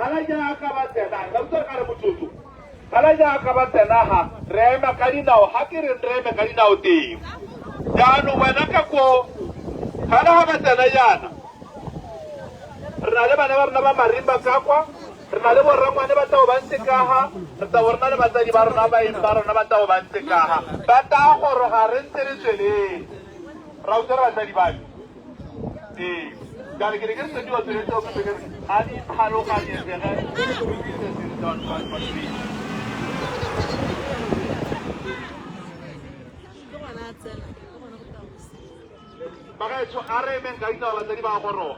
Kalaja akabatena, ngamto kare mututu. Kalaja akabatena ha, rema kalinao, hakirin rema kalinao ti. Janu wenaka ko, kala habatena jana. Rnale bana warna ba marimba kakwa, rnale warna mane bata obanse kaha, rta warna le bata di barna ba imbaro na bata obanse kaha. Bata horo haren tere chele. Router bata di bani. Gari gari gari tujuh atau itu apa tu? Adi halu kali ya kan? Don konfirmasi. Bagai itu are men kait awal tadi bawa koro.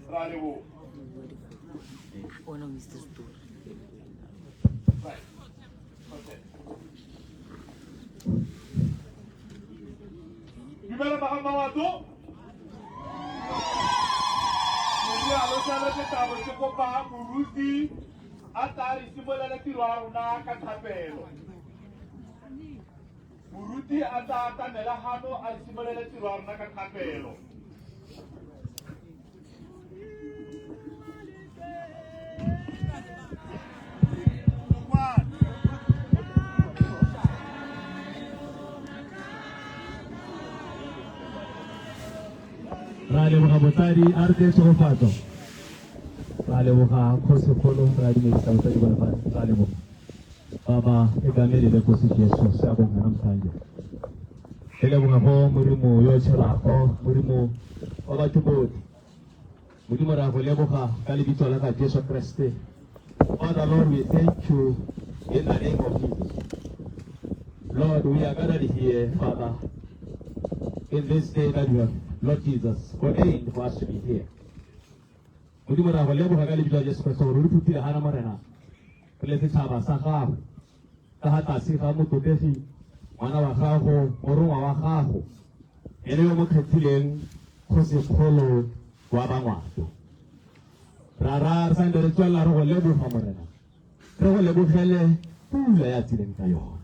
Ralevo. One of Mr. Story. Right. Okay. Dumela Mahamadou. Moruti a lotlela setabo se kopa moruti a tla re simolele tiro ya rona ka thapelo. Moruti a tla atamela hano a simolele tiro ya rona ka thapelo. Rale boga botari arte sofato. Rale boga khosi kholo rale me sa botari ba ba rale boga. Baba egameli le khosi Jesu sa bo ngana mthanje. Ele boga ho murimo yo tshela ho murimo wa ba tshoboti. Murimo ra go le boga ka le bitso la ka Jesu Kriste. Father Lord, we thank you in the name of Jesus. Lord, we are gathered here, Father, in this day that you have, Lord Jesus, ordained for us to be here. Modimo ra go leboga ka lebitso la Jesu Kriste gore re phutile hana morena le setšhaba sa gago ka ga tlase ga mototegi ngwana wa gago morongwa wa gago ene yo mo kgethileng kgosikgolo wa bangwato ra sande re tswelela re go leboga morena re go lebogele pula ya tsileng ka yona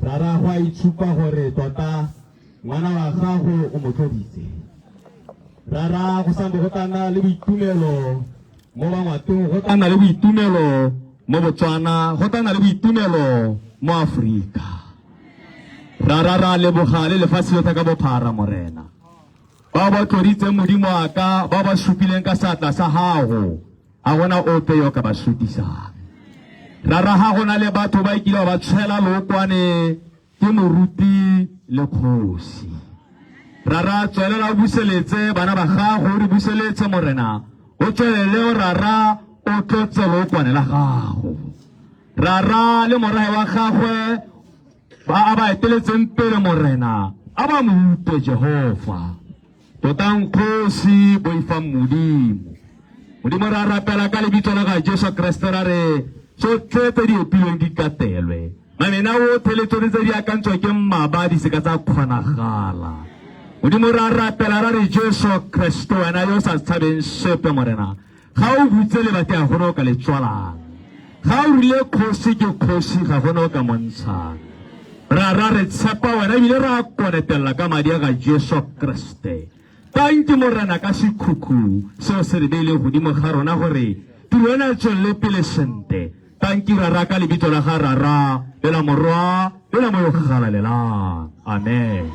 ra go a itshupa gore tota ngwana wa gago o mo tloditse ra go sambe go tana le boitumelo mo bangwatong go tana le boitumelo mo Botswana go tana le boitumelo mo Afrika ra leboga le lefatshe lotlhe ka bophara morena ba ba tloditse modimo wa ka ba ba supileng ka satla sa gago a gona ope yo ka ba sutisang ra ga gona le batho ba ikile ba tshela lokwane ke moruti le kgosi ra tswelela buseletse bana ba gago re buseletse morena o tswelele o ra o tlotse lokwane la gago ra le morahe wa gagwe ba ba eteletseng pele morena a ba mo utlwe Jehova totang kgosi boifa modimo ra rapela ka lebitso la ga Jesu Kriste ra re tsotlhe tse di opilweng di katelwe mamena o theletso tse di akantswa ke mmaba se ka tsa kgonagala modimo ra rapela ra re Jesu Kriste wena yo sa tshabeng sepe morena ga o butse le bate a gona o ka le tswalang ga o rile kgosi ke kgosi ga gona o ka montshang ra re tshepa wena ebile ra konetelela ka madi a ga Jesu Kriste tanki morena ka sekhukhu seo se re beile godimo ga rona gore tiro ena e tswelele pele sente tanki ra ka lebitso la ga rara le la morwa le la mo yo galalelang amen.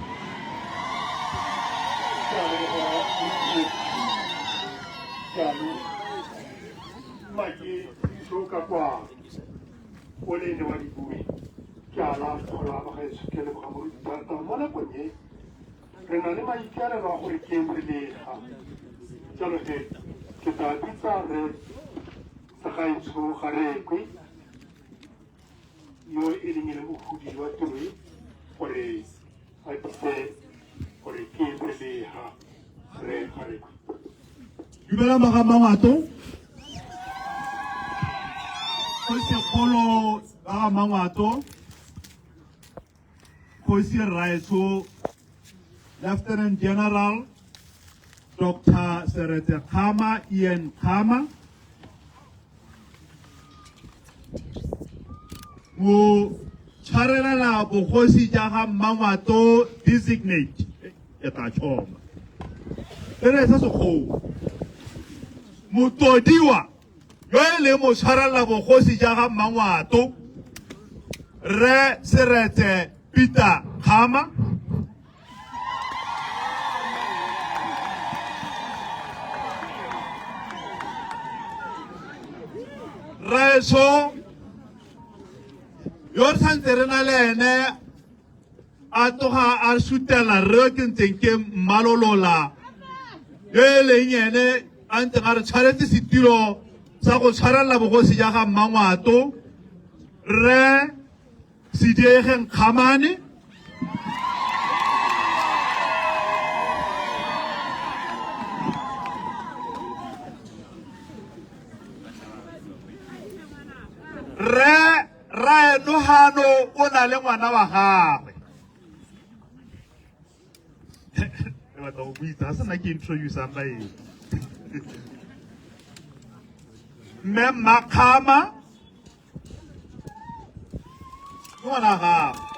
Dumela Mahamadou. Kgosikgolo ba Mangwato, Kgosi Raetso, Lieutenant General Dr. Seretse Khama, Ian Khama, mo tshwarelela bogosi ja ga Mangwato designate eta choma ere sa sekgolo motodiwa yo le mo tshwarelela bogosi ja ga Mangwato re Seretse Peter Khama Raetso yo santse re na le ene a toga a sutela re ke ntseng ke mmalolola e leng ene a ntse ga re tshwaretse setilo sa go tshwarela bogosi ja ga Mangwato re Sidiege Khamane re raeno hano o na le ngwana wa gagwe le batla go buitsa ga sena ke introducang baeng mme Makgama ke ngwana wa gagwe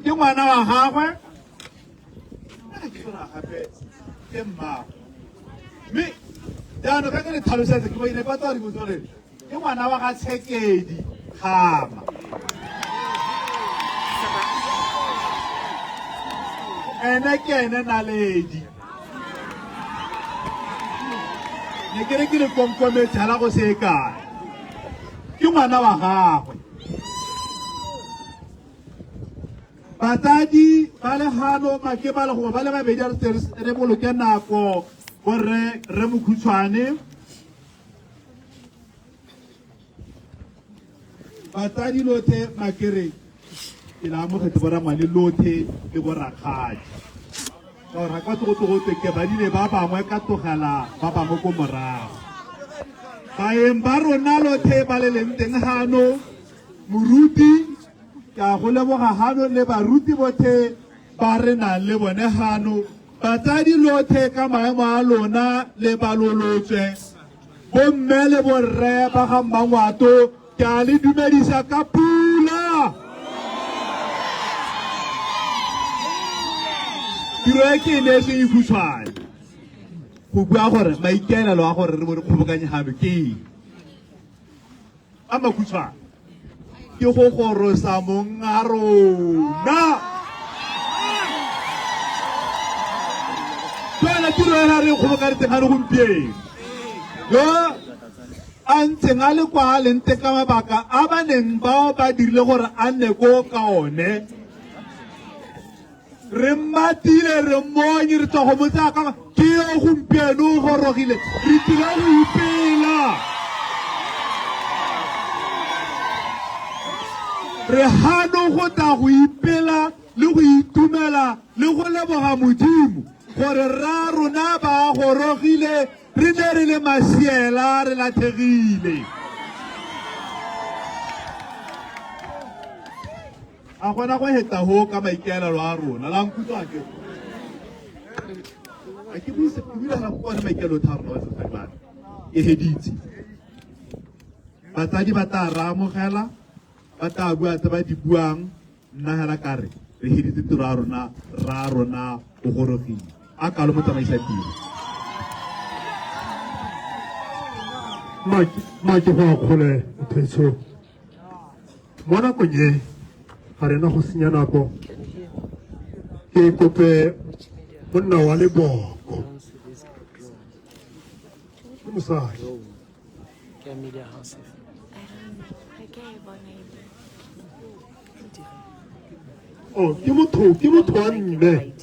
ke ngwana wa gagwe gape ke mmago mme jaanong ka ke le tlhalosetse ke boine batsa di botsore ke ngwana wa ga Tshekedi Khama ene ke ene Naledi ne ke re ke le konkometse hala go se kae ke ngwana wa gagwe batsadi ba le gano makebala goba ba le babedi re boloke nako gore re mokhutshwane batsadi lothe makere ke la amogetse borangwane lothe le borakgadi gore ka togotogotse ke badile ba bangwe ka tlogela ba bangwe ko morago baeng ba rona lothe ba le leng teng gano moruti ke a go leboga gano le baruti botlhe ba re nang le bone gano batsadi lothe ka maemo a lona le balolotswe bomme le borre ba ga Mmangwato ke a le dumedisa ka pula tiro e ke ne se ikhutshwane go bua gore maikaelelo a gore re bo re kgobokanye gano ke a makhutshwane ke go gorosa monga rona tswana tiro e re kgobokanetseng gane gompieno yo a ntseng a le kwa a leng teng ka mabaka a baneng bao ba dirile gore a nne ko ka one re mmatile re mmonye re tswa go motsa ka ke yo gompieno o gorogile re tila go ipela re hano go tla go ipela le go itumela le go leboga Modimo gore ra rona ba gorogile re ne re le masiela re lathegile a gona go heta ho ka maikaelelo a rona la nkutlwa ke a ke buse ke bula ga go bona maikaelelo tha rona wa se bana e heditse batsadi ba tla ra amogela ba tla bua tse ba di buang nna hela kare re heditse tiro ya rona ra rona o gorogile a kalo mo tsamaisa tiro ma ke go akgole Mthweso mo nakong e ga rena go senya nako ke kope monna wa Leboko ke mosadi oh ke motho wa mme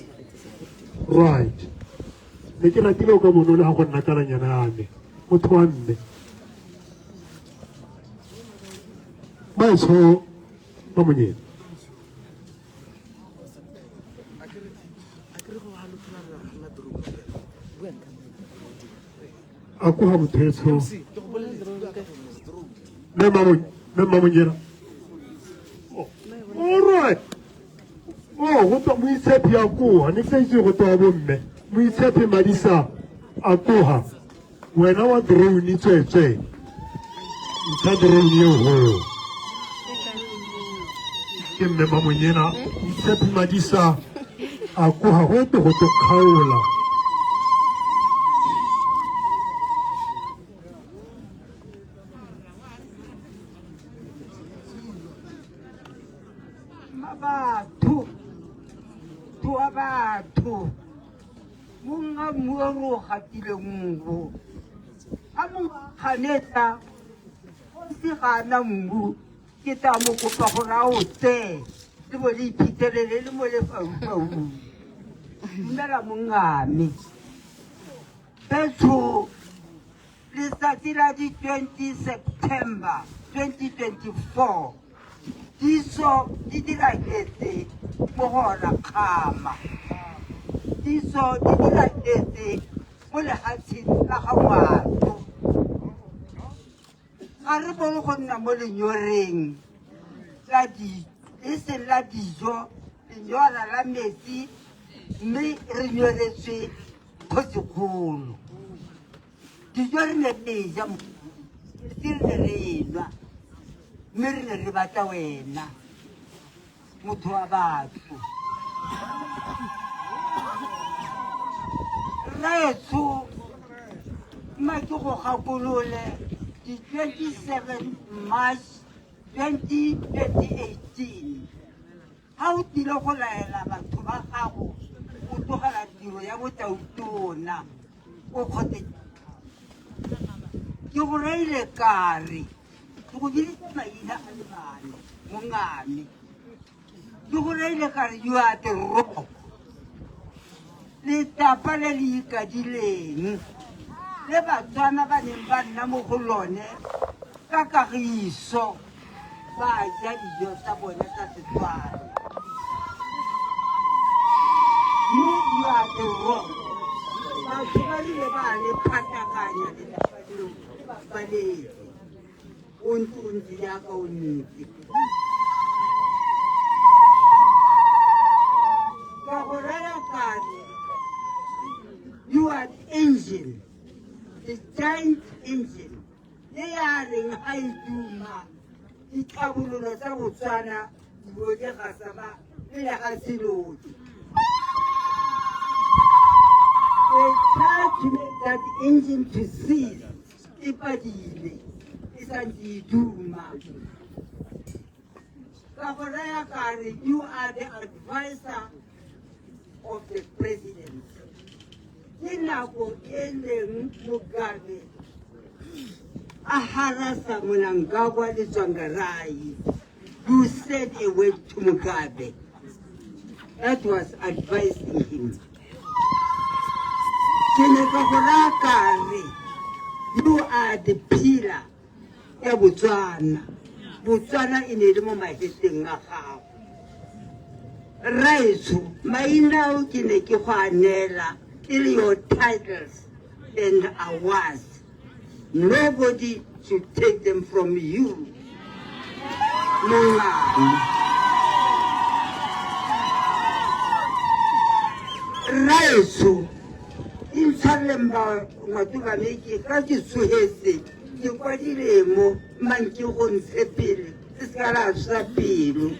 right ne ke ratile o ka mono le ga go nna kalanyana ya me motho wa mme baetsho ba monyena a ko ga Mthweso me monyena all right oh go tswa moitshepi a koga ne ke sa itse go tswa bomme moitshepi Madisa a koga wena wa drone tswetswe ntsha drone eo go ke mme Mamonyena moitshepi Madisa a koga go ete go tlo kgaola batho monga muoro o gatileng ngo a mo ganetsa o se gana mmu ke tla mo kopa gore a o tse le bo le iphetelele le mo lefaufaung dumela mongame betho letsatsi la di 20 September 2024 diso di diragetse mo gona kgama diso di diragetse mo lehatsheng la gagwato ga re bone go nna mo lenyoreng e seng la dijo lenyora la metsi mme re nyoretswe kgotsikgolo dijo re ne re ja metsi re ne re nwa mme re ne re batla wena motho wa batho raetso mma ke go gakolole di 27 March 2018 ha o tile go laela batho ba gago o tlogela tiro ya botautona o kgote ke go reile kare ke go biditse maina a le mane mongame ke go reile kare you are the rock letapa le le ikadileng le batswana ba neng ba nna mo go lone ka kagiso ba ja dijo tsa bone tsa Setswana you are the rock batho ba rile ba le phatakanya letapa leo ba letse o ntse o ntse jaaka o ntse ka go raya kare you are the engine the giant engine le ya reng ha e duma ditlhabololo tsa Botswana di bodega sama le le ga selodi they try to make that engine to cease e padile e santse e duma ka go raya kare you are the advisor of the president ke nako e leng Mugabe a harasa Mnangagwa le Tsvangirai who said a word to Mugabe that was advising him ke ne ka go raya kare you are the pillar ya Botswana Botswana e ne le mo mahetleng a gago raitso maina o ke ne ke go anela your titles and awards nobody should take them from you mongane raitso intshwalemba ngwatukameke ka ke tsohetse ke kwadile mo manke go ntshe pele se se ka la swa pelo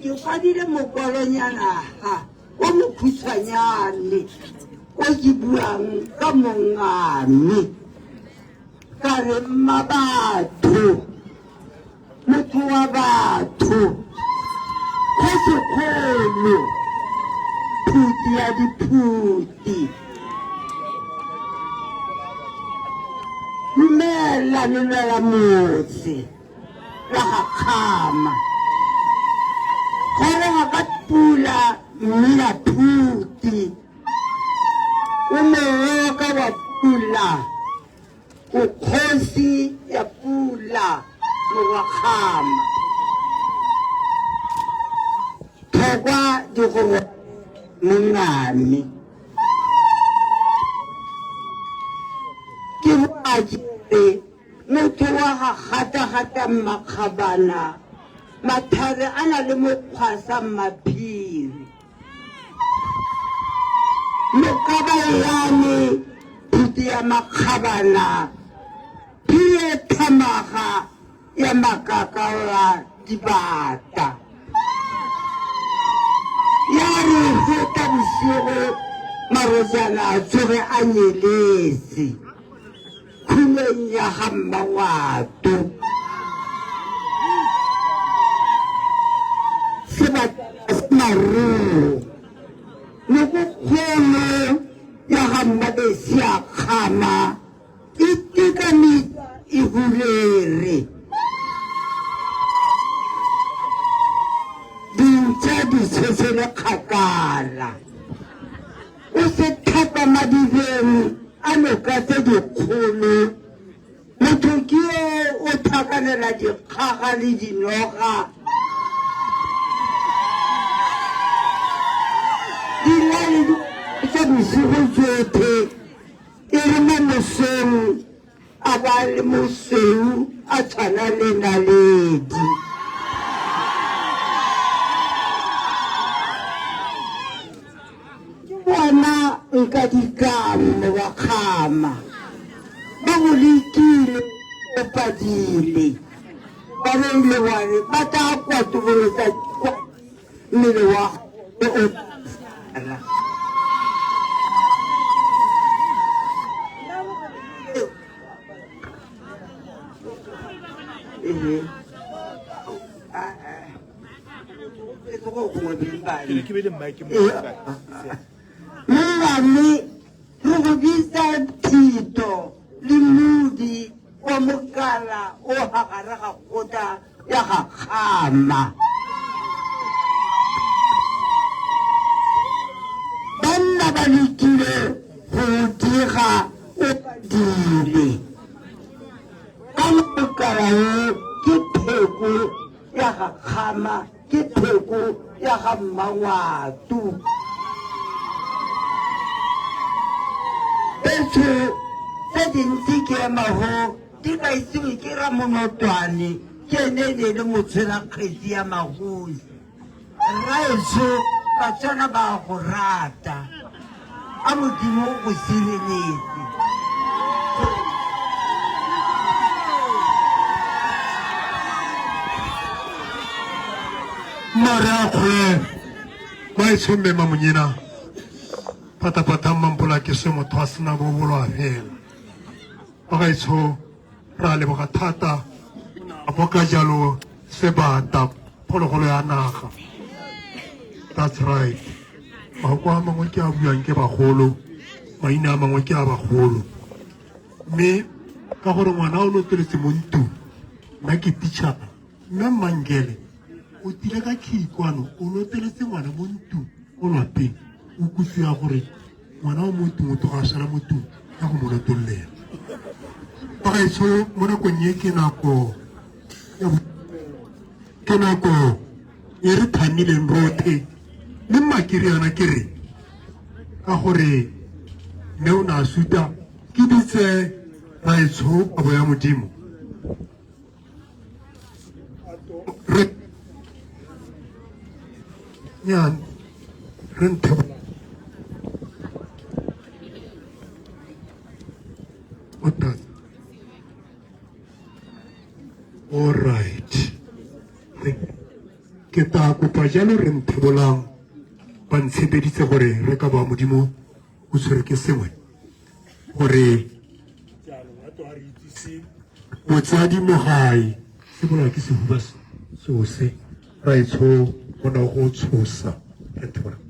ke kwadile mokwalonyana o mokhutshwanyane o ke buang ka mongame ka re mmabatho motho wa batho kgosikgolo phuti ya diphuti dumela lelwela motse la gakgama gore ga ka pula mmila phuti o mongwe ka wa pula o kgosi ya pula mo wa kgama thokwa di gore mongame ke boakere motho wa ga gata-gata mmakgabana mathare a na le mokgwasa maphiri mokabaelane phuti ya makgabana phiri thamaga ya makaka wa dibata ya re feta bosigo marojana a tsoge a nyeletse khuleng ya ga Mmawato sebaka sa Maruo le bokgolo ya ga Mmabesi a Kgama e tekamisa e hulere dintša di tshetsele kgakala o se thapa madibeng a noka tse dikgolo motho ke o thakanela dikgaga le dinoga di na le tsa bosigo tsotlhe e re mo mosong a ba le mosweu a tshwana le naledi bona nka dikamo wa Kgama ba go lekile o padile ba reng le wane ba tla kwatolosa mmele wa o Mmane re go bitsa Thito le Modi wa Mokala o hagare ga kgota ya ga Kgama banna ba lekile go diga o padile ka Mokala ke pheko ya ga Kgama ke pheko ya ga Mmawato Petro tse dintsi ke emago di ka itsewe ke Ramonotwane ke ene le motshwela kgetsi ya Magosi raetso batswana ba go rata a Modimo o go sireletse Marakwe ba itshomme mamonyena patapata mampola ke se motho a sena bobolo a fela ba gaitsho ra leboga thata a boka jalo sebata phologolo ya naga that's right maoko a mangwe ke a buang ke bagolo maina a mangwe ke a bagolo mme ka gore ngwana o loteletse mo ntong nna ke tichara mme Mangele o tile ka khikwano o loteletse ngwana mo ntong o lapeng o kutsi ya gore ngwana wa motho motho ga sala motho ya go mo lotollela ba gaetsho mo nakong ye ke nako e re thamileng rothe mme makiriana ke re ka gore mme o ne a suta ke ditse raetsho abo ya Modimo re nyan re nthebo all right ke ta kopa jalo re nthebolang ba ntshepeditse gore re ka ba Modimo o tshwere ke sengwe gore motsadi mo gae se bola ke sehuba sose raetsho bona go tshosa re nthebolang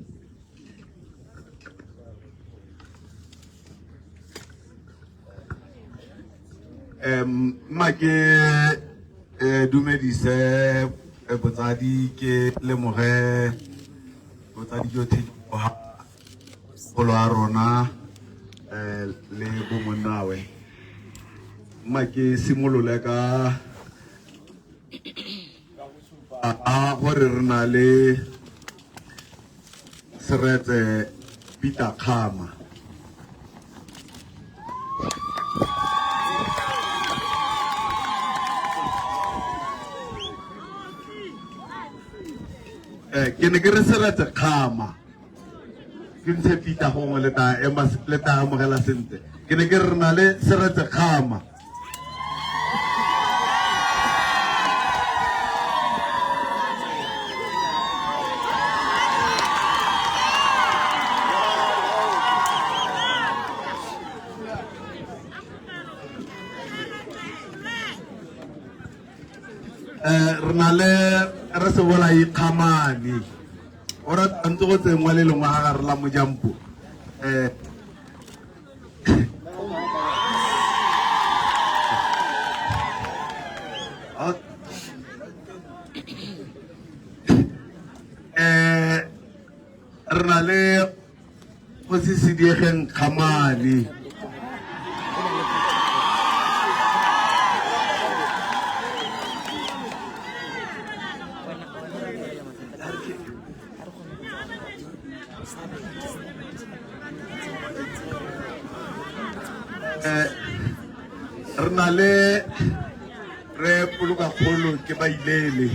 ma ke dumedise botsadi ke lemoge botsadi jotlhe kgolo a rona le bomonnawe ma ke simolole ka a gore re na le Seretse Peter Kgama ke ne ke re Seretse Kgama ke ntse Peter gongwe le ta amogela sentle ke ne ke re na le Seretse Kgama re na le re se bola ikhamani ora tantse go tsengwa le lengwa ga re la mojampo re na le go se se diegeng khamane re na le re poloka kgolo ke ba ilele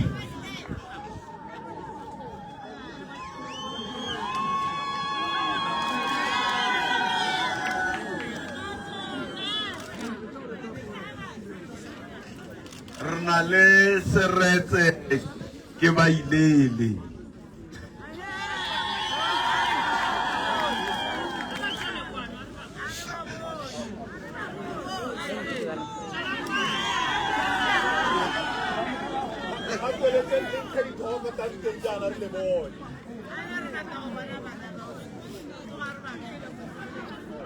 re na le seretse ke ba ilele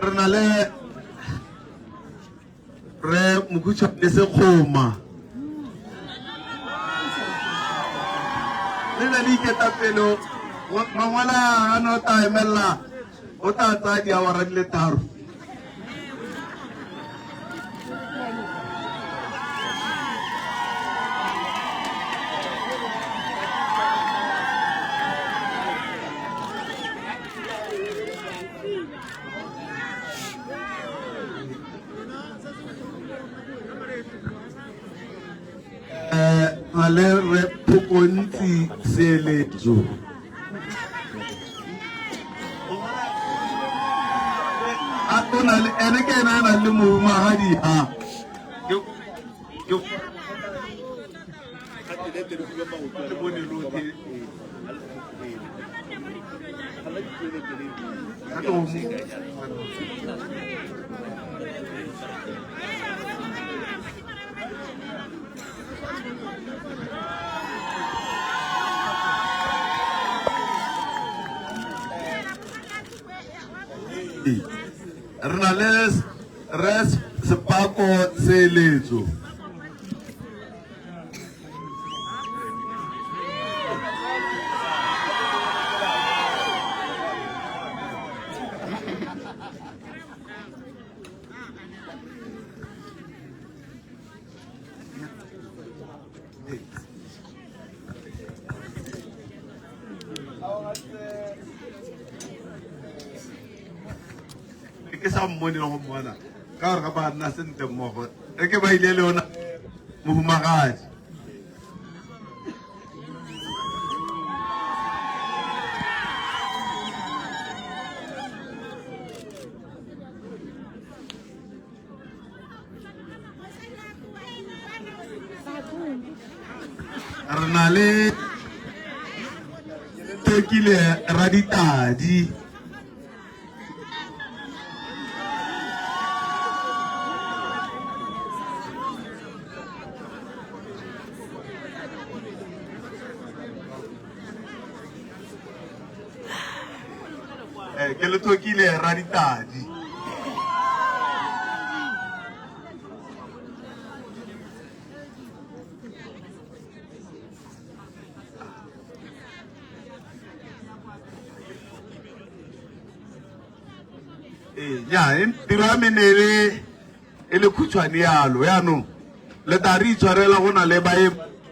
re na le re Mokhutshwane Sekgoma le na le iketapelo mangwala a no ta emella o ta tsaya diawara di le 3 ale re Phokontsi Seeletso a tona le ene ke ena na le mohumagadi ha re na le res Sepako Seeletso ke sa mmone go mmona ka gore ga ba nna sentle mmogo e ke ba ile le ona mohumagadi re na le Tokile Raditadi ke le Tokile Raditadi ya tiro ya menele e le khutshwane yalo yaanong le ta re itshwarela go na le ba e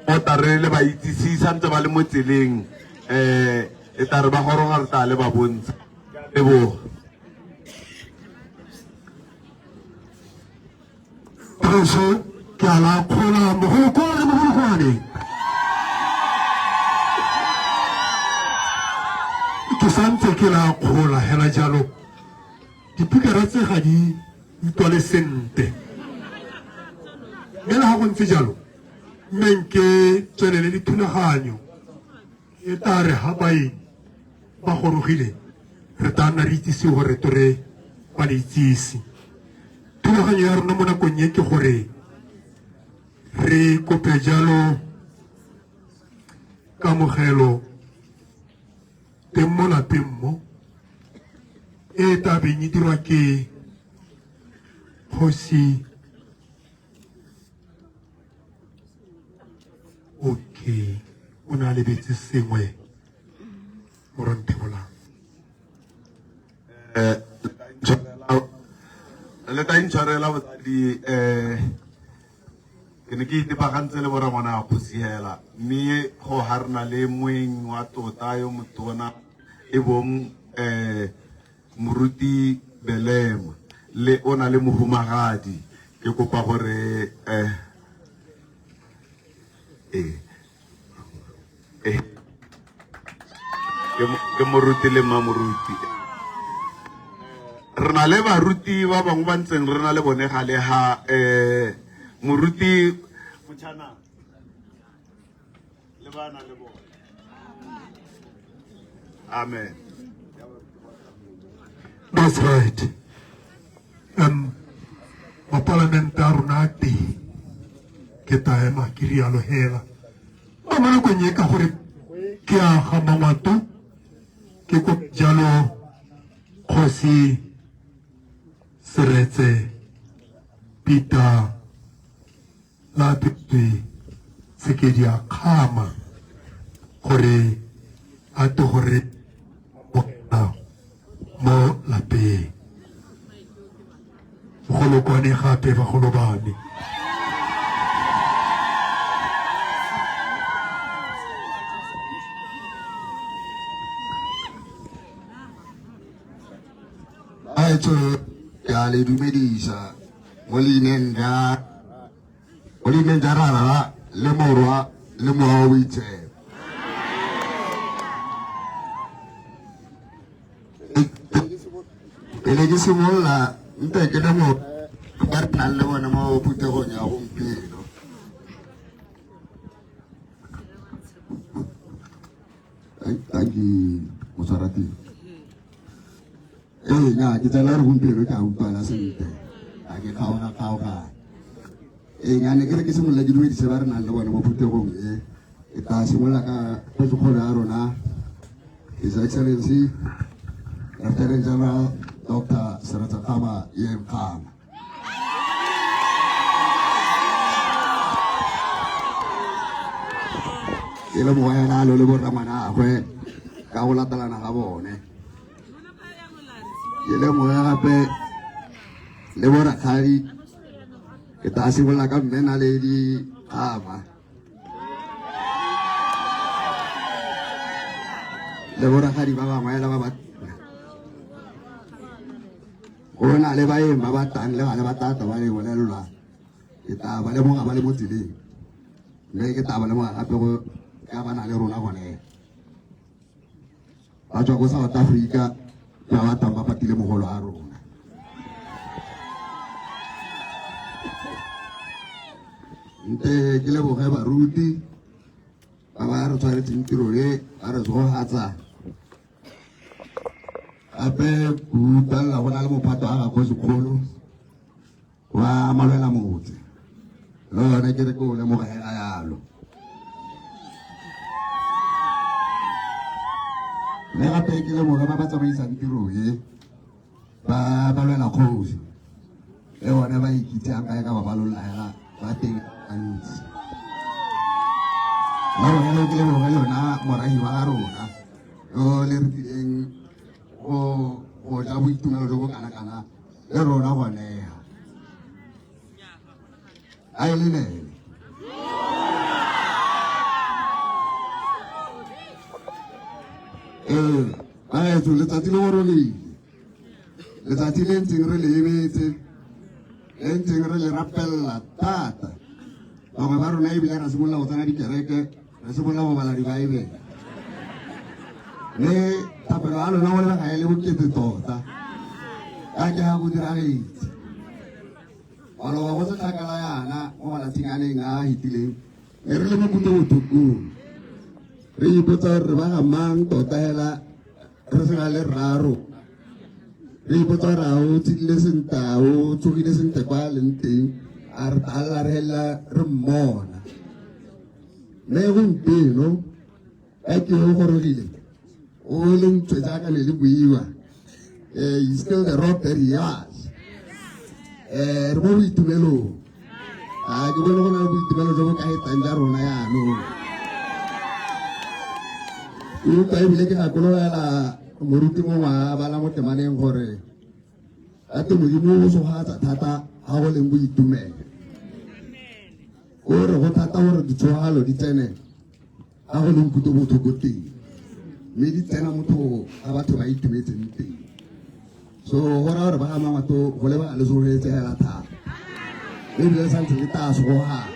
otare le ba itsisi santse ba le mo tseleng e ta re ba goroga re ta le ba bontsha leboga Preso ke a la kgola mogolokwane ke santse ke la kgola hela jalo dipikara tse ga di utlwale sente mme le ga go ntse jalo mme nke tswelele dithulaganyo e ta re ga baeng ba gorogile re ta nna re itsise gore tore ba le itsise thulaganyo ya rona mo nakong e ke gore re kope jalo kamogelo teng mo lapeng mo e tabeng e dirwa ke kgosi. Okay, o na le betse sengwe o re nthebolang. Le ta intshwarela botsadi ke ne ke itebagantse le bora ngwana a kgosi hela mme go harna le moeng wa tota yo motona e bong moruti Belema le ona le mohumagadi ke kopa gore ke moruti le mamoruti re na le baruti ba bangwe ba ntseng re na le bone gale ha moruti motšhana le bana le bone. Amen. That's right. Maparlamento a rona a teng ke taema ke rialo hela a mana kwenye ka gore ke a ga mangwato ke ko jalo kgosi Seretse Peter la pitwe se ke dia khama gore a to gore mo lapeng bogolo kwane gape bagolo bane Aitso ya le dumedisa mo leineng ja rara le morwa le moa o itse ele ke simolla nte ke le mo ba re nang le bona mo putegong ya gompieno taki mosarati nya ke tsela re gompieno ke a utlwala sentle a ke kgaona kgaoga nya ne ke re ke simolla ke dumedise ba re nang le bona mo putegong e ta simolla ka kgolo ya rona His Excellency Lieutenant General Dr. Seretse Khama Yem Khama. Ile mo ya la le borra mana gwe ka go latalana ga bone. Ile mo ya gape le borra khari ke ta se bola ka mena le di Khama. Le borra khari ba ba maela ba ona le bae ba batang le bana ba tata ba le bona lola ke ta ba le mo ga ba le mo tseleng le ke ta ba le mo gape go ka bana le rona gone ba tswa go South Africa ba ba tamba patile mogolo a rona nte ke le boge baruti ba ba re tshwaretseng tiro e ba re go hatsa ape butalla go na le mophato a ga go sekgolo wa malwela motse lo yone ke re ko le mo ga yalo le gape ke le mo ga ba tsamaisang tiro e ba lwela kgosi le bona ba ikitsang ka ka ba balolla ba teng antsi ba bona ke le mo ga yona morahi wa rona o le re teng o ja boitumelo jo bo kana le rona gone a ile ne a etso letsatsi le borolile letsatsi le ntseng re le emetse le ntseng re le rapella thata bangwe ba rona ebile ra simolola go tsena dikereke re simolola go bala dibaebele le tapelo a lona go le ga ele bokete tota ka ke ga go diragetse alo wa go se tlhakala yana mo malatsing a neng a hitileng e re le mo kuto bothokong re ipotsa gore re ba ga mang tota hela re se ga le raro re ipotsa gore a o tshedile sentle a o tsogile sentle kwa leng teng a re talela re hela re mmona mme gompieno ke o gorogile o leng tswetsa ka le buiwa is still the rock that he has re go itumelo ke bona go na le boitumelo jo bo ka etsang ja rona yaano o ka ebile ke gakololela moruti mo ngwa ba la mo temaneng gore a te modimo o so ga thata ga go leng boitumelo o re go thata gore ditshogalo di tsene ga go leng kuto botho ko teng mme di tsena motho ga batho ba itumetseng teng so go ra gore ba ama mato go leba le so re tsela thata ebile sa ntse le taso go ha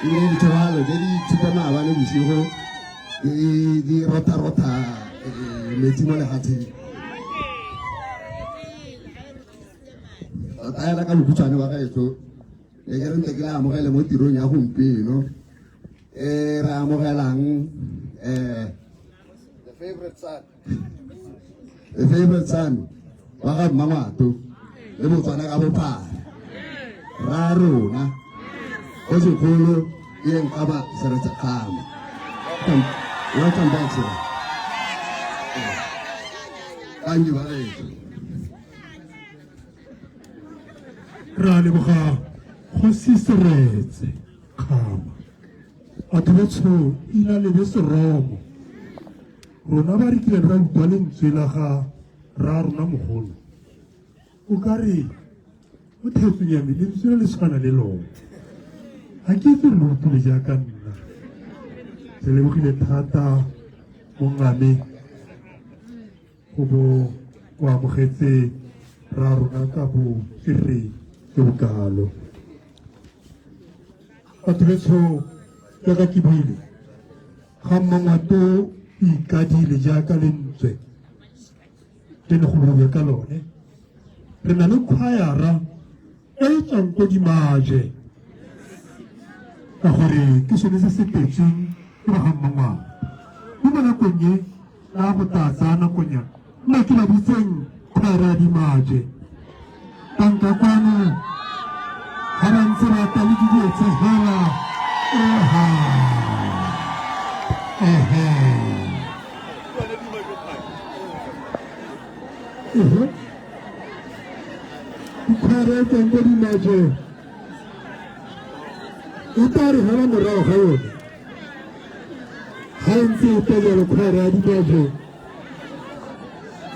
ile ditshogalo di tshupa maaba le bosigo di rota metsi mo legatsheng taela ka bokhutshwane wa gaetso ke re ntse ke la amogele mo tirong ya gompieno re amogelang the favorite son wa ga Mmangwato le Botswana ka bophara ra rona go segolo e nkaba Seretse Khama welcome back sir thank you very much ra leboga go Seretse Khama batho botsho ina le beseromo rona ba re kile ra utlwa lentswe la ga ra rona mogolo o ka re o thetsonyame lentswe le tshwana le lona ga ke itse re lo utlwile jaaka nna ke lebogile thata mo ngame go bo o amogetse ra rona ka bo kere ke bokalo batho betlho jaaka ke buile ga Mmangwato o ikadile jaaka lentswe le ne go buiwe ka lone re na le khwayara e tswang ko Dimaje ka gore ke sone se se tetseng ke ba ga Mmangwato mo nakong e la go tatsa nakonya nna ke la bitseng khwayara ya Dimaje tanka kwano ga ba ntse ba ta le didietse hela khwayara e tswang ko Dimaje e tla re hela morago ga yone ga ntse e tla jalo khwayara ya Dimaje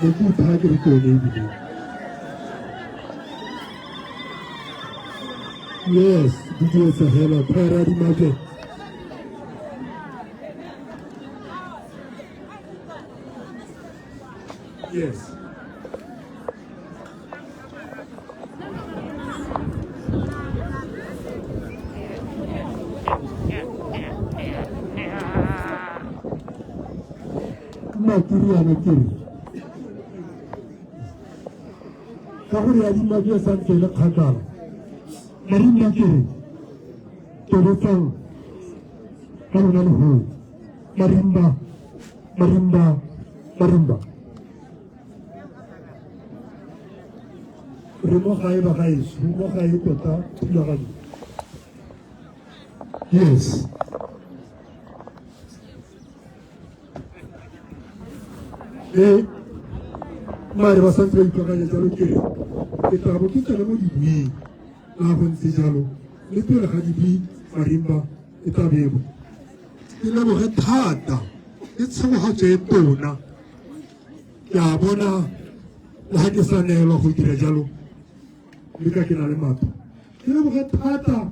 ne ke ipha ke re ke yone ebile yes didietsa hela khwayara ya Dimaje yes Makiriana kiri kahuri ya Dimaje santse le kgakala marinda kiri tobetsang ka lona le ho marimba re mo gae ba gaeso mo gae tota thulaganyo yes mare ba santse ba itlhakanya jalo kere ke tla bo ke tsena mo dibuing la go ntse jalo le pele ga dibi marimba e tla bebo ke leboge thata ke tshegogatso e tona ke a bona le ga ke sa neelwa go dira jalo le ka ke na le matlo ke leboge thata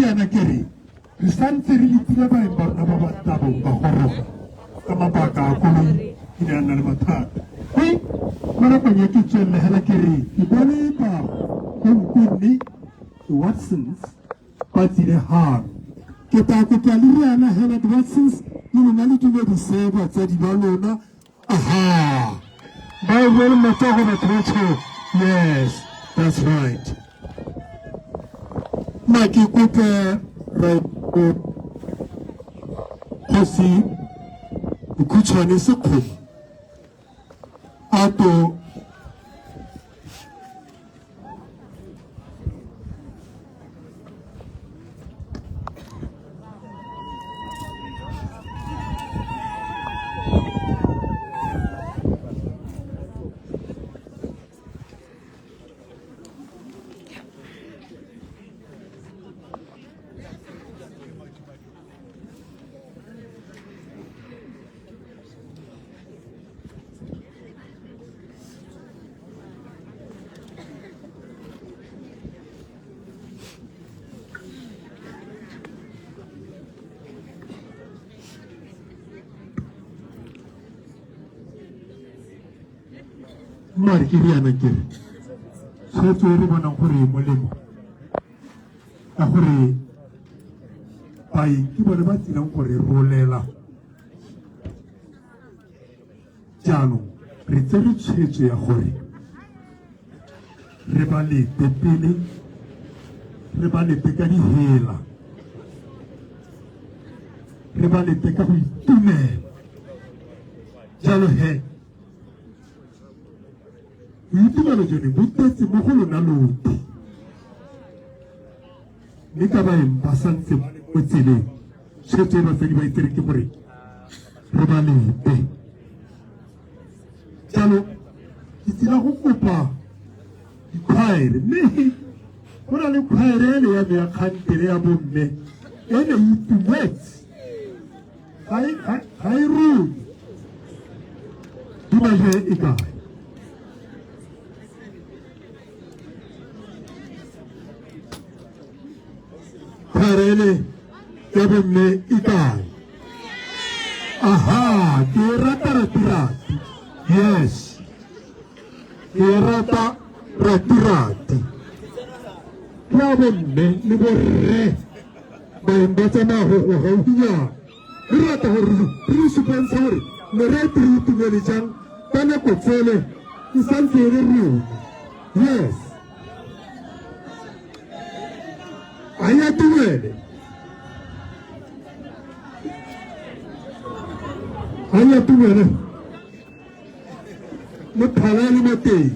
riana kere re santse re letile baeng ba rona ba batabong ba goroga ka mabaka a koloi e ne a nna le mathata mo nakong ya ke tswelele hela kere ke bone ba gonkone Watsons ba tsile haro ke ta kopa le riana hela Watsons le lona le dumedise batsadi ba lona aha ba bone matsogo batho ba tsho yes that's right ma ke kope Kosi Kuchani Sekhu Ato mari ke riana kere tshwetso e re bonang gore e molemo ka gore baeng ke bone ba tsilang gore rolela jaanong re tsere tshwetso ya gore re ba lete pele re ba lete ka dihela re ba lete ka go itumela jalo he boitumelo jone bo tetse mo go lona lotlhe mme ka baeng ba santse mo tseleng tshwetso e batsadi ba itsere ke gore re ba lete jalo ke tsila go kopa dikhwaere mme go na le khwaere ele ya me ya kgantele ya bomme ene e itumetse ga e rone di baje e kae khwaere ya bomme e kae aha ke rata ratirati yes ke rata ratirati ya bomme le borre baeng ba tsamaya go gaufinyana re rata gore re supantsha gore merati re itumele jang ka nako tsele e santse e le rona yes a ya tumele mo phalale mo teng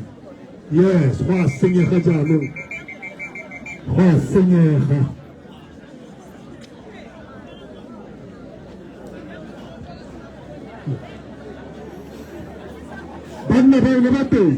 yes go a senyega jaanong go a senyega banna ba ene ba teng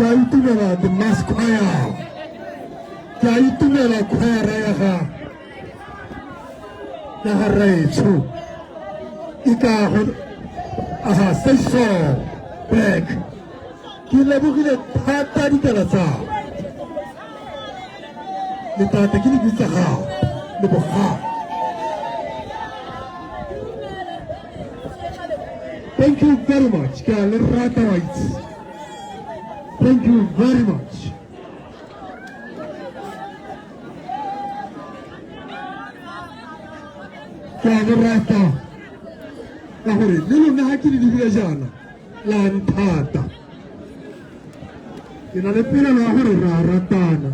ke a itumela the mass choir ke a itumela choir ya ga raetsho e ka go aha sesho back ke lebogile thata dikala tsa le tata ke le bitsa ga le boga. Thank you very much. Thank you very much. Kagarata. Kahore, nilo na hakili di vilajana. Lantata. Inalepila na hore raratana.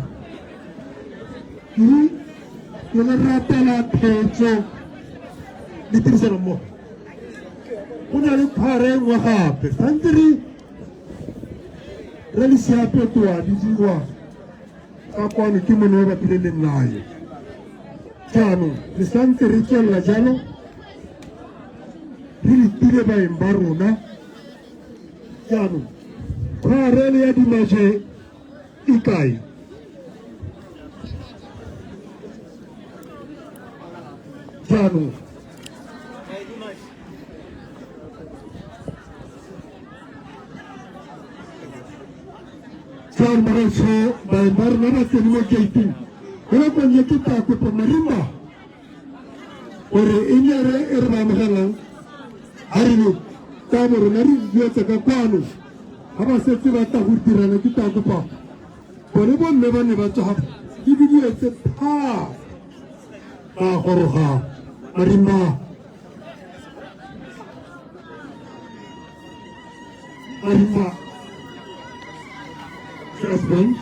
Ina ratana pecho. Litirisa na mo. Kuna le phare wa gape santri re le siape toa di diwa ka kwano ke mone ba pilele nae tsano le santri ke la jalo re le tile ba embarona tsano phare le ya di maje ikai tsano San Maroso, by Barnaba Senimo Gating. When you get up with Marimba or in your Ermamahalan, Arino, Tamar, Nari, Yatakakwano, Haba Setivata Hurtirana Kitakupa. Whenever never to have given you a set, Horoha, Marimba. Marimba. Husband.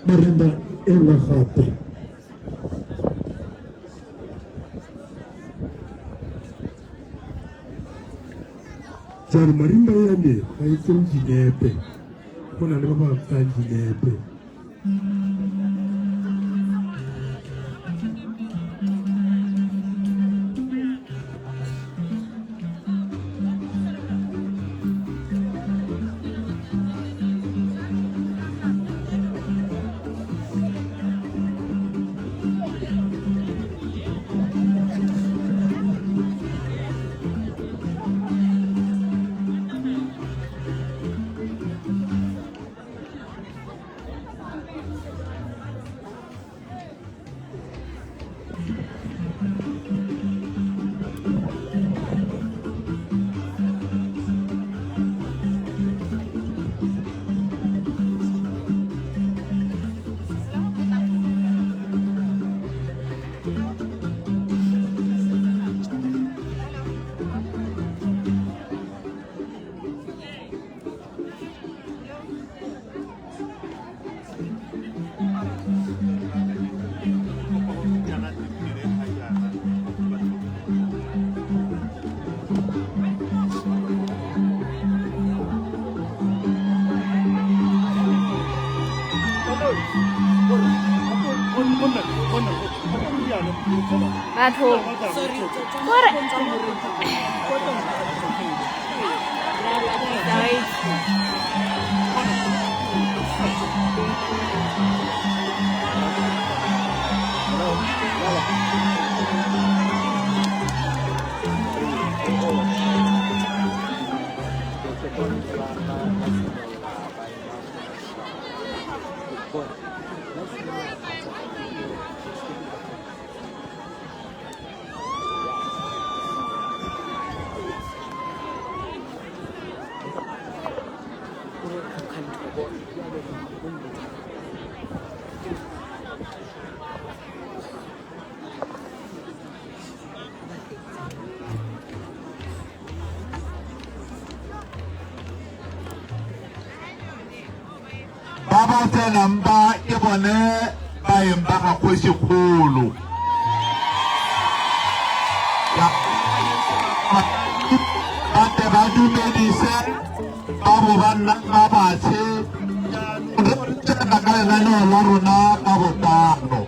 Marimba ela khate jar marimba yande ay tum jinepe kuna ne baba tan jinepe bathong kore Baba Telamba, Ibone, Bayamba, Kwesi Kulu. Ate Badu Medicine, Babu Vanna, Babati, Nagalano, Laruna, Babutano.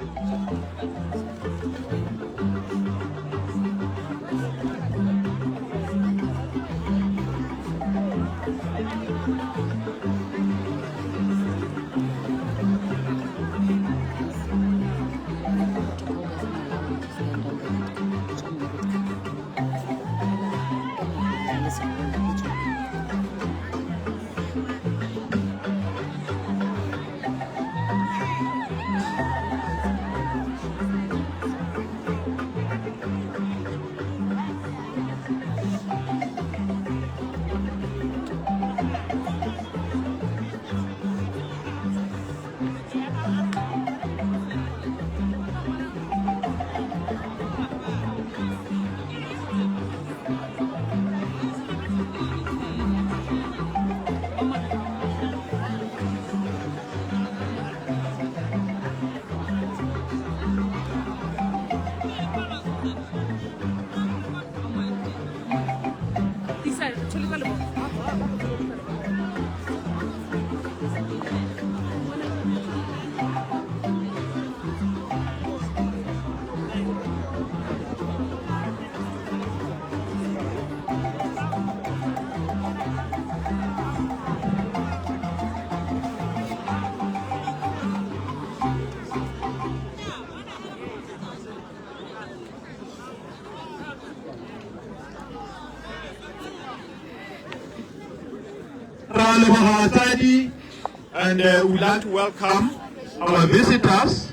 And we'd like to welcome our visitors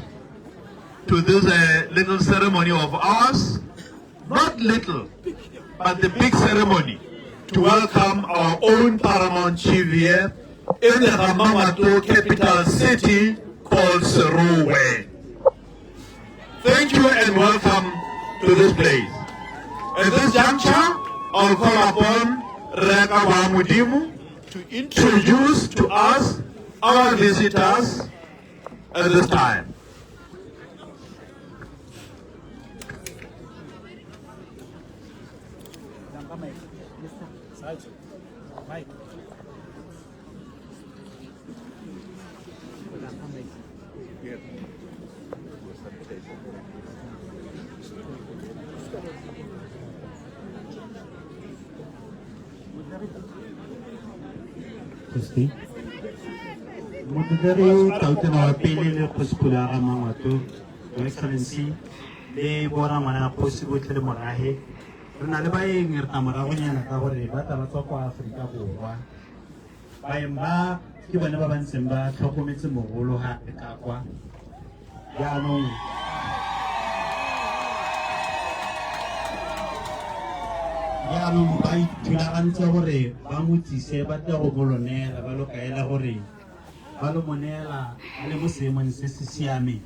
to this little ceremony of ours. Not little, but the big ceremony to welcome our own paramount chief here in the Hamamato capital city called Serowe. Thank you and welcome to this place. At this juncture, I'll call upon Reka Wamudimu to introduce to us our visitors at this time. Christy. Mudadari tautana pili le kuspula amamatu, Your Excellency, le bora mana possible le morahe. Runa le bai ngirta moragonya na ka gore ba taba tswa kwa Afrika Borwa. Ba emba ke bana ba bantseng ba tlhokometse mogolo ha ka kwa. Ya no ya no ba itulagantse gore ba motsise ba tla go bolonela ba lo kaela gore ba lo monela le mo seemong se se siame.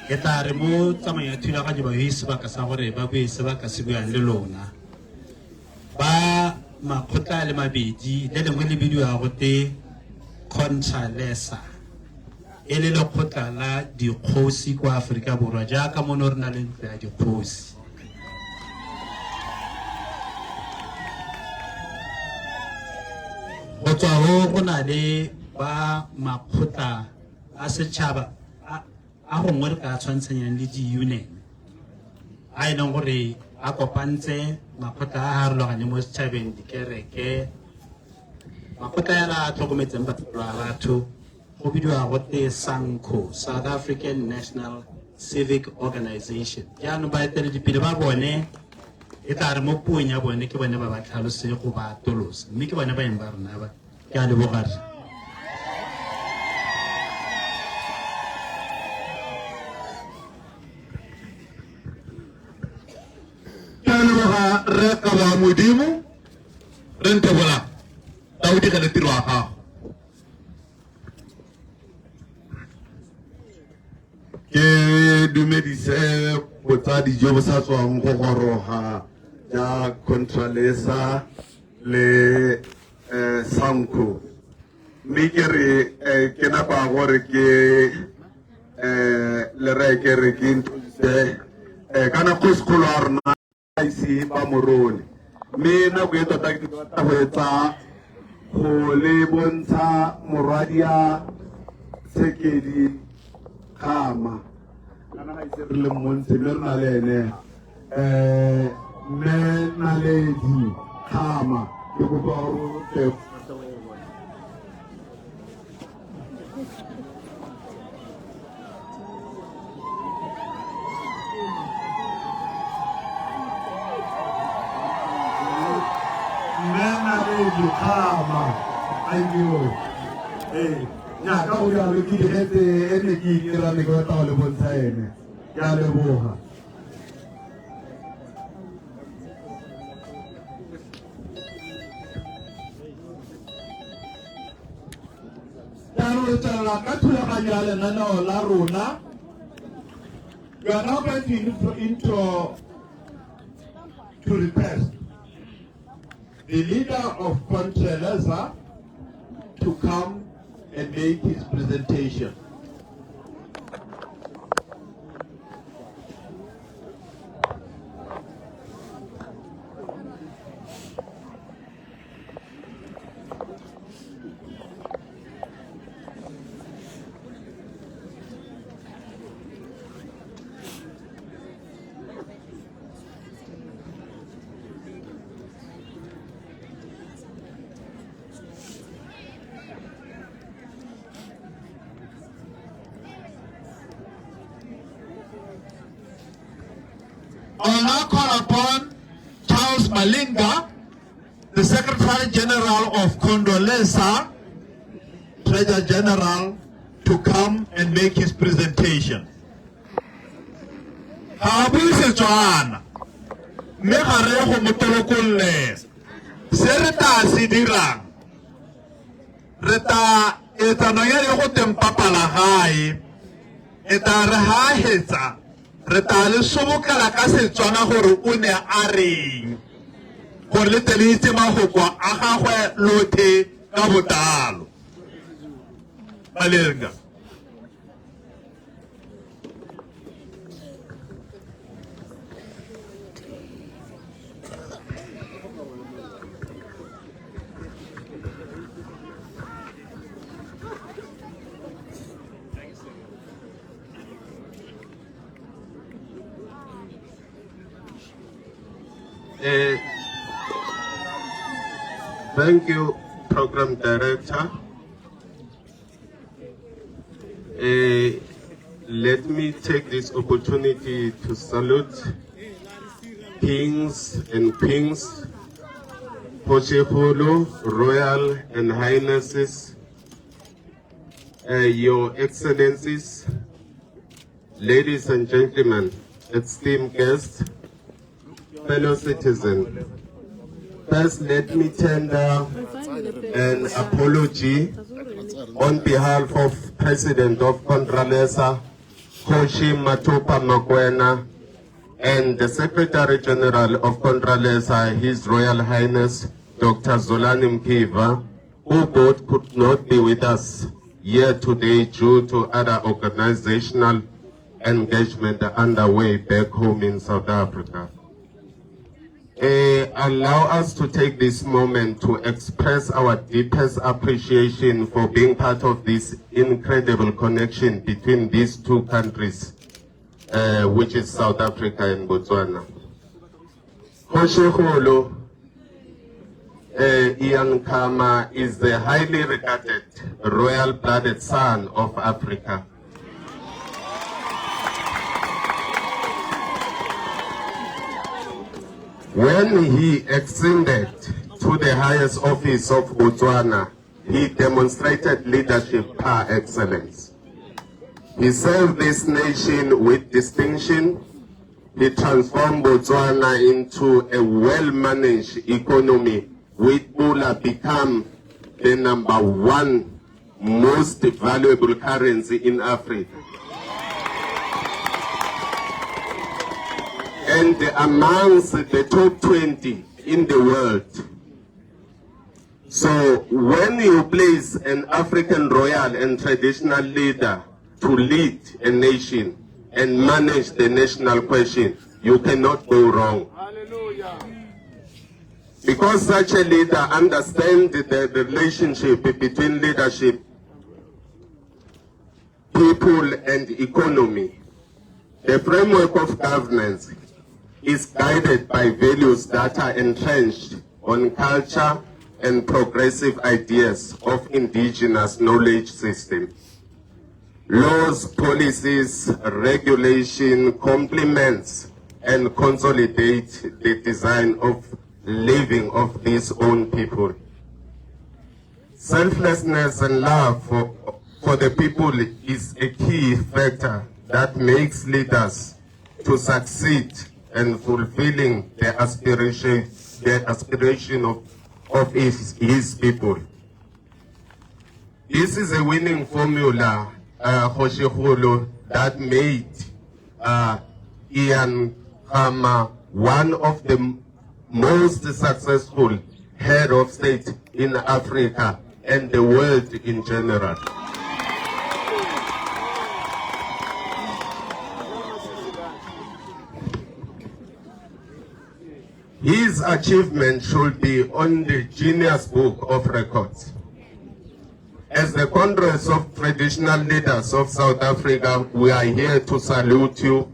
Ke tla re mo tsamaya thulaganyo ba e sebaka sa gore ba bue sebaka se buang le lona ba makgotla le mabedi le lengwe le bidiwa go te Contralesa e le lekgotla la dikgosi kwa Afrika Borwa jaaka mono re na le ntlo ya dikgosi. Go tswa go na le ba makgotla a setšhaba a gongwe re ka tshwantshanyang le di-union a e leng gore a kopantse makgotla a a harologaneng mo setšhabeng, dikereke, makgotla yana a tlhokometseng maphelo a batho, go bidiwa gote SANCO, South African National Civic Organization. Jaanong baeteledipele ba bone e tla re mo puong ya bone ke bone ba ba tlhalose go ba tolosa, mme ke bone baeng ba rona ba. Ke a lebogare. Re ka ba modimo re ntebola ta o digele tiro wa gago. Ke dumedise botsadi jo bo sa tswang go goroga ja Contralesa le SANCO, mme ke re ke napa gore ke le re ke re ke ntse kana go sekolo a rona ise ba morone, mme nako e tota ke batla go etsa go le bontsha morwadia Tshekedi Khama kana ga ise re le mmontshe mme re na le ene mme Naledi Khama ke kopa gore Khama ayo nya ka o ya le ke dihete ene ke dira le go ta le bontsha ene ya le boga ya re tsala ka thulaganya le nana la rona. We are now going to request the leader of Contralesa to come and make his presentation. I will now call upon Charles Malinga, the Secretary General of Contralesa, Treasurer General, to come and make his presentation. Habuse Joanna, Mekareho Mutolokule, Sereta Sidira, Reta Etanoyari Hotem Papalahai, Etarahaheta. Re ta le sobokela ka Setswana gore o ne a reng gore le teletse magoko a gagwe lothe ka botalo. Malenga thank you, Program Director. Let me take this opportunity to salute kings and queens, Pochefulu, Royal and Highnesses, Your Excellencies, ladies and gentlemen, esteemed guests, fellow citizens. First, let me tender an apology on behalf of President of Contralesa, Koshi Matupa Mokoena, and the Secretary General of Contralesa, His Royal Highness, Dr. Zolani Mkiva, who both could not be with us here today due to other organizational engagement underway back home in South Africa. allow us to take this moment to express our deepest appreciation for being part of this incredible connection between these two countries, which is South Africa and Botswana. Kgoshikgolo Ian Khama is the highly regarded royal-blooded son of Africa. When he ascended to the highest office of Botswana, he demonstrated leadership par excellence. He served this nation with distinction. He transformed Botswana into a well-managed economy, with Pula become the #1 most valuable currency in Africa. And amongst the top 20 in the world. So when you place an African royal and traditional leader to lead a nation and manage the national question, you cannot go wrong. Hallelujah. Because such a leader understands the relationship between leadership, people, and economy. The framework of governance is guided by values that are entrenched on culture and progressive ideas of indigenous knowledge system. Laws, policies, regulation complements and consolidate the design of living of these own people. Selflessness and love for the people is a key factor that makes leaders to succeed and fulfilling the aspiration of his people. This is a winning formula, Kgoshikgolo, that made Ian Khama one of the most successful head of state in Africa and the world in general. His achievement should be on the Guinness Book of Records. As the Congress of Traditional Leaders of South Africa, we are here to salute you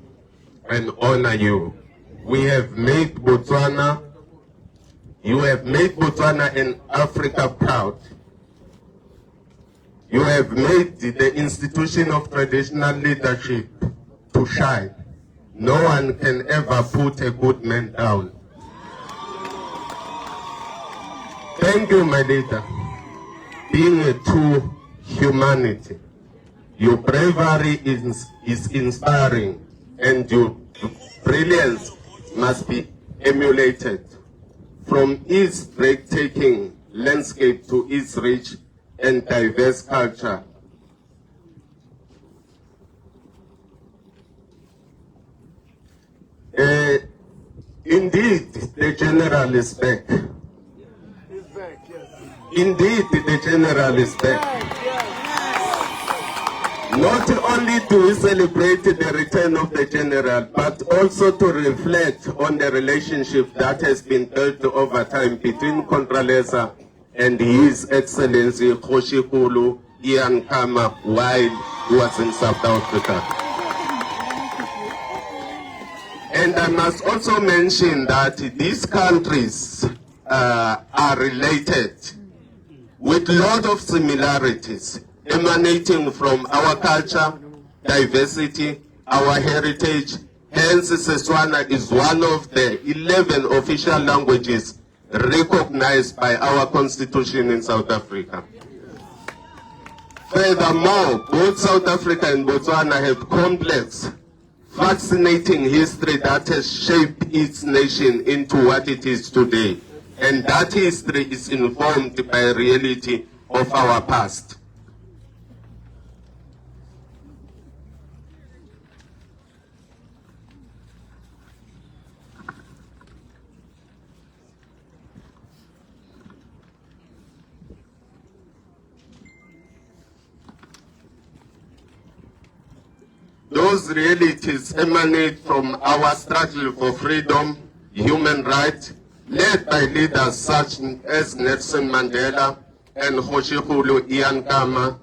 and honor you. We have made Botswana, you have made Botswana and Africa proud. You have made the institution of traditional leadership to shine. No one can ever put a good man down. Thank you, my leader. Being a true humanity, your bravery is inspiring, and your brilliance must be emulated. From its breathtaking landscape to its rich and diverse culture. Indeed, the general is back. Indeed, the general is back. Not only do we celebrate the return of the general, but also to reflect on the relationship that has been built over time between Contralesa and His Excellency Kgoshikgolo Ian Khama while he was in South Africa. And I must also mention that these countries are related with a lot of similarities emanating from our culture, diversity, our heritage. Hence, Setswana is one of the 11 official languages recognized by our constitution in South Africa. Furthermore, both South Africa and Botswana have complex, fascinating history that has shaped its nation into what it is today. And that history is informed by the reality of our past. Those realities emanate from our struggle for freedom, human rights, led by leaders such as Nelson Mandela and Kgoshikgolo Ian Khama,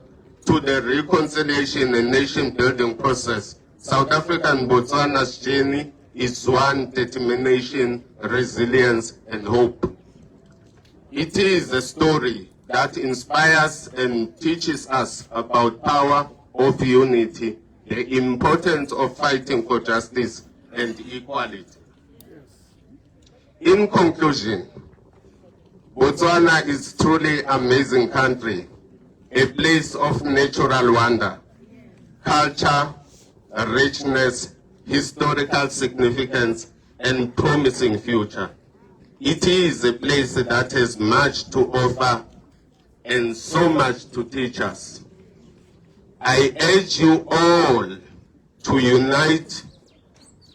to the reconciliation and nation-building process. South Africa and Botswana's journey is one: determination, resilience, and hope. It is a story that inspires and teaches us about power of unity, the importance of fighting for justice and equality. In conclusion, Botswana is truly an amazing country, a place of natural wonder, culture, richness, historical significance, and promising future. It is a place that has much to offer and so much to teach us. I urge you all to unite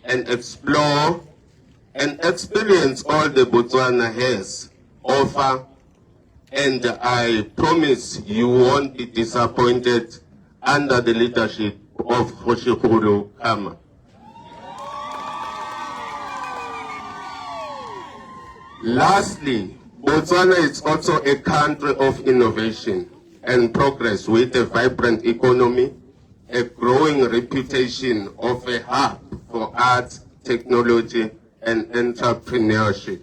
and explore and experience all the Botswana has offer, and I promise you won't be disappointed under the leadership of Kgoshikgolo Khama. Lastly, Botswana is also a country of innovation and progress with a vibrant economy, a growing reputation of a hub for arts, technology, and entrepreneurship.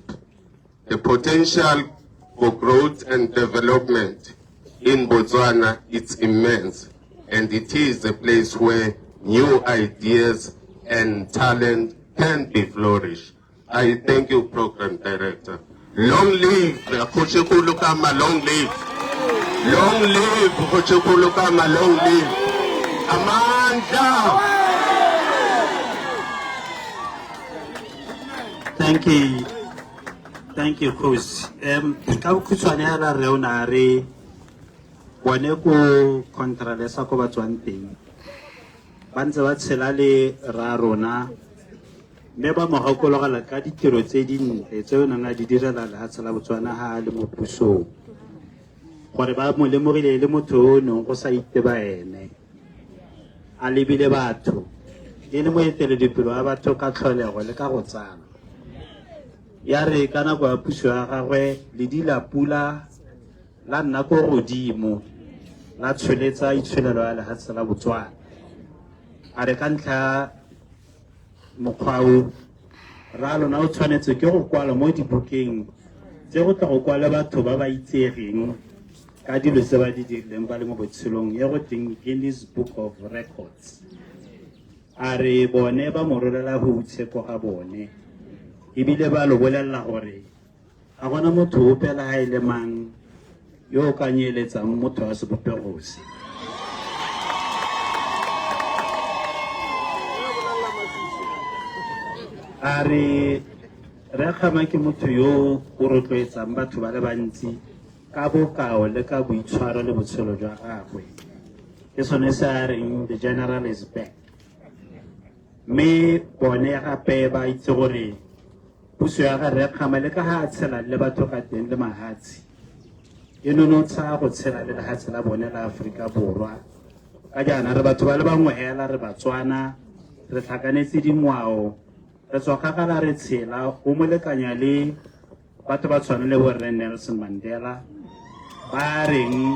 The potential for growth and development in Botswana is immense, and it is a place where new ideas and talent can be flourished. I thank you, Program Director. Long live Kgoshikgolo Khama, long live. Long live Kgoshikgolo Khama, long live. Amandla. Thank you, Coach. Ka bokhutswane ya la re ona re bone ko contralesa ko ba tswang teng ba ntse ba tshela le ra rona mme ba mo gakologela ka ditiro tse dintle tse o nang a di direla lehatshe la Botswana ha le mo pusong gore ba mo lemogile le motho o neng go sa iteba ene a lebile batho e le moeteledipelo wa batho ka tlholego le ka go tsala ya re ka nako ya puso ya gagwe le di la pula la nna ko godimo la tsholetsa itshwelelo ya lehatshe la Botswana a re ka ntlha mokgwa o ra lona o tshwanetse ke go kwala mo dibukeng tse go tla go kwala batho ba ba itsegeng ka dilo tse ba di dirileng ba le mo botshelong ye go teng Guinness Book of Records. A re bone ba mo rolela go utsheko ga bone ebile ba lo bolelela gore ga gona motho o pela ha ile mang yo o ka nyeletsang motho wa sebopego se. A re Khama ke motho yo o rotloetsang batho ba le bantsi ka bokao le ka boitshwaro le botshelo jwa gagwe. Ke sone se a reng the general is back. Me bone gape ba itse gore puso ya ga Khama le ka ha a tshela le batho ka teng le mahatsi e nonotsa go tshela le lehatshe la bone la Aforika Borwa ka jaana re batho ba le bangwe hela re Batswana re tlhakanetse dingwao re tswa kgakala re tshela o molekanya le batho ba tshwana le borre Nelson Mandela ba reng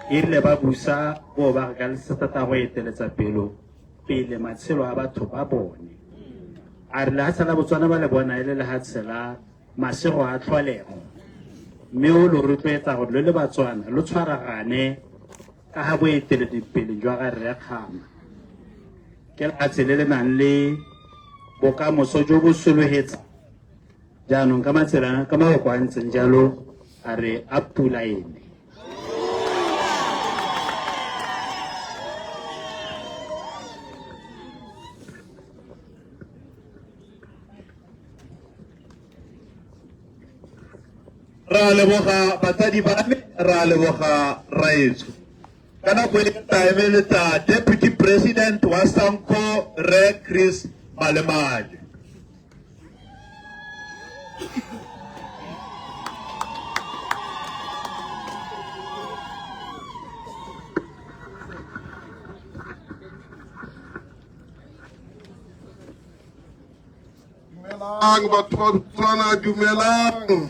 e rile ba busa bo ba ga le setata go eteletsa pele matshelo a batho ba bone a re lehatshe la Botswana ba le bona e le lehatshe la masego a tlholego mme o lo rotloetsa gore le Batswana lo tshwaragane ka ga boeteledipele jwa ga Khama ke lehatshe le le nang le bokamoso jo bo solohetsa jaanong ka matsela ka maboko a ntseng jalo a re a pula ene. Ra leboga batsadi ba me, ra leboga raetso ka nako e ta emeletsa Deputy President wa SANCO Re Chris Malemane. Dumelang batho ba Botswana, dumelang.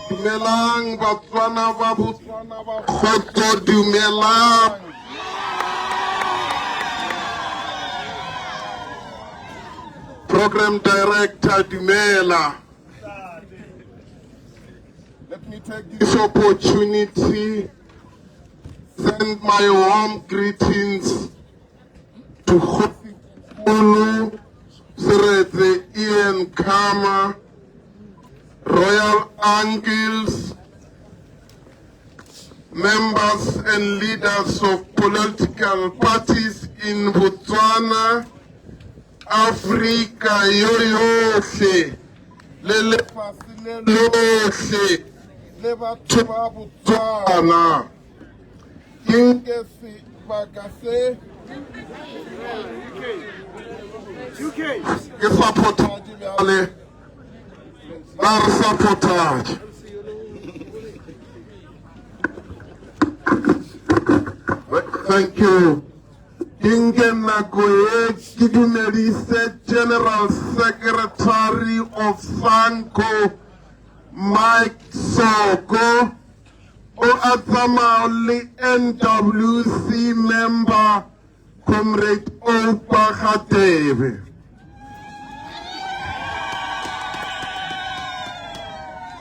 Dumelang Botswana ba Botswana ba Kgotso, dumelang. Program Director, dumela. Let me take this opportunity send my warm greetings to Kgolo Seretse, Ian Kama, royal uncles, members and leaders of political parties in Botswana, Africa yoyohle, le lefatshe le lohle, le batho ba Botswana. Ke sebaka se ke supportage bjale ba re supportage. Thank you. King Nagoye Kidumedise, General Secretary of Sanko, Mike Soko, Oatamali NWC member, Comrade Opa Khatebe.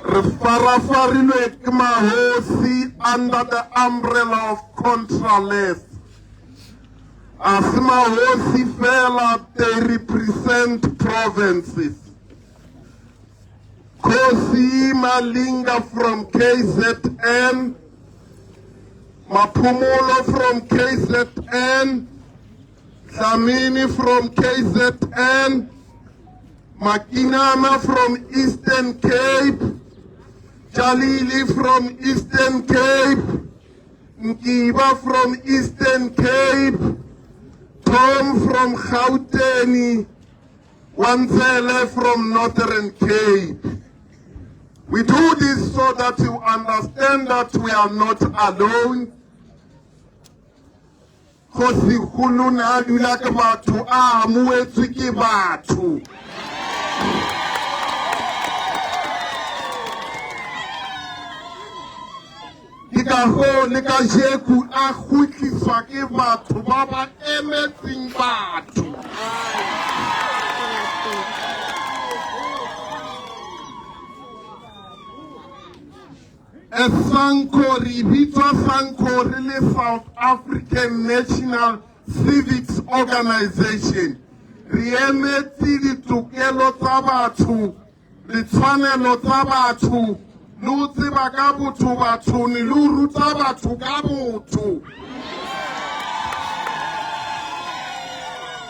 Refarafarilwe Kmahosi under the umbrella of Contraless. As Mahosi fela, they represent provinces. Kosi Malinga from KZN, Mapumulo from KZN, Samini from KZN, Makinama from Eastern Cape, Jalili from Eastern Cape, Nkiba from Eastern Cape, Tom from Gauteng, Wanzele from Northern Cape. We do this so that you understand that we are not alone. Khosi khulu na dula ke batho a amuetswe ke batho. Ikaho le ka jeku a khutliswa ke batho ba ba emetseng batho. Sankori, Vita Sankori, the South African National Civics Organization. Riemeti ditokelo tsa batho, ditshwanelo tsa batho, le tseba ka botho batho, le ruta batho ka botho.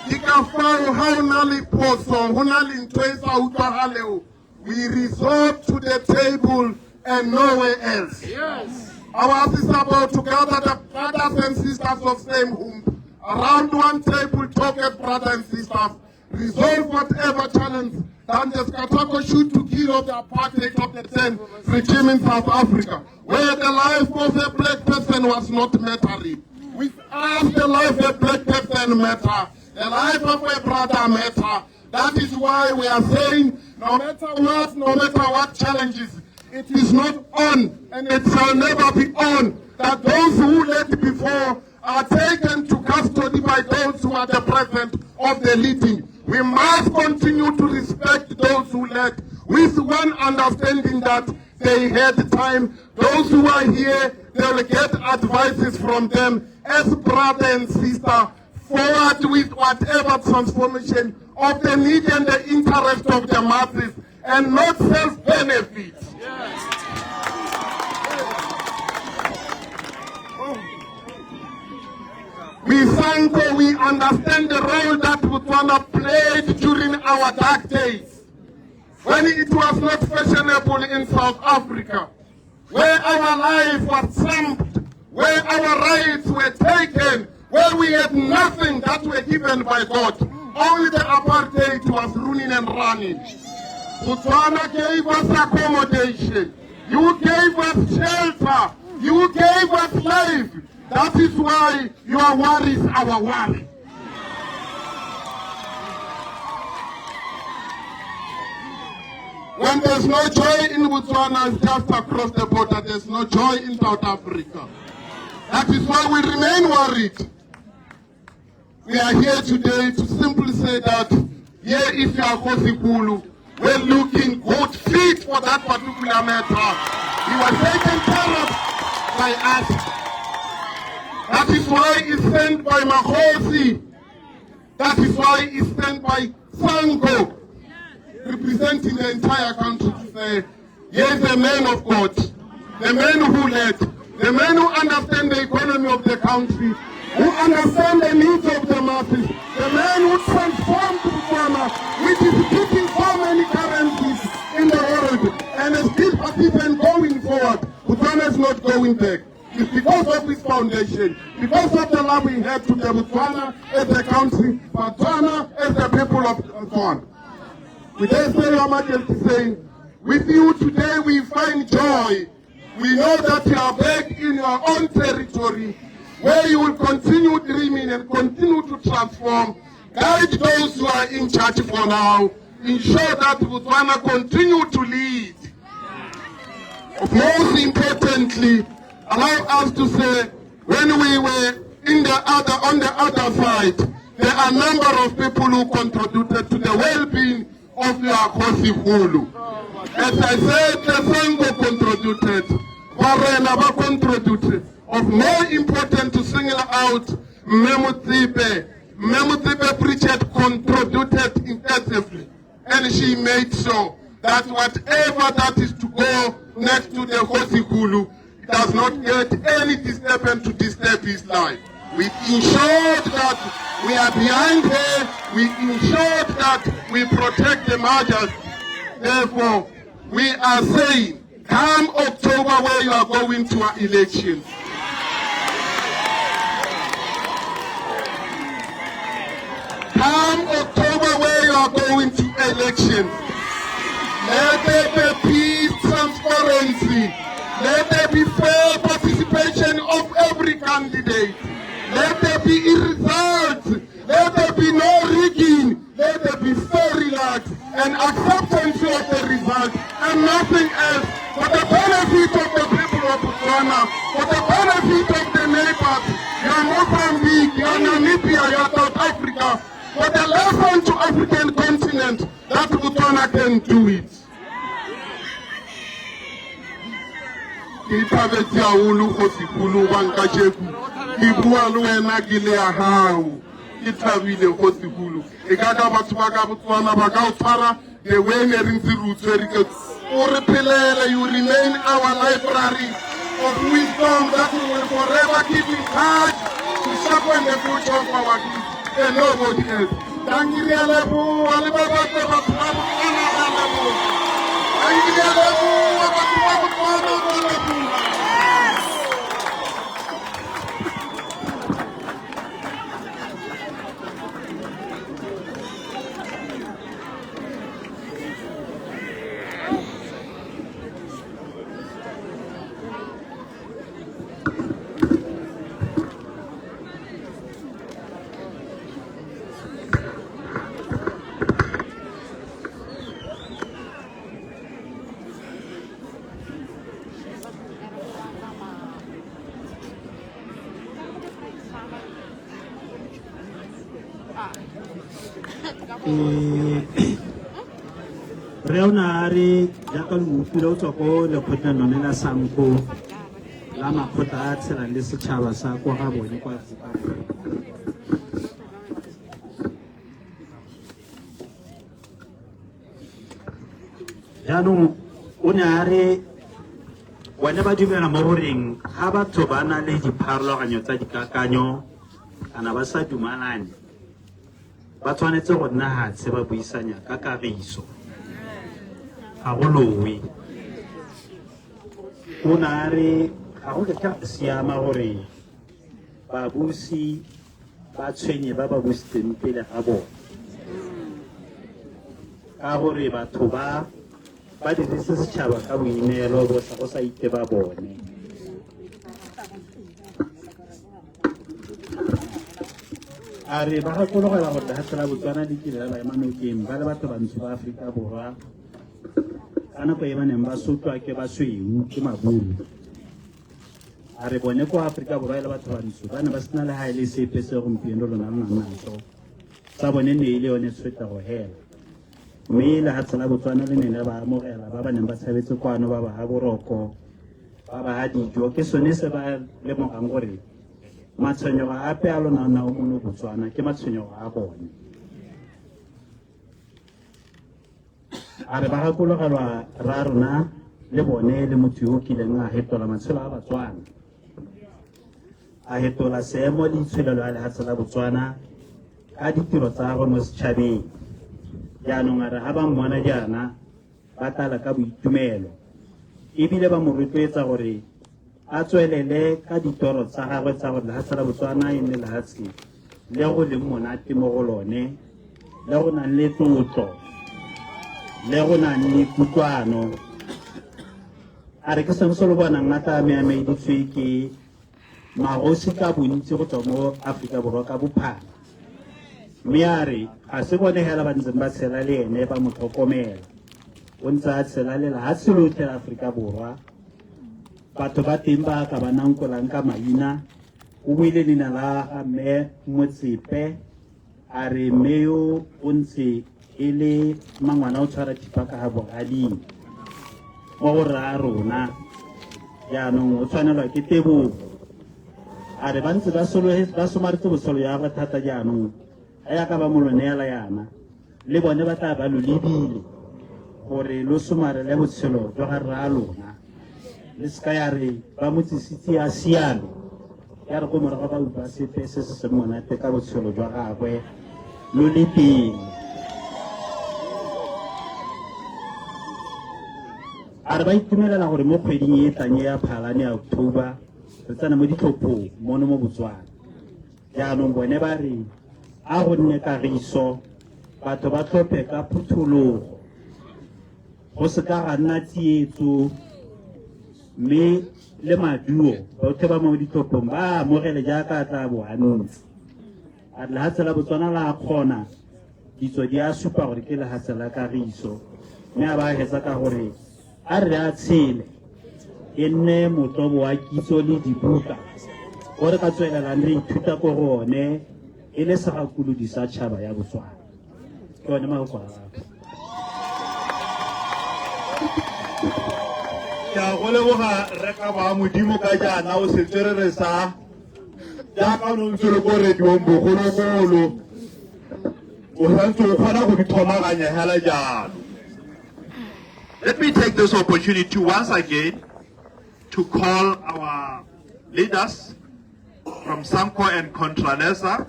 Ke ka fao ha ona le phoso, ho na le ntho e sa utlwahaleng. We resort to the table and nowhere else. Yes. Our office is about to gather the brothers and sisters of same womb around one table, talk as brothers and sisters, resolve whatever challenge Dantes Katako shoot to kill off the apartheid of the 10 regime in South Africa, where the life of a black person was not mattering. With us, the life of a black person matter, the life of a brother matter. That is why we are saying, no matter what challenges, it is not on, and it shall never be on, that those who led before are taken to custody by those who are the present of the leading. We must continue to respect those who led, with one understanding that they had time. Those who are here, they will get advices from them as brother and sister, forward with whatever transformation of the need and the interest of the masses, and not self-benefit. We understand the role that Botswana played during our dark days, when it was not fashionable in South Africa, where our life was trumped, where our rights were taken, where we had nothing that were given by God. Only the apartheid was ruling and running. Botswana gave us accommodation. You gave us shelter. You gave us life. That is why your worry is our worry. When there's no joy in Botswana, just across the border, there's no joy in South Africa. That is why we remain worried. We are here today to simply say that, yeah, if you are Kosikulu, we're looking good fit for that particular matter. He was taken care of by us. That is why he's sent by Mahosi. That is why he's sent by Sango, representing the entire country to say, yes, the man of God, the man who led, the man who understands the economy of the country, who understands the needs of the masses, the man who transformed Botswana, which is keeping so many currencies in the world, and is still participant going forward. Botswana is not going back. It's because of this foundation, because of the love we have to the Botswana as a country, Botswana as the people of Botswana. We dare say, Your Majesty, saying, with you today we find joy. We know that you are back in your own territory, where you will continue dreaming and continue to transform, guide those who are in charge for now, ensure that Botswana continue to lead. Most importantly, allow us to say, when we were on the other side, there are a number of people who contributed to the well-being of your Kosikulu. As I said, the Sango contributed, Barena contributed. Of more important to single out, Memutibe Pritchett contributed intensively, and she made sure that whatever that is to go next to the Kosikulu does not get any disturbance to disturb his life. We ensured that we are behind her, we ensured that we protect the martyrs. Therefore, we are saying, come October where you are going to our elections. Come October where you are going to elections. Let there be peace, transparency. Let there be fair participation of every candidate. Let there be results. Let there be no rigging. Let there be fair relax and acceptance of the result and nothing else. For the benefit of the people of Botswana, for the benefit of the neighbors, your Mozambique, your Namibia, your South Africa, for the lesson to African continent that Botswana can do it. Ithabeti haholo Kosikulu Bankasheku. Ke bua le wena ke le ya hao. Ke thabile Kosikulu. E ka ka batho ba ka Botswana ba ka o tshwara the way ne re ntse re utswere ke o re phelele. You remain our library of wisdom that we will forever keep in touch to sharpen the future of our kids and nobody else. Thank you, Lebu. Ale ba ba ba ba ba ba. Thank you, Lebu. Ba ba ba ba ba. Reonare jaaka mofile o tswa ko lekgotleng lone la Sanko la makgotla a tshelang le setšhaba sa kwa ga bone kwa jaanong o ne a re bone ba dumela mo goreng ga batho ba na le dipharologanyo tsa dikakanyo kana ba sa dumalane ba tshwanetse go nna gatshe ba buisanya ka kagiso ga go lowe o ne a re ga go ka siama gore babusi ba tshwenye ba ba busitseng pele ga bone ka gore batho ba dirise setšhaba ka boineelo go sa ite ba bone a re ba gakologela gore legatshe la Botswana le kile la ba ema nokeng ba le batho bantsho ba Aforika Borwa ka nako e ba neng ba sotlwa ke basweu ke maburu a re bone ko Afrika Borwa le batho bantsho ba ne ba sena le ha ile sepe se gompieno lona le nang natso tsa bone ne ile yone tshweta go hela mme le ha tsela Botswana le ne le ba amogela ba neng ba tshabetse kwano ba ba ha boroko ba ba ha dijo ke sone se ba le mogang gore matshwenyo ga ape a lona na o mono Botswana ke matshwenyo a bone a re ba gakologelwa ra rona le bone le motho yo kileng a hetola matshelo a Batswana a hetola seemo le itshwelelo a lehatshe la Botswana ka ditiro tsa go mo setšhabeng jaanong a re ga ba mmona jaana ba tala ka boitumelo ebile ba mo rotloetsa gore a tswelele ka ditoro tsa gagwe tsa gore lehatshe la Botswana e nne lehatshe le go leng monate mo go lone le go nang le tlotlo le go nang le kutlwano a re ke sengwe se lo bonang ngata me ameeditswe ke magosi ka bontsi go tswa mo Afrika Borwa ka bophara mme a re ga se bone hela ba ntseng ba tshela le ene ba mo tlhokomela o ntse a tshela le lehatshe lotlhe la Afrika Borwa batho ba teng ba ka ba nankolang ka maina o buile leina la ga mme Motsepe a re mme yo o ntse e le mangwana o tshwara thipa ka ga bogading mo go raya rona jaanong o tshwanelwa ke tebogo a re ba ntse ba somaritse bosolo ya gagwe thata jaanong a ya ka ba mo lo neela yana le bone ba tla ba lo lebile gore lo somarele botshelo jwa ga raya lona le seka ya re ba mo tsisitse ya siame ya re ko morago ba utlwa sepe se se seng monate ka botshelo jwa gagwe lo le teng a re ba itumelela gore mo kgweding e tlang ya Phalane ya October re tsena mo ditlhophong mono mo Botswana jaanong bone ba re a go nne kagiso batho ba tlhophe ka phuthologo go se ka ga nna tsietso mme le maduo batho ba mo ditlhophong ba amogele jaaka tla bo hanntsi a lehatshe la Botswana la kgona ditso di a supa gore ke lehatshe la kagiso mme a ba hetsa ka gore a re a tshele e nne motlobo wa kitso le dibuka o re ka tswelelang re ithuta ko go one e le segakolodi sa tšhaba ya Botswana ke one magoko a gago ke a go leboga re ka ba modimo ka jaana o setswere re sa jaaka o ntse le ko rediong bogologolo o santse o kgona go di thomaganya hela jalo. Let me take this opportunity once again to call our leaders from Sanko and Contranesa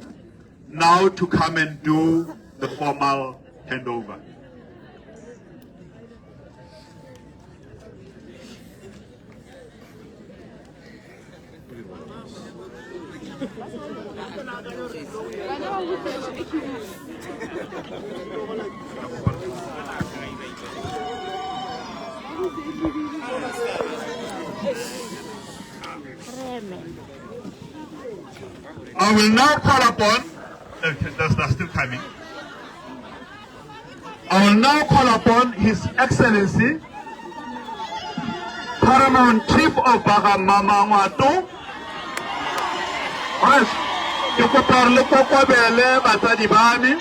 now to come and do the formal handover. I will now call upon, that's still coming. I will now call upon His Excellency, Paramount Chief of Bagamamangwato. Yes, you could parle poco belle, Batadi Bami.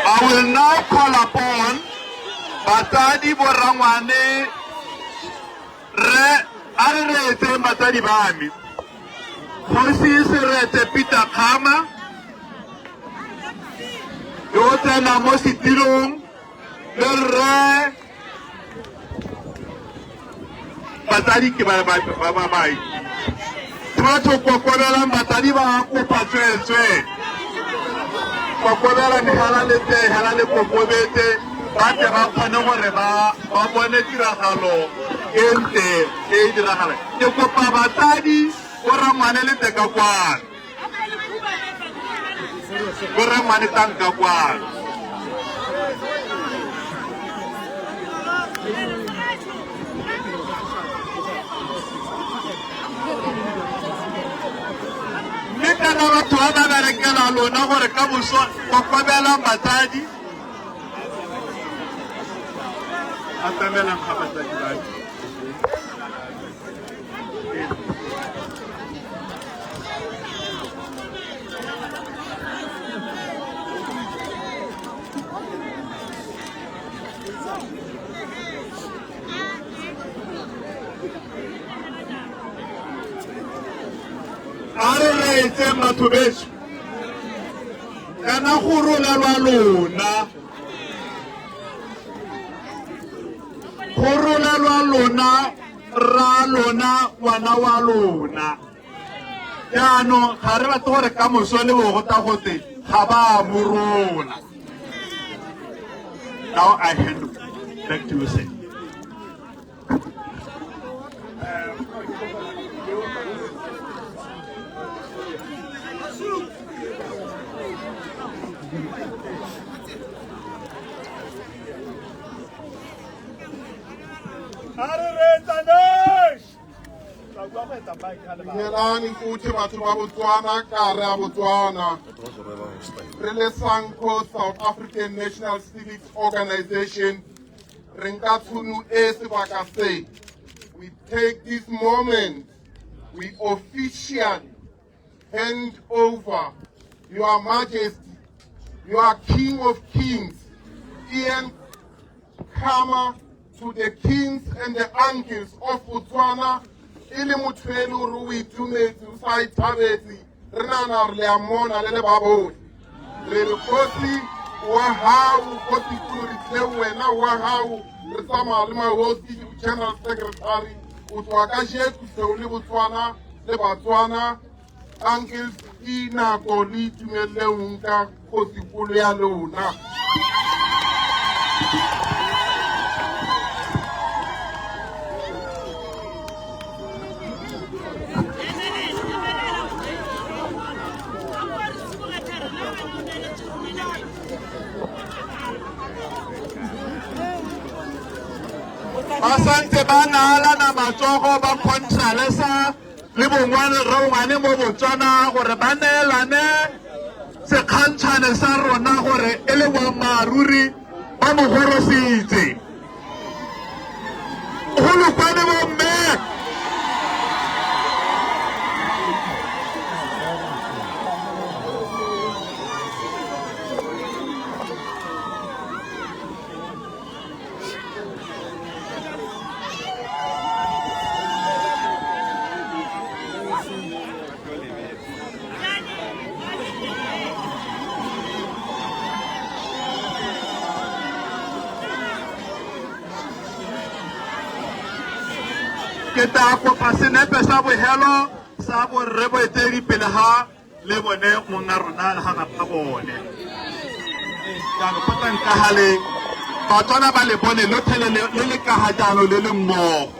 I will now call upon Batadi Borangwane Arete Batadi Bami. Hosi Serete Peter Kama Yota Namosi Tilung Re Batadi Kibabai. Trato Kokola Batadi Ba Kupatwe. Kokola ni halale kokobete bate ba khone gore ba bone tiragalo ente e diragala ke kopa batsadi gore ngwane le teka kwa gore ngwane tanka kwa kana batho ba ba berekela lona gore ka moso go kwabela batsadi atamelang ga batsadi ba areretse batho beso kana go rolalwa lona ra lona wana wa lona jaanong ga re batho gore ka moso le bo go ta gote ga ba morola. Now I hand back to you, sir. Ngelani futhi batho ba Botswana ka re a Botswana re le Sanco South African National Civic Organization re nka tshunu e sebaka se. We take this moment, we officially hand over Your Majesty, your King of Kings, Ian Khama, to the kings and the uncles of Botswana. Ile mutwelu ruwi tumeti usai tabeti rana le amona le baboni le kosi wa hau kosi kuri tlewe na wa hau re sama le mahosi general secretary utwaka sheku seuli Botswana le Botswana uncles ina ko li tumele unka kosi kulu ya lona. Basante ba nala na matsogo ba kontralesa le bongwane rongwane mo Botswana gore ba neelane sekgantshane sa rona gore e le boammaaruri ba mogorositse go lokwane bomme. Ke ta kopa senepe sa bohelo sa borre boetedi pele ha le bone monga rona ha ga pa bone ka no pata nka hale Batswana ba le bone lo thele le ka ha jalo le mmo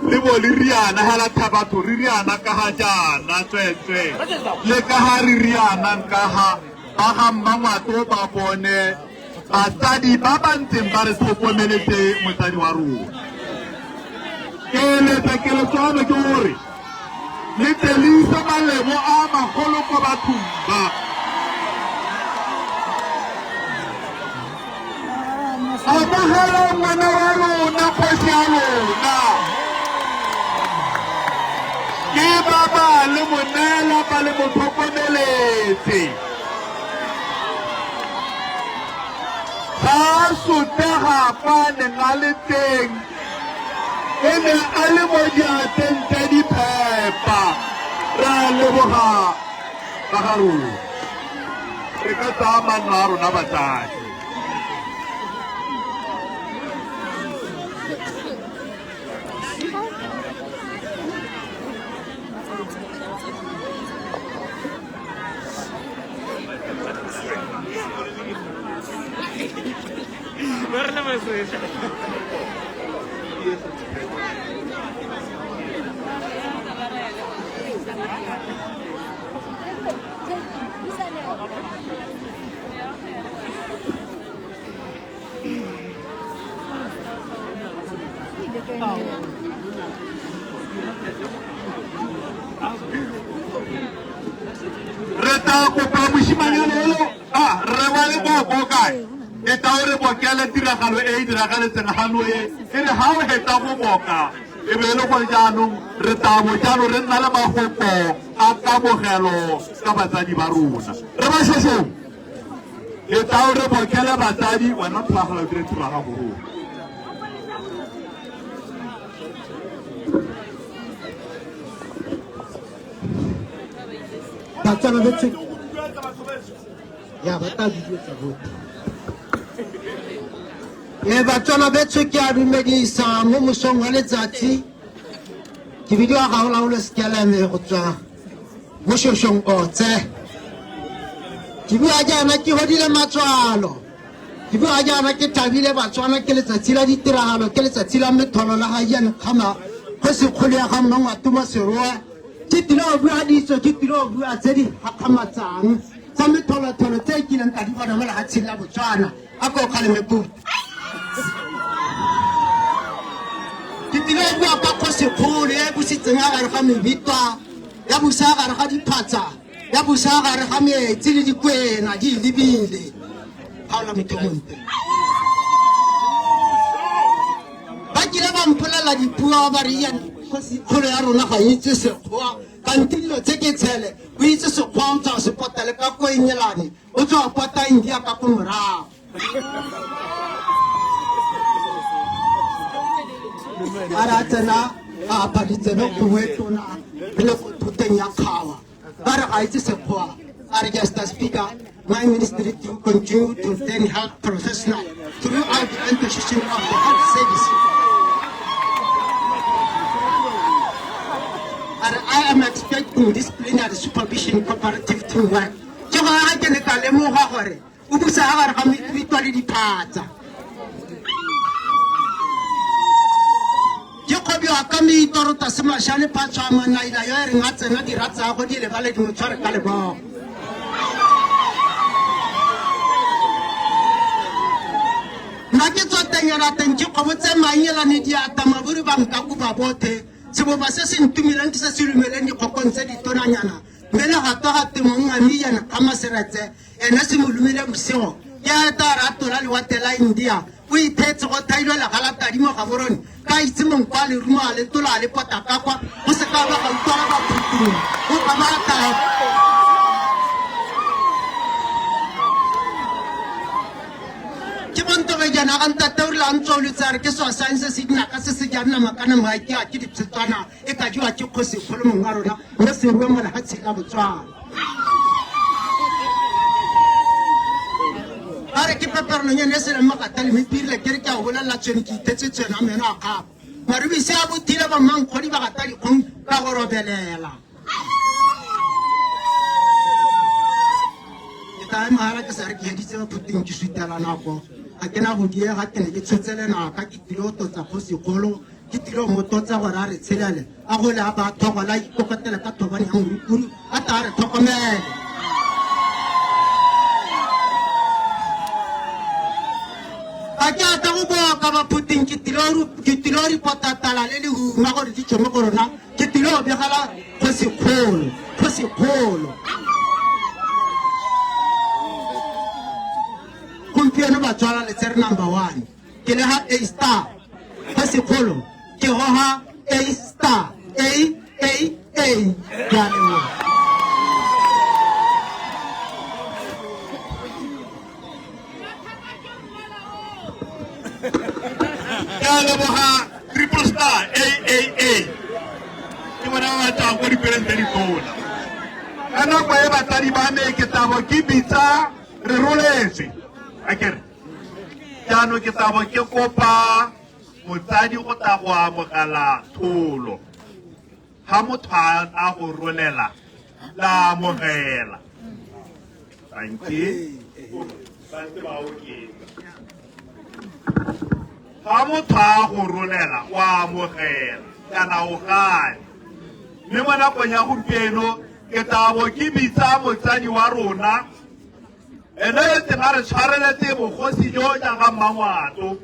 le bo le riana hala thabatho re riana ka ha jana tswetswe le ka ha re riana nka ha ba ga mmangwato ba bone batsadi ba ba ntseng ba re tlhokomeletse motsadi wa rona. Ke le tswana ke hore le telisa malemo a magolo ko bathong ba amogela ngwana wa lona kgosi ya lona ke ba ba le monela ba le motlhokomeletse ga sotega fa ne na le teng ene a le mo diateng tsa diphepa ra leboga ba ga rona re ka tsaya manno a rona batsadi. Oh. tla kopa moshimanyana re wa le boko kae e ta o re bokela tiragalo e diragaletseng gano e re ha o heta go boka e be le go jaanong re tabo jaanong re nna le magopo a kamogelo ka batsadi ba rona re ba shosho e ta o re bokela batsadi wena tlhagala o dire tiraga go rona batswana betse ya bata video tsa botho batswana betse ke a dumedisa mo mosong wa letsatsi ke video ga o laole skeleme go tswa mo shoshong otse ke bua jana ke hodile matswalo ke bua jana ke tabile batswana ke letsatsi la ditiragalo ke letsatsi la metholo la ga yana khama go se khole ya ga mmangwa tuma seroa ke tilo bua ditso ke tilo bua tse di hakamatsang tsa metholo-tholo tse kileng ka di bona mo lehatsheng la Botswana a ko kgaleme puta ke tilo bua ka Kgosikgolo e busitseng a gare ga mebitwa ya busa gare ga diphatsa ya busa gare ga metsi le dikwena di lebile ga ola motho monte ba kile ba mpolela dipuo ba re yana Kgosikgolo ya rona ga itse sekgowa kante dilo tse ke tshele o itse sekgowa o tswa sepotele ka ko enyelane o tswa pota India ka ko morago ara tsena a paditsena go wetona le go thuteng ya khawa ba re ga itse sekgowa are just a speaker my ministry to continue to train health professionals throughout the institution of the health service. I am expecting disciplinary supervision cooperative to work. Ke go a ke ne ka lemoga gore o busa gare ga metwa le diphatsa ke kgobjwa ka meitorota semashane phatswa manaila yo e reng a tsena diratsa go di lebale di motshware ka lebogo nna ke tsotengela teng ke kgobotse maanyelane diata maburi banka kopa bothe seboba se se ntumileng ke se se lumeleng dikgokong tse ditonanyana mme le gato ga temong a meyana ka maseretse ene se mo lumile bosego ya eta ratola lewatle la India o ithetse go thailwe legala tadimo ga borone ka itse monkwa a lerumo a letola a le potakakwa go se ka ba ga utlwala ba phutung go ka ba ta ke bontoge jana ga ntate o rile a ntse o letsare ke swa science se dinaka se se janna makana moake a ke dipsetswana e ka diwa ke Kgosikgolo mong wa rona mme se rue mo lehatsheng la Botswana a re ke peperononyane e se leng makata le mepirile ke re ke a bolelela tswene ke ithetse tswena meno a kgapo marubise a bothile ba mmankgodi ba gata dikgong ka go robelela ke tae mahala ke sa re ke heditse ba phuteng ke suitela nako ga ke na go diega ke ne ke tshotse naka ke tilo tota Kgosikgolo ke tilo mo totsa gore a re tshelele a gole a ba thogola ikokotela ka thobane ya morukuru a ta re tlhokomele a ke ata go boka ba phuteng ke tilo ripotatala le lehuma gore di tšhome go rona ke tilo begela Kgosikgolo gompieno batswala letsere number 1 ke le ha A star Kgosikgolo ke go ha A star A ke a leboga triple star A ke bona ba tla go dipeleng tsa dikola ka nako e batsadi ba me ke tabo ke bitsa re roletse akere jaanong ke tabo ke kopa motsadi go tla go amogela tholo ga motho a go rolela la amogela tanki ga motho a go rolela o amogela kana o gane mme mo nakong ya gompieno ke tabo ke bitsa motsadi wa rona ene e teng a re tshwareletse bogosi jo jaaka mmangwato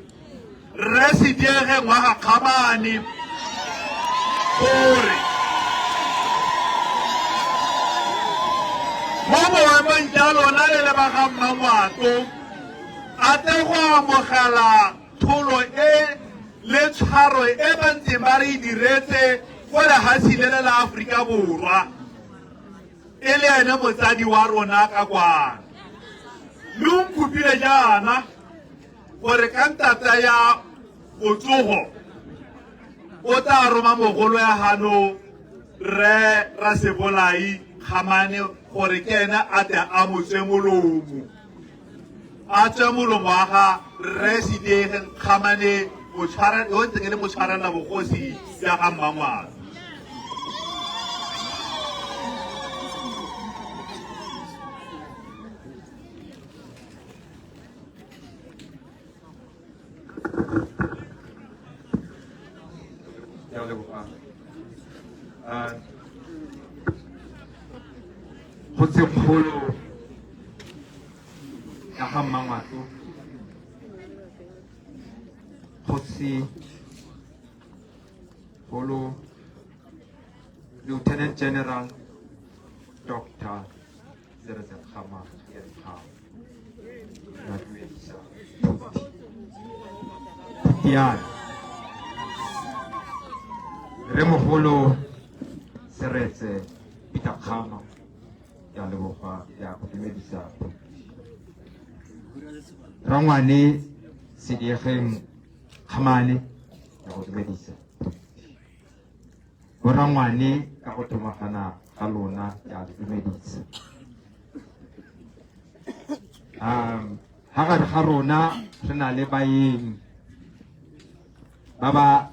re se diege ngwaga kgabane gore mo boemong ja lona le le ba ga Mmangwato a tle go amogela tholo e le tshwaro e ba ntseng ba re e diretse go lehashi le la Aforika Borwa e le ene motsadi wa rona ka kwana le o nkopile jaana gore ka ntata ya botsogo o tla roma mogolo ya hano re Rasebolai Khamane gore ke ena a tle a motswe molomo a tswe molomo wa ga Residege Khamane o ntse le motshwarela bogosi ya ga Mmangwato. Kgolo ya ga Mmangwato Kgolo Lieutenant General Dr. Zerazat Khama Remogolo Seretse Peter Khama ya leboga ya go dumedisa Rangwane Sedegeng Khamane ya go dumedisa Rangwane ka go thomagana ga lona ya go dumedisa ha gare ga rona re na le baeng ba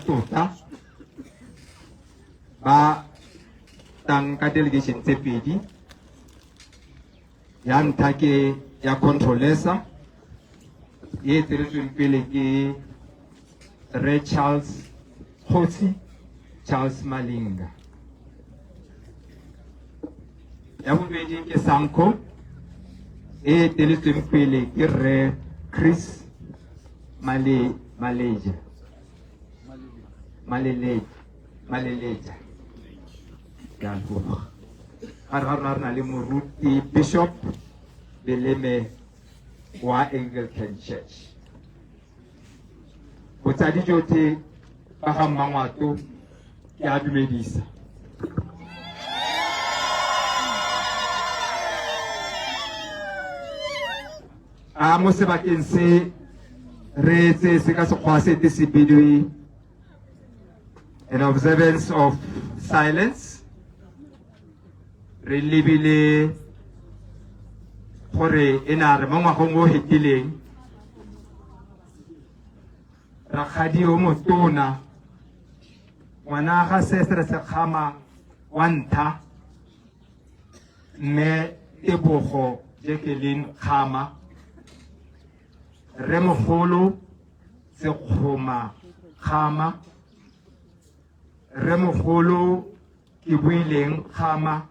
tota ba tang ka delegation tse pedi ya ntlha ke ya controlesa e tsweletsweng pele ke Re Charles Kgotsi Charles Malinga ya bobedi ke Sanko e tsweletsweng pele ke Re Chris Maleleja ya leboga ga re na le moruti Bishop Beleme wa Anglican Church botsadi jotlhe ba ga Mmangwato ke a dumedisa mo sebakeng se re tse se ka sekgwa se te se bidwe an observance of silence re lebile gore ena re mo ngwagong o hetileng rakgadi o motona ngwana ga Sestre Sekgama wa ntha mme Tebogo Jacqueline Khama Remogolo Sekgoma Khama Remogolo Kibuileng Khama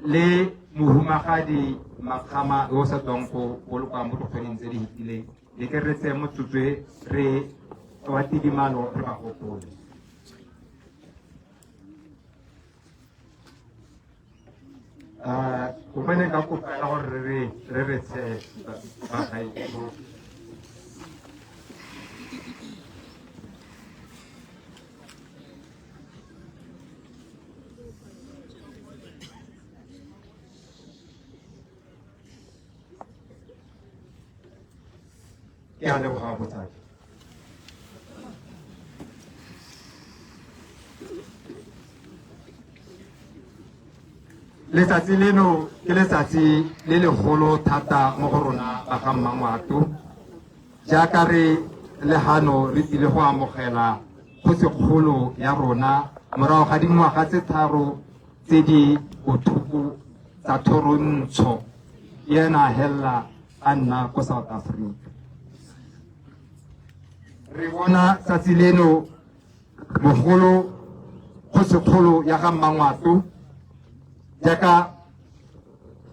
le mohumagadi Makhama o sa tonko o ka mo dikgweding tse di hitileng le ke re tse motsotswe re wa tidimalo re ba gopole go bane ka kopela gore re tse ba gae ya leboga botsadi letsatsi leno ke letsatsi le legolo thata mo go rona ba ga Mmangwato jaaka re lehano re tlile go amogela kgotsikgolo ya rona morago ga dingwaga tse tharo tse di botlhoko tsa thorontsho ena hela a nna ko South Africa re bona tsatsi leno mogolo kgotsikgolo ya ga Mmangwato jaaka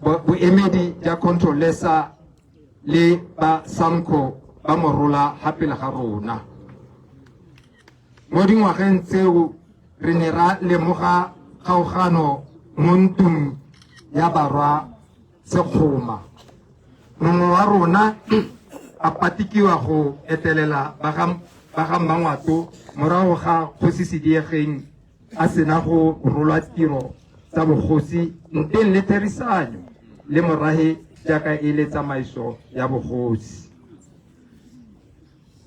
boemedi ja controlesa le ba Sanko ba morola hape le ga rona mo dingwageng tseo re ne ra lemoga kgaogano mo ntung ya barwa sekgoma. Mongwe wa rona a patikiwa go etelela ba ga Mmangwato morago ga kgosi Sediegeng a sena go rolwa tiro tsa bogosi nteng le therisanyo le morahe jaaka e le tsamaiso ya bogosi.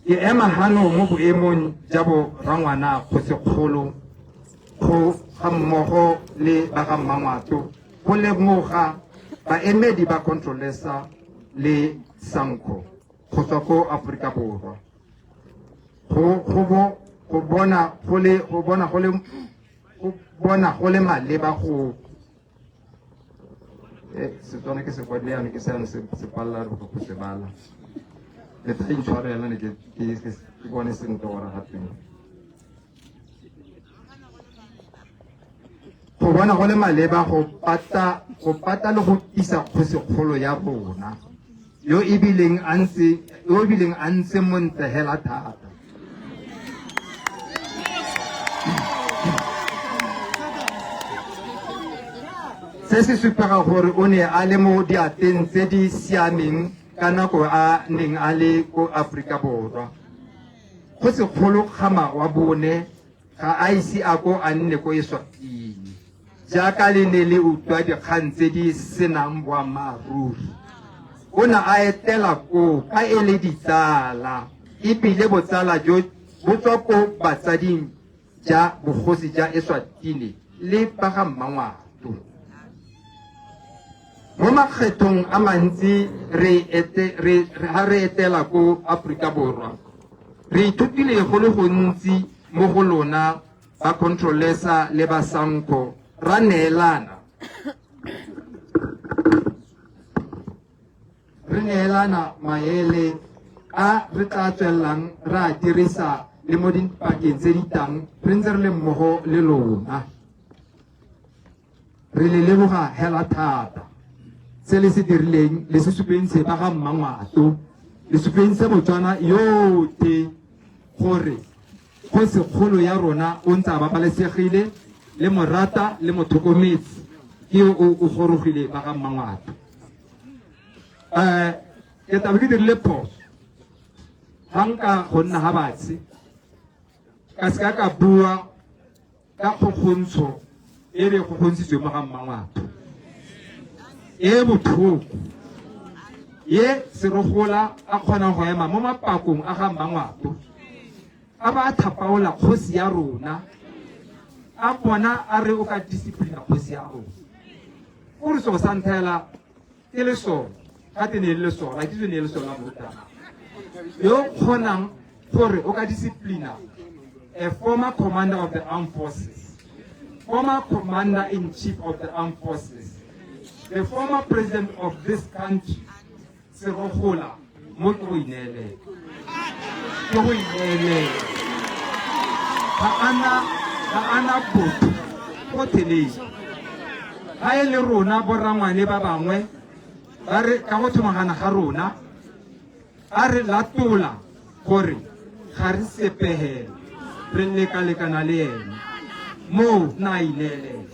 Ke ema hano mo boemong ja bo rangwana Kgosikgolo go ga mmogo le ba ga Mmangwato go lemoga baemedi ba Controlesa le Sanco go tswa ko Aforika Borwa go bona go le maleba go Setswana ke se kwa leano ke sane se palla go se bala le tla intshwarela ne ke bone sentle gore gape go bona go le maleba go pata le go isa Kgosikgolo ya rona yo ebileng a ntse montle hela thata. Se se supega gore o ne a le mo diateng tse di siameng ka nako a neng a le ko Aforika Borwa. Kgosikgolo Kgama wa bone ga a ise a ko a nne ko Eswatini jaaka le ne le utlwa dikgang tse di senang boammaaruri. O ne a etela ko ka e le ditsala ebile botsala jo bo tswa ko batsading ja bogosi ja Eswatini le ba ga Mmangwato. Mo makgethong a mantsi re etela ko Aforika Borwa re ithutile go le gontsi mo go lona ba Controlesa le ba Sanco ra neelana maele a re tla tswelelang ra dirisa le mo dipakeng tse di tang re ntse re le mmogo le lona. Re le leboga hela thata se le se dirileng le se supeng se ba ga Mmangwato le supeng se Botswana yote gore Kgosikgolo ya rona o ntse a babalesegile le morata le motlhokomedi ke o gorogile ba ga Mmangwato. Ke taba ke dirile phoso ga nka go nna ga batsi ka se ka bua ka kgokgontsho e re kgokgontshitswe mo ga Mmangwato e botlhoko ye Serogola a kgonang go ema mo mapakong a ga Mmangwato a ba a thapaola kgosi ya rona a bona a re o ka disciplina kgosi ya rona o re so sa nthela e le sona ga te ne le sona ke ne le sona botana yo kgonang gore o ka disciplina a former commander of the armed forces, former commander-in-chief of the armed forces, the former president of this country, Serogola, mo ke go inele ga ana botho go telele ga e le rona borangwane ba bangwe ba re ka go thomagana ga rona a re latola gore ga re sepegele re lekalekana le ene mo na ilele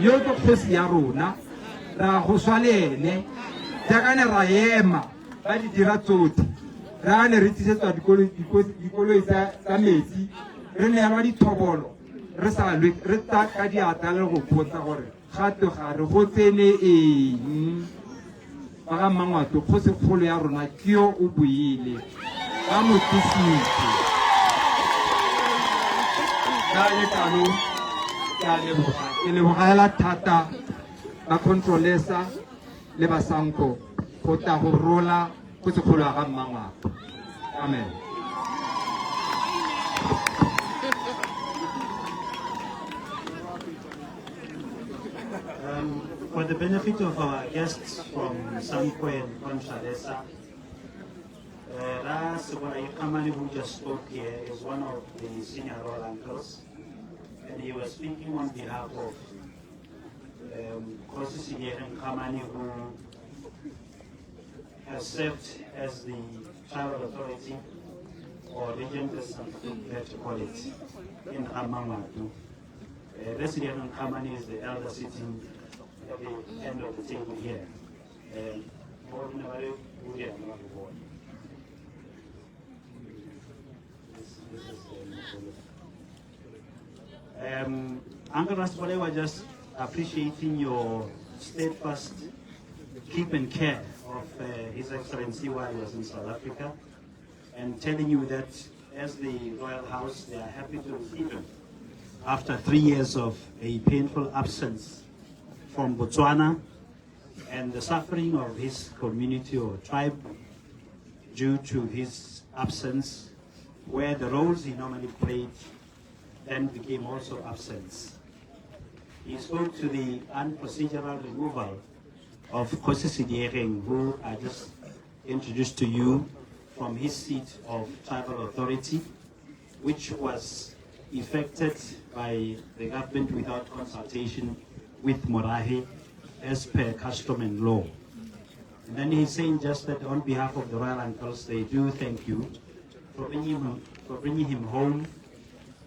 yo ke kgosi ya rona ra go swa le ene jaaka ne ra ema ba di dira tsotlhe ra ne re tlisetswa dikoloi tsa metsi re neelwa dithobolo re sa lwe re tsa ka diatla le go botsa gore gato ga re go tsene eng ba ga Mmangwato Kgosikgolo ya rona ke yo o buile ba mo tlisitse ka lekalo ke lebogela thata ba Controlesa le ba Sanco go tla go rola Kgosikgolo ya ga Mmangwato. Amen. For the benefit of our guests from Sanco and Controlesa, Ras Kamani, who just spoke here, is one of the senior royal uncles, and he was speaking on behalf of Kgosi Sediegeng Kamani, who has served as the tribal authority or region, as some like to call it, in Mmangwato. Sediegeng Kamani is the elder sitting at the end of the table here. Uncle Rasbole was just appreciating your steadfast keep and care of His Excellency while he was in South Africa, and telling you that as the Royal House, they are happy to receive him after 3 years of a painful absence from Botswana and the suffering of his community or tribe due to his absence, where the roles he normally played then became also absent. He spoke to the unprocedural removal of Kosi Sidiering, who I just introduced to you, from his seat of tribal authority, which was effected by the government without consultation with Morahe as per custom and law. And then he's saying just that on behalf of the royal uncles, they do thank you for bringing him home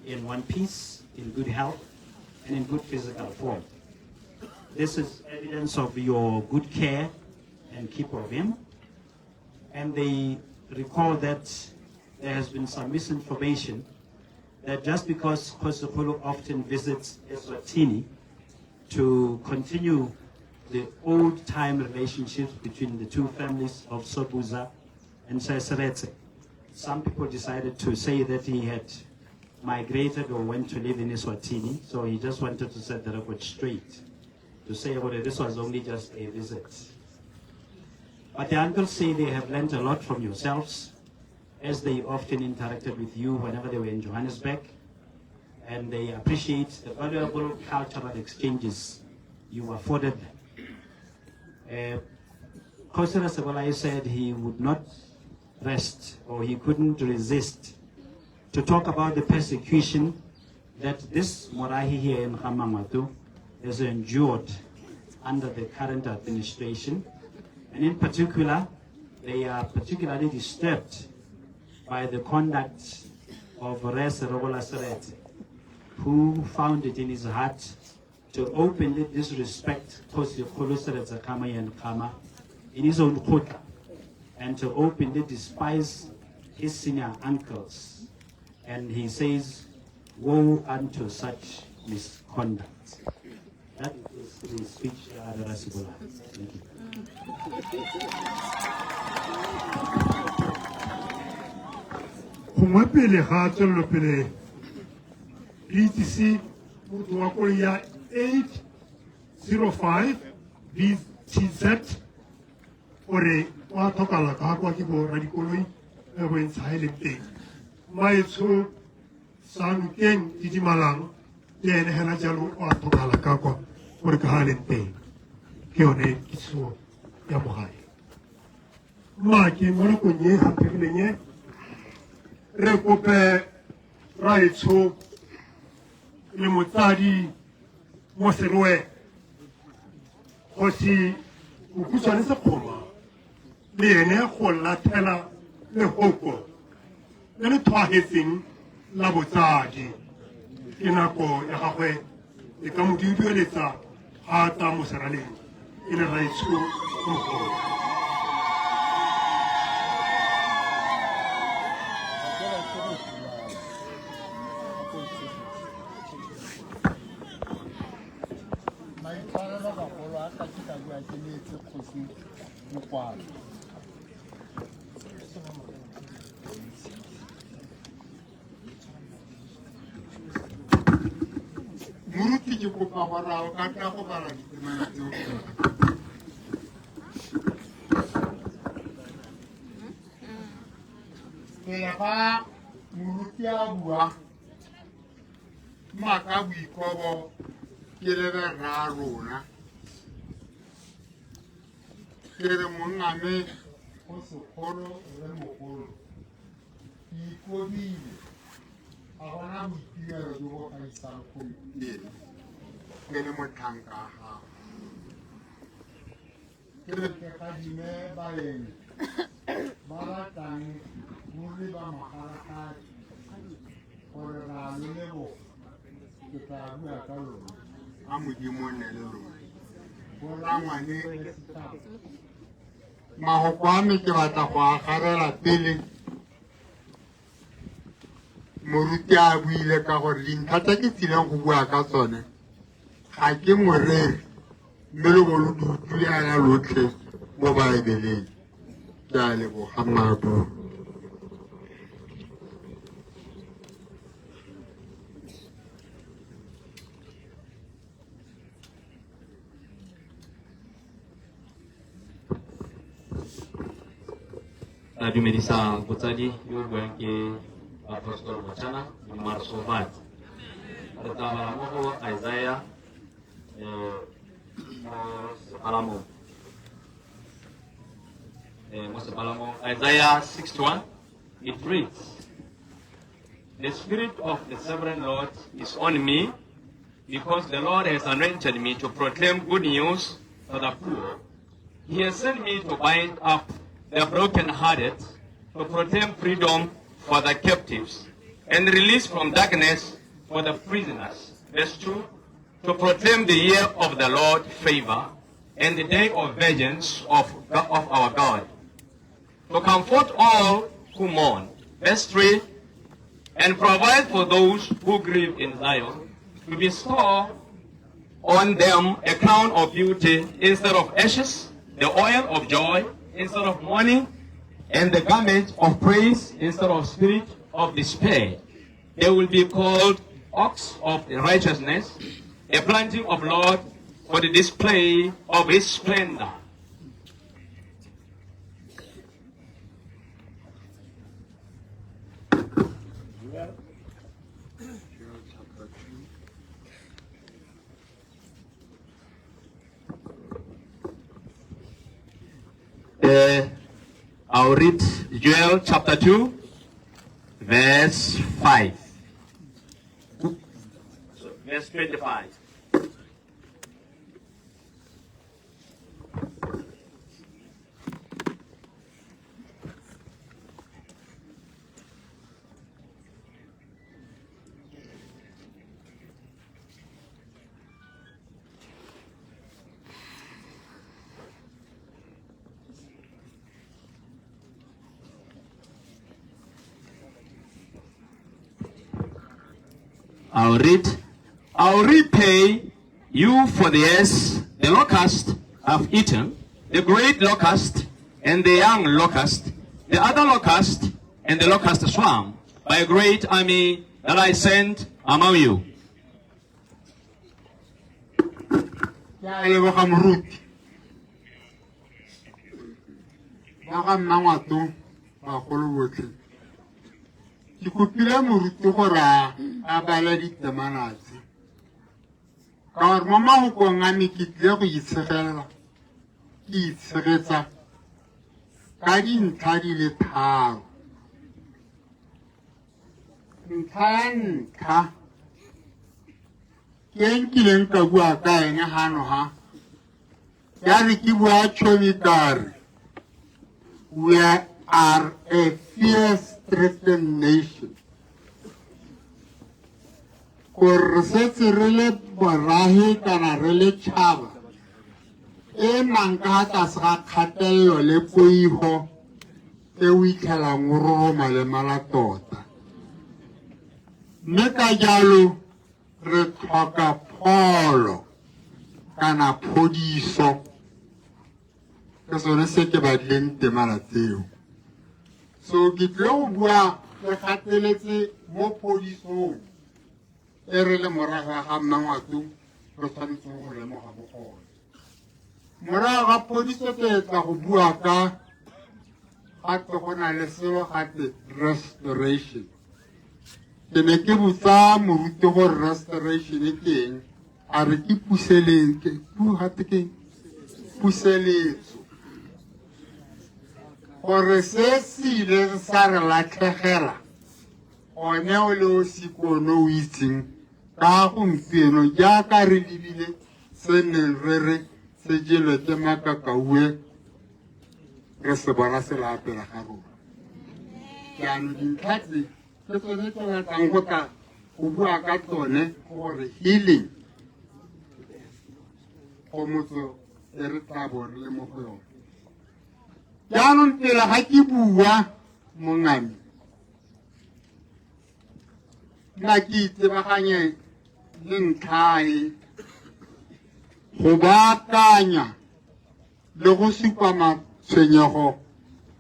in one piece, in good health, and in good physical form. This is evidence of your good care and keep of him. And they recall that there has been some misinformation that just because Kgosigolo often visits Eswatini to continue the old-time relationships between the two families of Sobhuza and Seseretse, some people decided to say that he had migrated or went to live in Eswatini, so he just wanted to set the record straight, to say that this was only just a visit. But the uncles say they have learned a lot from yourselves, as they often interacted with you whenever they were in Johannesburg, and they appreciate the valuable cultural exchanges you afforded them. Kgosi Rasebolayi said he would not rest, or he couldn't resist, to talk about the persecution that this Morahi here in Hamamatu has endured under the current administration. And in particular, they are particularly disturbed by the conduct of Res Robola Seretse, who found it in his heart to openly disrespect Kgosigolo Seretse Khama and Khama in his own kota, and to openly despise his senior uncles. And he says, woe unto such misconduct. That is the speech of Rasebola. Thank you. Gongwe pele ga tswelelo pele re itsise motho wa koloi ya 805 BTZ gore wa tlhokala ka kwa ke bo radikoloi e go ntsha e leng teng maetsho Sanukeng Didimalang le ene hela jalo wa tlhokala ka kwa gore ka ga leng teng ke yone kitso ya mogae mmake mo nakong e gapegileng e re kope raetsho le motsadi mo serowe Kgosi Mokhutswane Sekgoma le ene go lathela lehoko le le tshwagetseng la botsadi ke nako ya gagwe e ka mo dueletsa ga ta mo seraleng e le raetsho mogolo. Muruti ke kopa gore o ka tla go bala ditemana tseo ke ya ba muruti a bua maka boikobo ke le ra rona ke re mongame go sekgolo re mogolo ke ikobile ga gona boitirelo jo bo gaisang gompieno ke le motlhanka a gago ke re ke gadime baeng ba ratang ruri ba magalagadi gore ra lo leboga ke tla bua ka lona a modimo nne le lona Mahokwame ke batla go agarela pele moruti a buile ka gore dintlha tse ke tsileng go bua ka tsone ga ke moreri mme le bolo di utlwilana lotlhe mo baebeleng ke a leboga mmaabo. Dumedisa botsadi yo buang ke Apostol Mochana Marsovat. Re tla bala mo go Isaiah Isaiah 61. It reads, "The Spirit of the Sovereign Lord is on me, because the Lord has anointed me to proclaim good news to the poor. He has sent me to bind up the brokenhearted, to proclaim freedom for the captives, and release from darkness for the prisoners." Verse 2, "To proclaim the year of the Lord's favor, and the day of vengeance of our God, to comfort all who mourn." Verse 3, "And provide for those who grieve in Zion, to bestow on them a crown of beauty instead of ashes, the oil of joy instead of mourning, and the garment of praise instead of spirit of despair. They will be called oaks of righteousness, a planting of Lord for the display of his splendor." I'll read Joel chapter 2, verse 5. Verse 25. I'll read. "I'll repay you for the years the locust have eaten, the great locust and the young locust, the other locust and the locust swarm, by a great army that I sent among you." Ya leboga moruti ya ga mmangwato bagolo botlhe ke kopile moruti gore a bala ditemana tse ka gore mo magokong a me ke tlile go itshegelela ke itshegetsa ka dintlha di le tharo. Ntlha ya ntlha ke nkileng ka bua ka ene gano ga ya re ke bua tšhomi kare we are a fear-stricken nation. Gore re setse re le borahe kana re le tšhaba e nang ka tlase ga kgatelelo le poifo e o itlhelang o roroma le mala tota. Mme ka jalo re tlhoka pholo kana phodiso ke sone se ke badileng temana tseo. So ke tlile go bua le gateletse mo phodisong e re le morago ga mmangwato re tshwanetse go lemoga bogone. Morago ga phodiso ke tla go bua ka gape go na le selo gate restoration. Ke ne ke botsa moruti gore restoration e ke eng a re ke puseletso gore se sile sa re latlhegela one o le o sikono o itseng ka gompieno jaaka re lebile se neng re re se jelwe ke makakaue re se bona se lapela ga rona. Jaanong dintlha tse ke tsone tse batlang go tla go bua ka tsone gore healing go motho e re tla bo re le mo go yone jaanong pele ga ke bua mongame nna ke itsebaganye le ntlhae go baakanya le go supa matshwenyego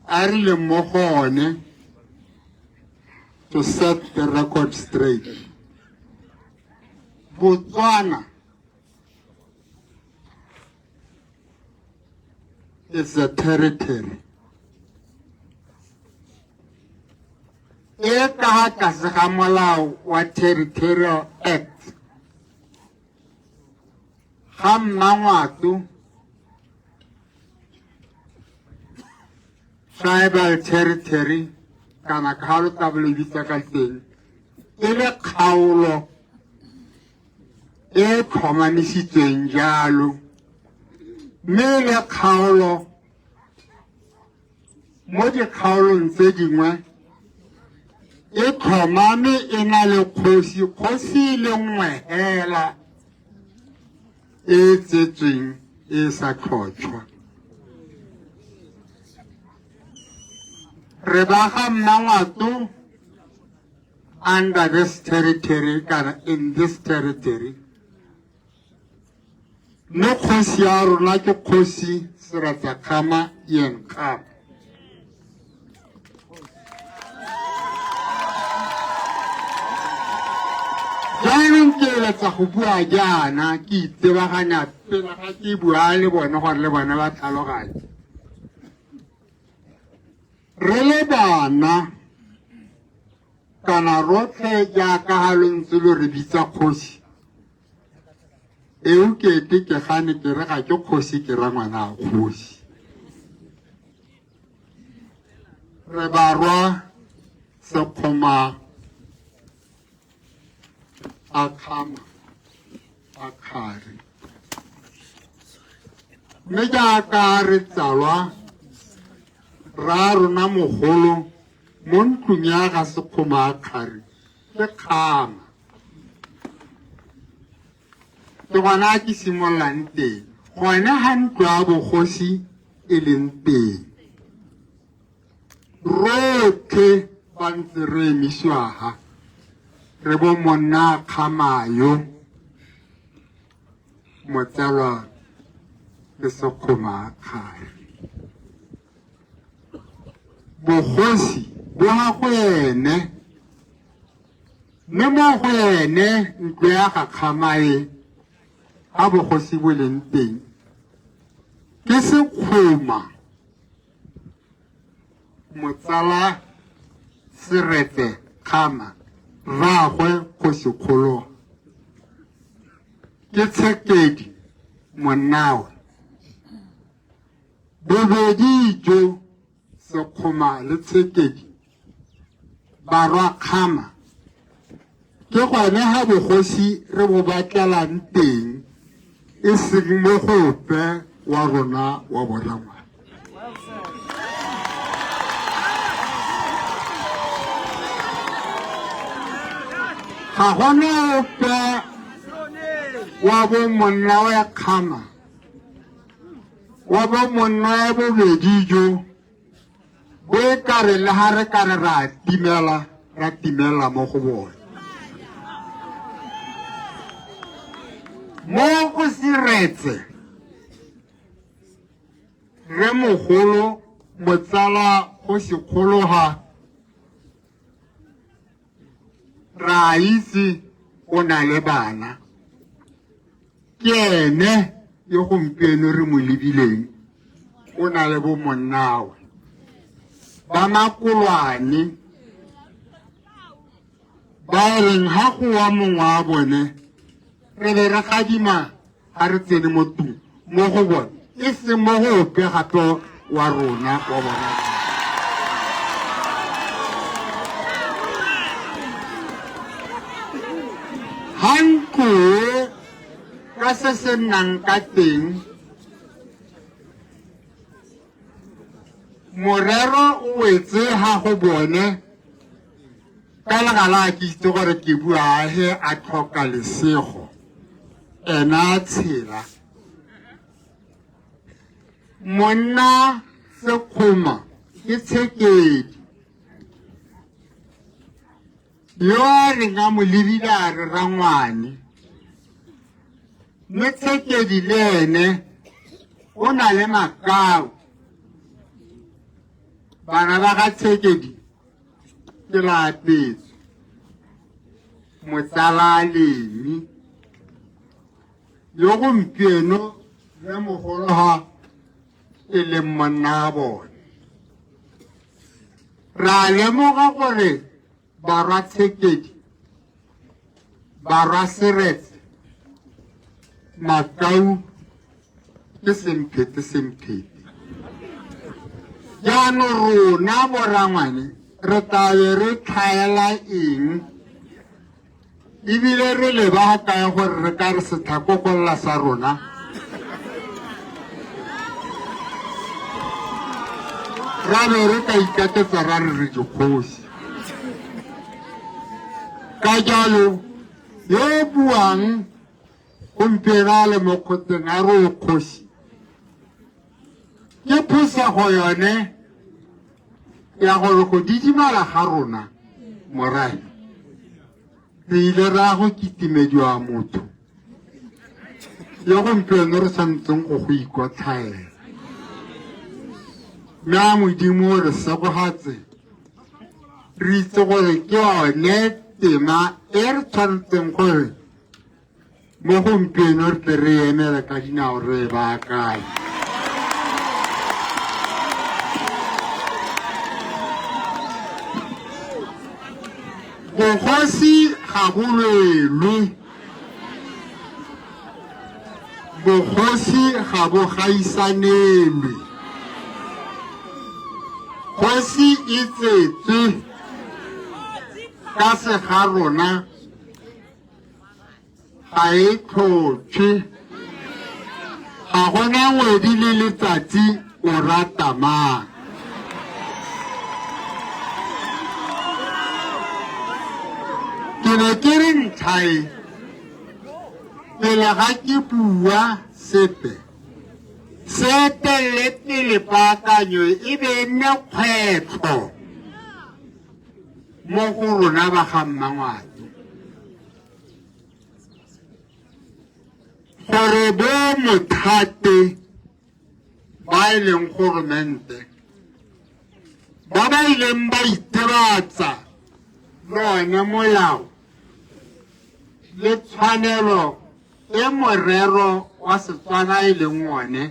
a re leng mo go one to set the record straight. Botswana is a territory. E ka tlase ga molao wa Territorial Act. Ga Mmangwatu tribal territory kana kgaolo tsa bolebisa ka teng e le kgaolo e tlhomamisitsweng jalo mme le kgaolo mo dikgaolong tse dingwe e tlhomame e na le kgosi le nngwe hela e tsetsweng e sa tlhotshwa re baga Mmangwatu under this territory kana in this territory no kgosi ya rona ke kgosi Seratsakgama Ian Khama jaanong ke eletsa go bua jaana ke itsebaganya pele ga ke bua le bone gore le bone ba tlhaloganye re le bana kana rotlhe jaaka ga lo ntse lo re bitsa kgosi eo kete ke gane ke re ga ke kgosi ke ra ngwana a kgosi re barwa Sekgoma a Khama a Khari mme jaaka re tsalwa ra rona mogolo mo ntlong ya ga Sekgoma a Khari ke Khama ke gona ke simololang teng gona ga ntlo ya bogosi e leng teng rotlhe ba ntse re emisiwa ha re bo monna Khamayo motsalwa ke Sekgoma a Khari bogosi bo ga go ene mme mo go ene ntlo ya ga Khamae ga bogosi bo leng teng ke Sekgoma motsala Seretse Khama rraagwe kgosikgolo ke Tshekedi monnawe bobedi jo Sekgoma le Tshekedi barwa Khama ke gone ga bogosi re bo batlelang teng e seng mo gope wa rona wa borangwa ga gona ope wa bo monna wa Khama wa bo monna wa bobedi jo bo e kare le ga re kare ra timela mo go bone mo go Seretse re mogolo motsala go sekgologa ra itse o na le bana ke ene yo gompieno re mo lebileng o na le bo monnawe ba makolwane ba reng ga go wa mongwe wa bone re be re gadima ga re tsene mo tung mo go bone e se mo gope gape wa rona wa bona Hanko ka se se nnang ka teng morero o wetse ha go bone ka legala ke itse gore ke bua he a tlhoka lesego ena tshela monna Sekgoma ke Tshekedi yo a reng a mo lebile a re Rangwane mme Tshekedi le ene o na le makau bana ba ga Tshekedi ke Lapetso Motsalalemi yo gompieno re mogolo ha e le monna a bone ra lemoga gore barwa Tshekedi barwa Seretse makau ke semphete jaanong rona borangwane re tabe re tlhaela eng ebile re leba kae gore re ka re setlhakokolla sa rona ra be re ka ikatetsa ra re dikgosi ka jalo yo buang gompieno a le mo kgoteng a re o kgosi ke phosego yone ya gore go didimala ga rona morae re ile ra go kitimediwa motho yo gompieno re santseng go ikotlhaela mme a modimo re segogatse re itse gore ke yone tema e re tshwanetseng gore mo gompieno re tle re emele ka dinao re baakanye bogosi ga bo lwelwe bogosi ga bo gaisanelwe kgosi e tsetswe ka se ga rona ga e tlhotswe ga gona ngwedi le letsatsi o rata mang ke ne ke re ntlhae pele ga ke bua sepe se telele paakanyo e be nne kgwetlho mo go rona ba ga Mmangwane gore bo mothate ba e leng goromente ba ba ileng ba itebatsa le one molao le tshwanelo e morero wa Setswana e leng one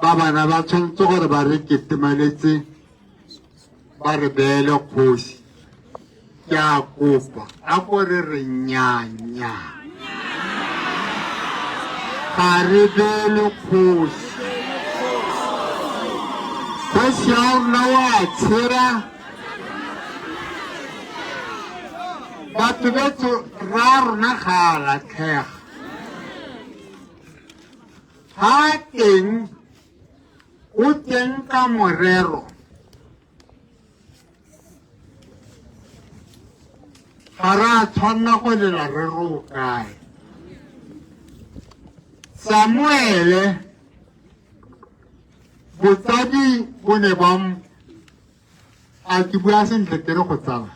ba bana ba tshwanetse gore ba re ketemaletse ba re beele kgosi ke a kopa a gore re nnyanya ga re beele kgosi kgosi ya rona wa tshera batho betso ra rona ga a latlhega ga teng o teng ka morero ga re a tshwanna go lela re ro kae Samuele botsadi bo ne ba a ke bua sentle tere go tsala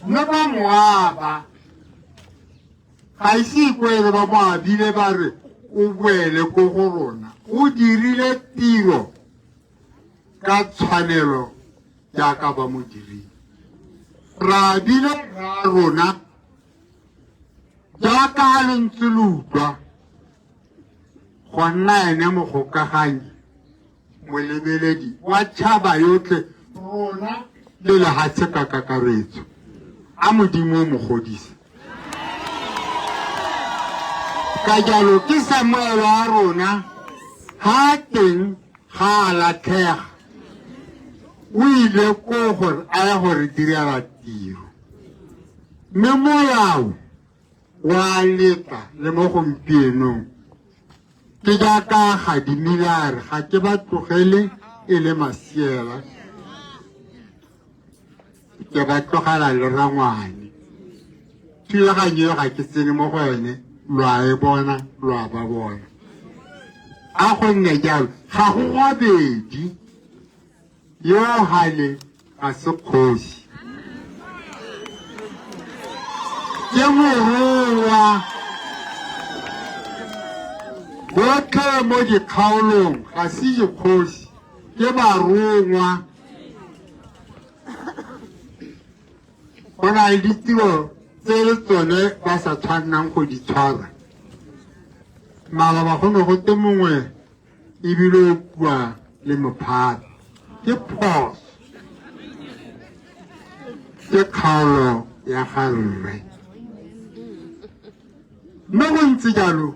mme ba moaba ga ise ikwele ba moabile ba re o boele ko go rona o dirile tiro ka tshwanelo jaaka ba mo dirile ra bile ra rona jaaka a le ntse le utlwa go nna ene mogokaganyi molebeledi wa tšhaba yotlhe rona le lehatshe ka kakaretso a modimo o mo godisa ka jalo ke Samuele wa rona ga teng ga a latlhega o ile ko gore a ya gore direla tiro mme molao wa leta le mo gompienong ke jaaka gadimile a re ga ke ba tlogele e le masiela ke ba tlogela le Rangwane thulaganyo ga ke tsene mo go ene lwa e bona lwa ba bona a gonne jalo ga go gabedi yo hale ga se kgosi ke morongwa botlhe mo dikgaolong ga se dikgosi ke barongwa go na le ditiro tse le tsone ba sa tshwannang go di tshwara mara ba gone go te mongwe ebile o bua le mophata ke phoso ke kgaolo ya ga rre mme go ntse jalo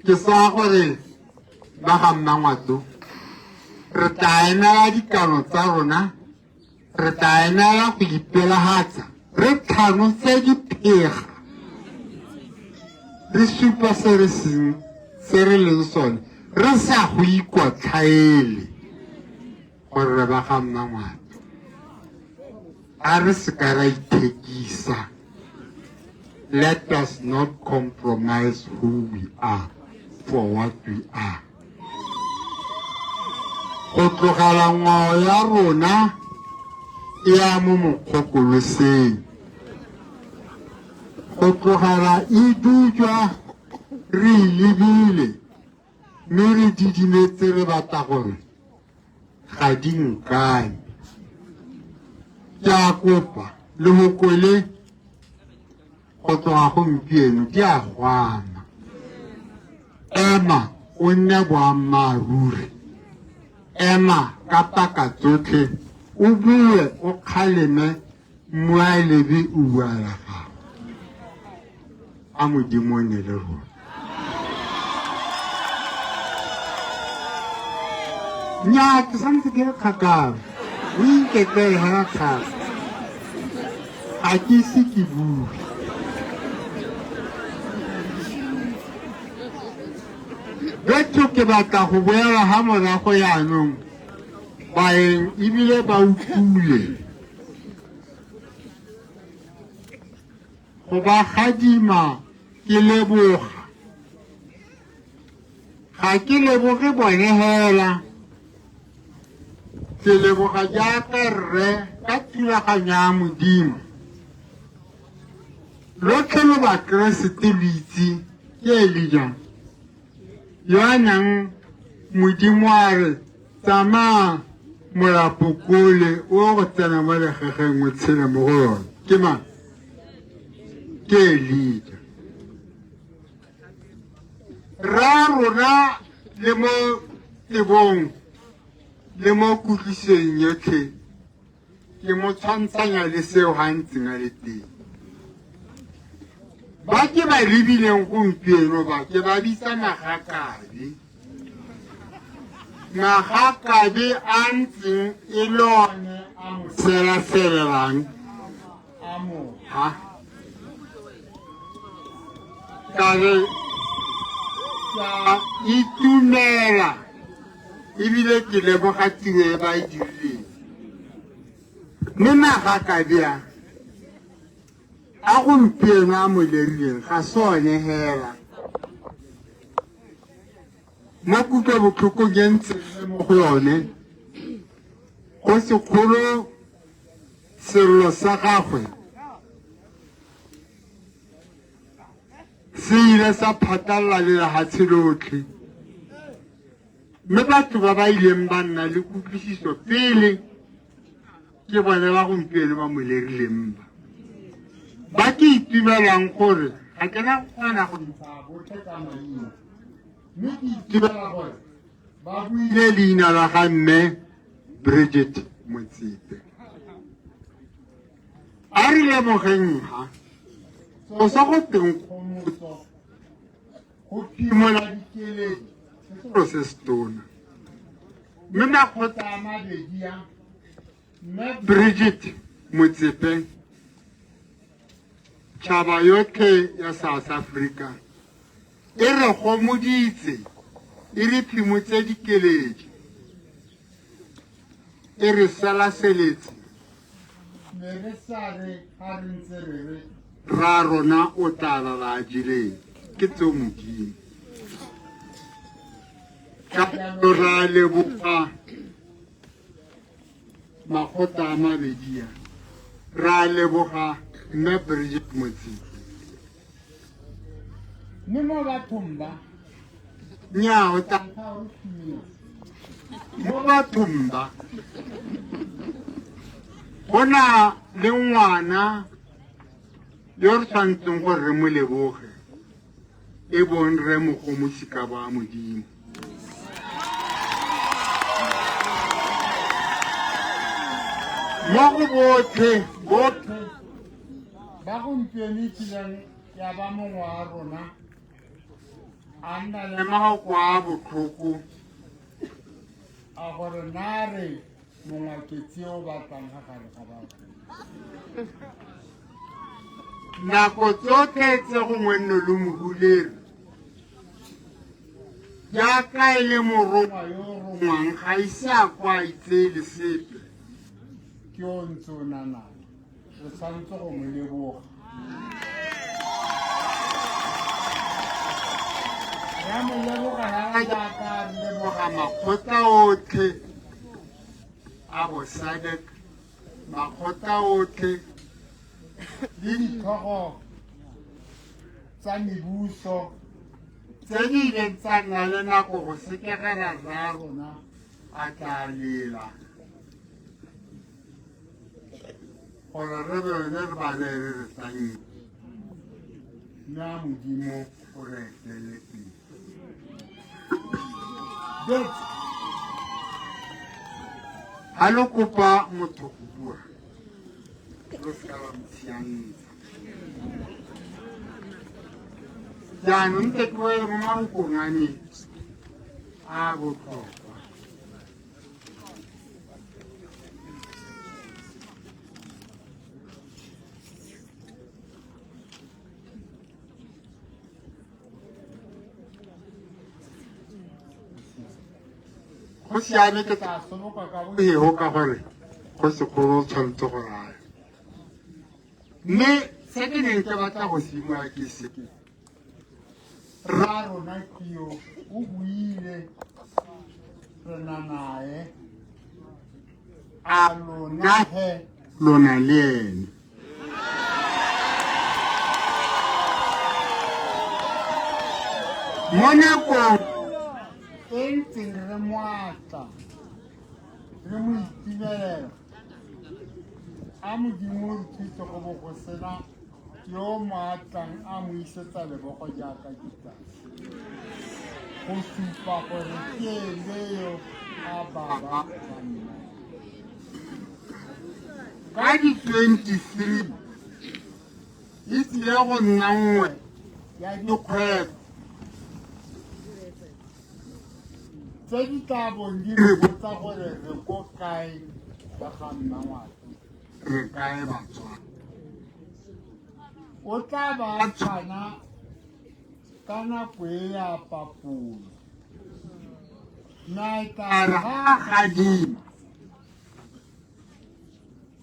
ke sa gore ba ga Mmangwato re tla emela dikano tsa rona re tla emela go ipelagatsa re tlhanose diphega re supa se re leng sone re sa go ikotlhaele gore re ba ga Mmangwato a re se ka ra ithekisa. Let us not compromise who we are for what we are. Go tlogela ngwao ya rona e ya mo mokgokoloseng go tlogela e dutjwa re lebile mme re didimetse re batla gore ga di nkane ke a kopa le go kwele go tloga gompieno di a gwama ema o nne boammaaruri ema ka paka tsotlhe o bue o kgaleme mmualebe o bua la gago a modimo ne le rona nnyaa ke santse ke le kgakala o iketele ga kgaka ga ke ise ke bue betho ke batla go boela ga morago yaanong baeng ebile ba utlwile go ba gadima ke leboga ga ke leboge bone hela ke leboga jaaka rre ka thulaganyo ya modimo lotlhe lo bakeresete lo itse ke Elija yo a nang modimo a re tsamaya molapokole o go tsena mo legegeng o tshele mo go yone ke mang ke Elija ra rona le mo tebong le mo kutlwiseng yotlhe ke mo tshwantshanya le seo ga ntseng a le teng ba ke ba lebileng gompieno ba ke ba bitsa magakabe a ntseng e le one a mo selafelelang a moga ka re ka itumela ebile ke leboga tiro e ba e dirileng mme magakabe a gompieno a mo lerileng ga sone hela mo kutlwa botlhokong e ntseng le mo go yone go sekgolo sello sa gagwe se ile sa phatalla le lehatshe lotlhe mme batho ba ba ileng ba nna le kutlwisiso pele ke bone ba gompieno ba mo lerileng ba ke itumelang gore ga ke na kgona go ntsha botlhe ka maina mme ke itumela gore ba buile leina la ga mme Bridget Motsepe a re lebogeng ha so sa go teng kgomotso go phimola dikeledi ke selo se se tona mme makgotla a mabedi ya mme Bridget Motsepe tšhaba yotlhe ya South Africa e re gomoditse e re phimotse dikeledi e re salaseletse me re sa re ga re ntse re re ra rona o tla lalajileng ke tseo modimo ra leboga makgotla a mabedi a ra leboga nna Bridget Motsiki mme mo bathong ba nnyaa o tla mo bathong ba go na le ngwana yo re tshwanetseng gore re mo leboge e bong re mogomosi ka ba modimo mo go botlhe ba gompieno e kileng ya ba mongwe wa rona a nna le magoko a botlhoko a gore na re mongwaketsi o batlang ga gare ga batho nako tsotlhe tse gongwe nno le mohuleri jaaka e le morongwa yo o rongwang ga ise a kwa itsee le sepe ke o ntse o nanang re tshwanetse go mo leboga ya mo leboga ya jaaka re leboga makgotla otlhe a bosadek makgotla otlhe le ditlhogo tsa mebuso tse di ileng tsa nna le nako go sekegela rra rona a tla lela gore re bone re bane re re tannye nna modimo o re etele pele ga le kopa motho go bua re se ka ba motshianetsa jaanong ntse ke boele mo mabokong a ne a botlhokwa go siame ke tla soboka ka boego ka gore go segolo o tshwanetse go raya mme se ke neng ke batla go simoa ke se ra rona kio o buile re na nae a lona he lona le ene mo nakong e ntseng re moatla re mo itibelela a modimo re thuse go bo go sena yo moatlang a mo isetsa lebogo jaaka ditase go supa gore ke ene yo a baba banna ka di-23 e tsile go nna nngwe ya dikgwebo tse di tla bong di re botsa gore re ko kae ba ga mmangwato re kae batswana o tla ba tshwana ka nako e ya papulo na e tla re ga gadima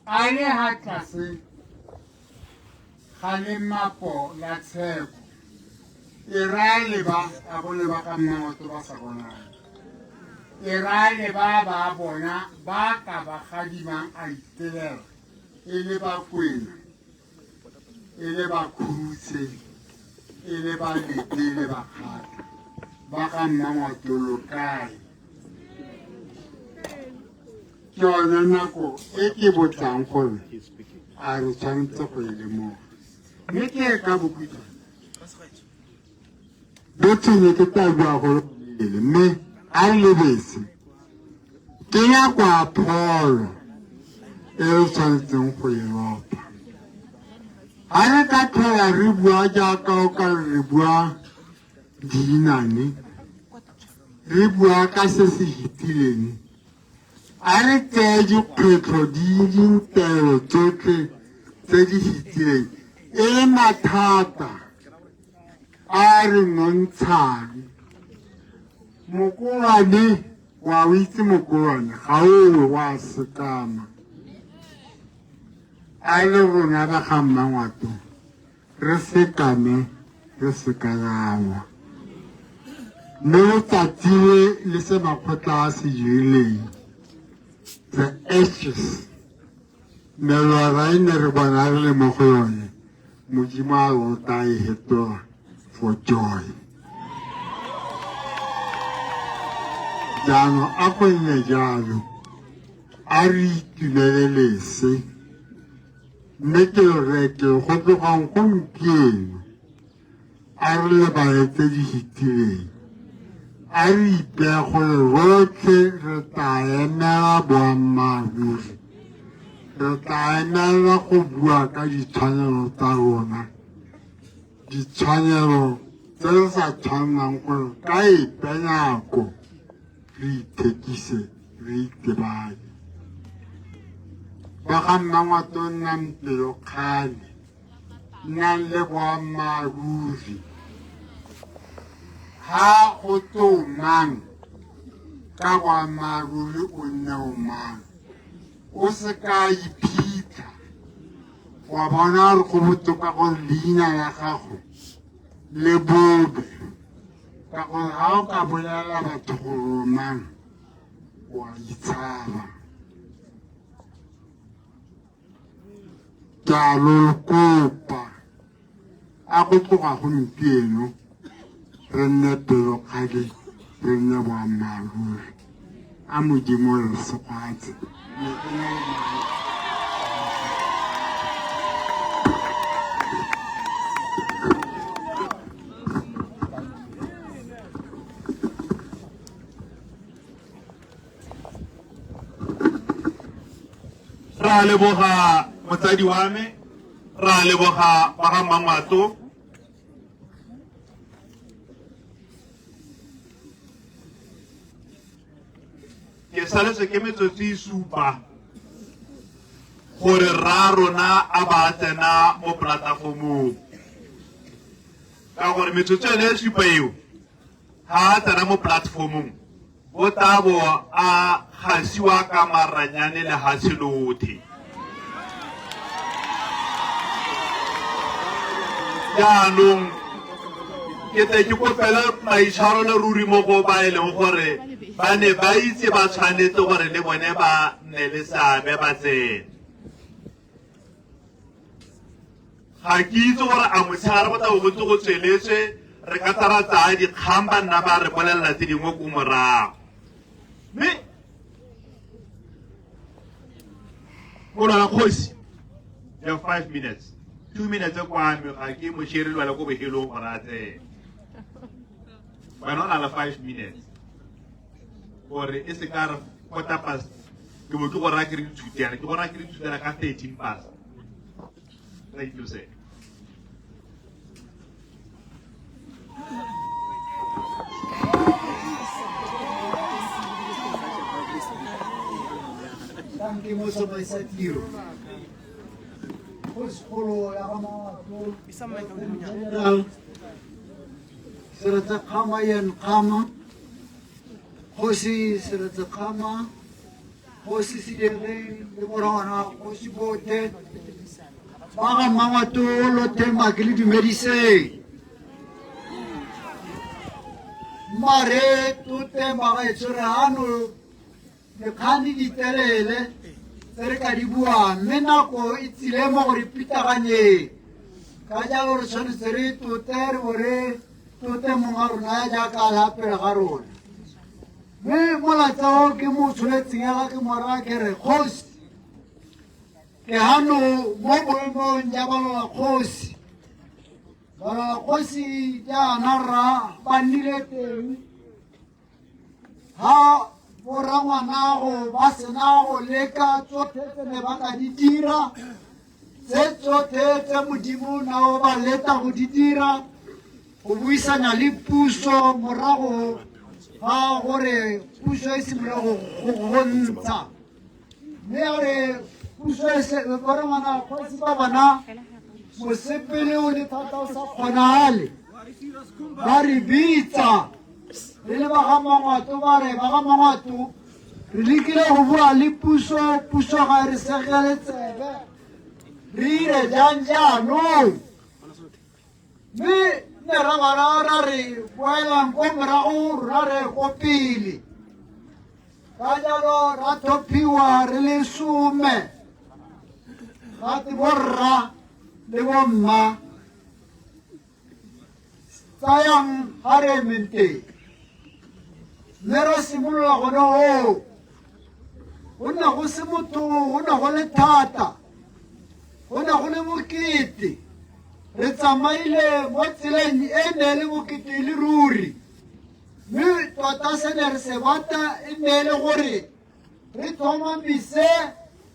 a le ha tlase ga le mapo la tsheko e raya leba a bone ba ka mmangwato ba sa bonang e raya leba ba bona ba ka ba gadimang a itelela e le bakwena e le bakhutse e le balete e le bakgatla ba ka mmangwatolo kae ke yona nako e ke botlang gore a re tshwanetse go e lemoga mme ke e ka bokhutshwane betsene ke tla bua go lele mme a re lebese ke nyakwa pholo e re tshwanetseng go e ropa ga re ka tlhola re bua jaaka o ka re bua diinane re bua ka se se fetileng a re tseye dikgwetlho di dintelo tsotlhe tse di fetileng e le mathata a re nontshang mokolwane wa o itse mokolwane ga owe wa sekama a le rona ba ga mmangwato re sekame re sekagangwa mme letsatsi le se makgotla a se jeleng the ashes melora e ne re bona re le mo go yone modimo a rota e fetola for joy jaanong a go nne jalo a re itumelelese mme ke re ke go tlogang gompieno a re lebaletse di fetileng a re ipea gore rotlhe re tla emela boammaaruri re tla emela go bua ka ditshwanelo tsa rona ditshwanelo tse re sa tshwanelang gore ka epe nako re ithekise re itebanye ba ga mmangwato o nnang pelokgale nnang le boammaaruri ha go tlo mang ka boammaaruri o nne o mang o se ka iphitlha wa bona gore go botoka gore leina la gago le bobe ka gore ga o ka bolela batho gore o mang wa itshaba ke a lo kopa a go tloga gompieno re nne pelokgale re nne boammaaruri a modimo re sekgwatse ra leboga motsadi wa me ra leboga ba ga Mmangwato ke saletse ke metsotso e supa gore ra rona a ba tsena mo platformong ka gore metsotso e supa eo ha a tsena mo platformong o tabo a gasiwa ka maranyane le hatshe lothe jaanong ke te ke kopela maitshwaro le ruri mo go ba e leng gore ba ne ba itse ba tshwanetse gore le bone ba nne le seabe ba tsene ga ke itse gore a motshegare go tabo botse go tsweletse re ka tara tsaya dikgang ba nna ba re bolelela tse dingwe ko morago mme Molwana Kgosi you have 5 minutes 2 minutes kwa me ga ke mo share lwa go behelo gore a tsene wena na 5 minutes gore e se ka re 4:15 ke mo ke go ra ke re thutiana ke go ra ke re thutiana ka 13 past thank you sir Anche molto pensativo. Poi solo la Mmangwato. General. Serata kama yan kama. Hosi serata kama. Hosi sidere leborana hosi bote. Baga Mmangwato lo tema gili du medicine. Mare tutte baga tsurano. Le khani di terele re ka di bua mme nako e tsile mo go repitaganye ka jalo re tshwanetse re tote monga rona jaaka lapela ga rona mme molatsa o ke mo tshwanetseng ya ke mora ke re kgosi ke hano mo boemong ja balola kgosi jaana ra ba nnile teng ha borangwanago ba sena go leka tsotlhe tse ne ba ka di dira tse tsotlhe tse modimo nao ba leta go di dira go buisana le puso morago ga gore puso e simole go ntsha mme gore puso borangwana kgosi ba bona mosepele o le thata o sa kgonagale ba re bitsa re le ba ga Mmangwato ba re ba ga Mmangwato re lekile go bua le puso ga re segele tsebe re ire jang jaanong mme ne ra bara ra re boelang ko morago ra re ko pele ka jalo ra thophiwa re le some ga te borra le bomma tsayang hare mente mme ra simolola gone o go nna go se motho go na go le thata go na go le bokete re tsamaile mo tseleng e ne le bokete le ruri mme tota se ne re se bata e ne le gore re tlhomamise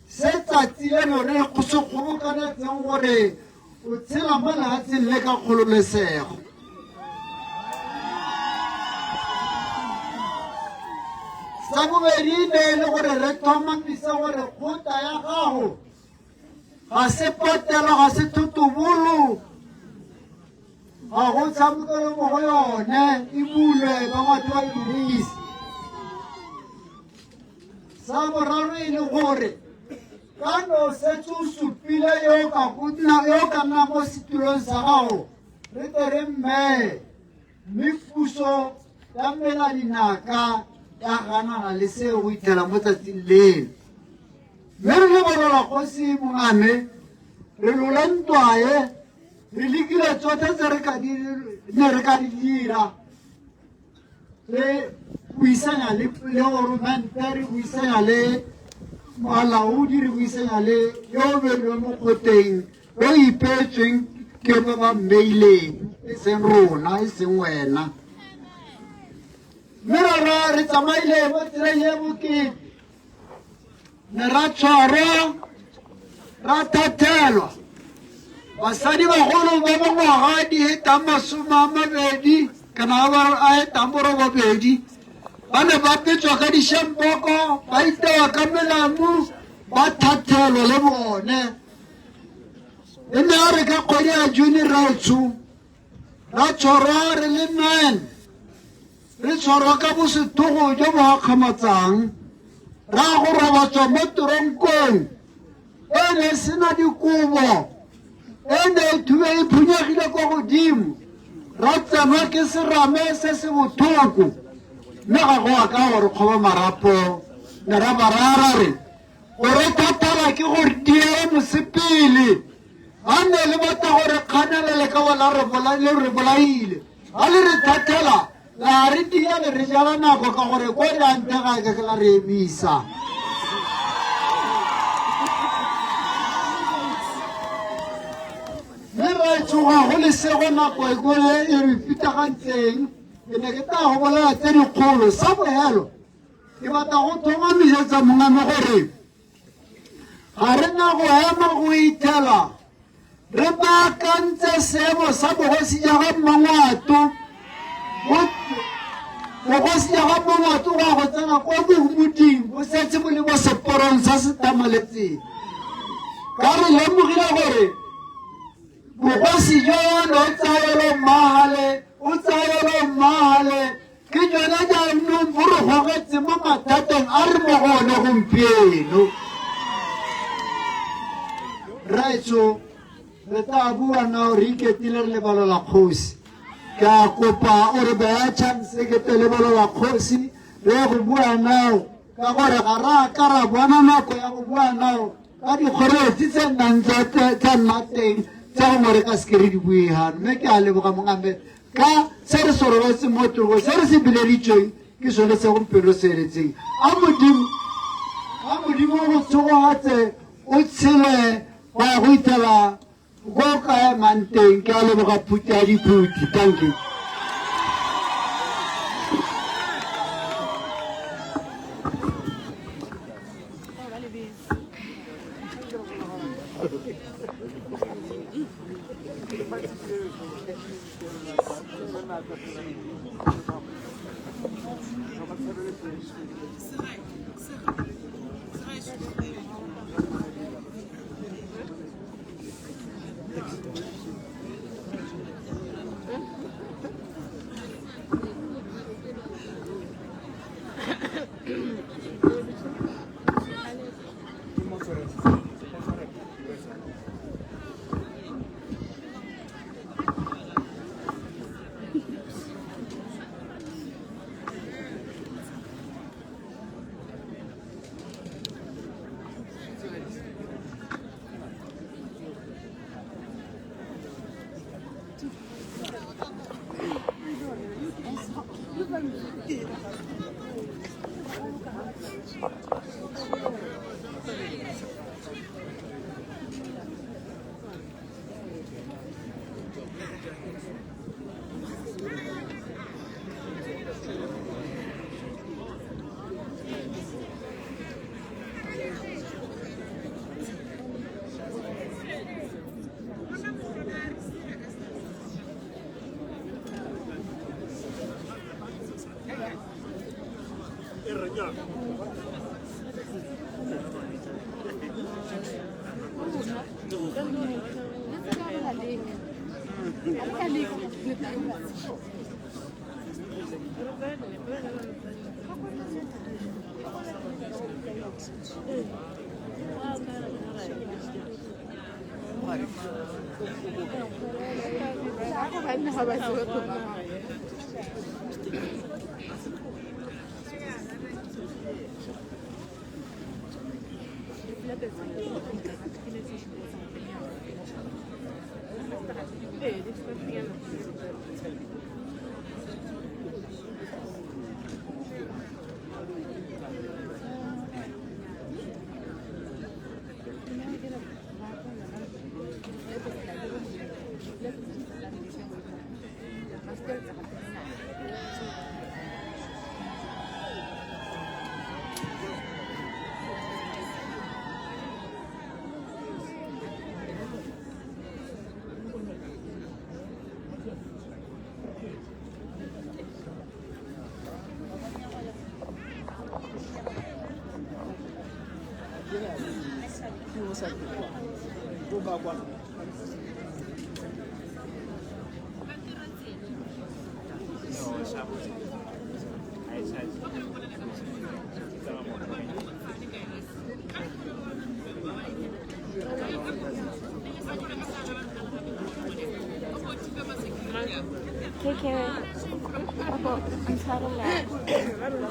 se tsatsi leno re go se kgobokanetseng gore o tshela mo lefatsheng le ka kgololesego sa bobedi ne le gore re tlhomamise gore kgota ya gago ga se patelo ga se thotobolo ga go tshamekele mo go yone e bulwe ba batho ba dirise sa boraro e le gore ka no setse o supile yo ka nna mo setulong sa gago re te re mme puso ya mela dinaka ya ganana le seo go itlhela mo tsatsing leno mme re le bolola kgosi mongame re lola ntwae re lekile tsotlhe tse ne re ka di dira re buisanya le goromente re buisanya le malaodi re buisanya le yo belwe mo kgoteng yo ipeetsweng ke ba ba mmeileng e seng rona e seng wena mme ra re tsamaile mo tseleng e bokete ne ra tshwarwa ra thathelwa basadi bagolo ba bangwaga di hetang 20 kana a hetang 8 ba ne ba petswa ka dišempoko ba itewa ka melamu ba thathelwa le bone e ne a re ka kgwedi ya June ra tshwarwa re le 9 re tshwarwa ka bosethogo jo bo akgamatsang ra go robatswa mo toronkong e ne sena dikobo e ne thube e phunyegile kwa godimo ra tsenwa ke serame se se bothoko mme ga go a ka gore kgoba marapo ne ra barara re gore thathala ke gore diele mosepele ga ne le batla gore kganelele ka bola le re bolaile ga le re thathela la re diele re jala nako ka gore ko diantega ke la re emisa mme ra tsoga go lesego nako e kole e re fitagantseng ke ne ke ta go bolela tse dikgolo sa bohelo ke batla go thomamisetsa mongame gore ga re na go ema go ithela re baakantse seemo sa bogosi jaga mmangwato bogosi jaga mmangwato ga go tsena kwa bohumoding bo setse bo le mo seporong sa setamaletseng ka re lemogile gore bogosi jone o tsayelo mmagale ke jone jaanong bo re gogetse mo mathateng a re mo gone gompieno raetso re tla bua nao re iketile re lebalo la kgosi ke a kopa o re bea chance ke te lebalo la kgosi re go bua nao ka gore ga ra ka ra bona nako ya go bua nao ka dikgoretsi tse nnang tsa nna teng tsa go ngwe re ka seke re di buegano mme ke a leboga mongame ka se re sorobetse mo togo se re se bileditsweng ke sone se gompieno se eletseng a modimo go tshogogatse o tshele wa ya go ithela go ka emang teng ke a leboga phuti ya diphuti thank you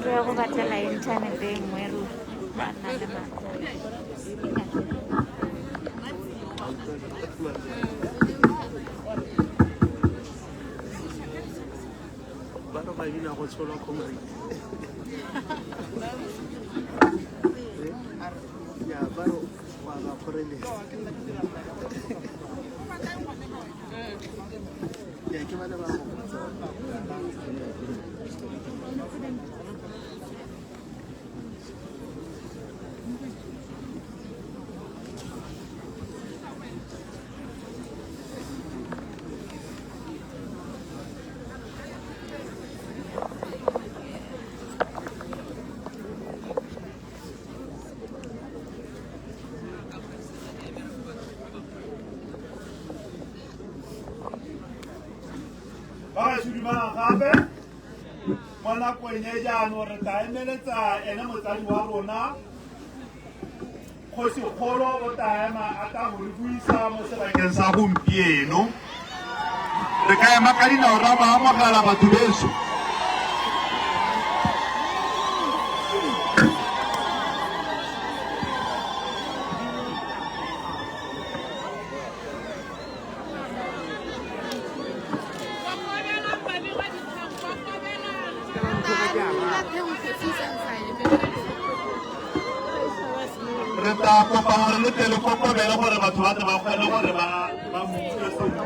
Luego va a la internet de Muero. Kwenye jano re ta emeletsa ene motsadi wa rona Kgosi Kgolo o ta ema a ka go re buisa mo sebakeng sa gompieno re ka ema ka dinao ra ba amogela batho beso re ta kopa gore le tele kokobele gore batho ba tle ba kgone gore ba mutse sentle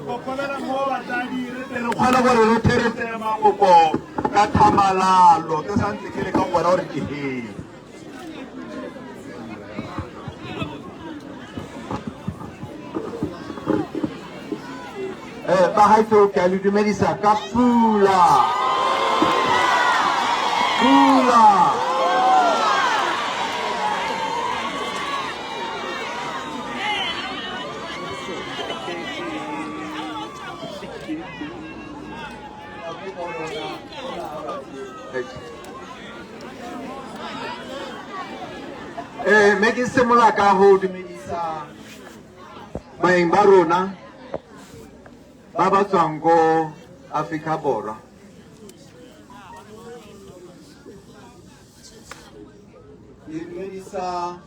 kokobela mo batsadi re tele kgone gore re theretse makoko ka thamalalo ke santse ke le ka ngwana gore ke hee ba haitso ke a le dumedisa ka pula me ke simola ka go dumedisa baeng ba rona ba ba tswang ko Afrika Borwa Dumedisa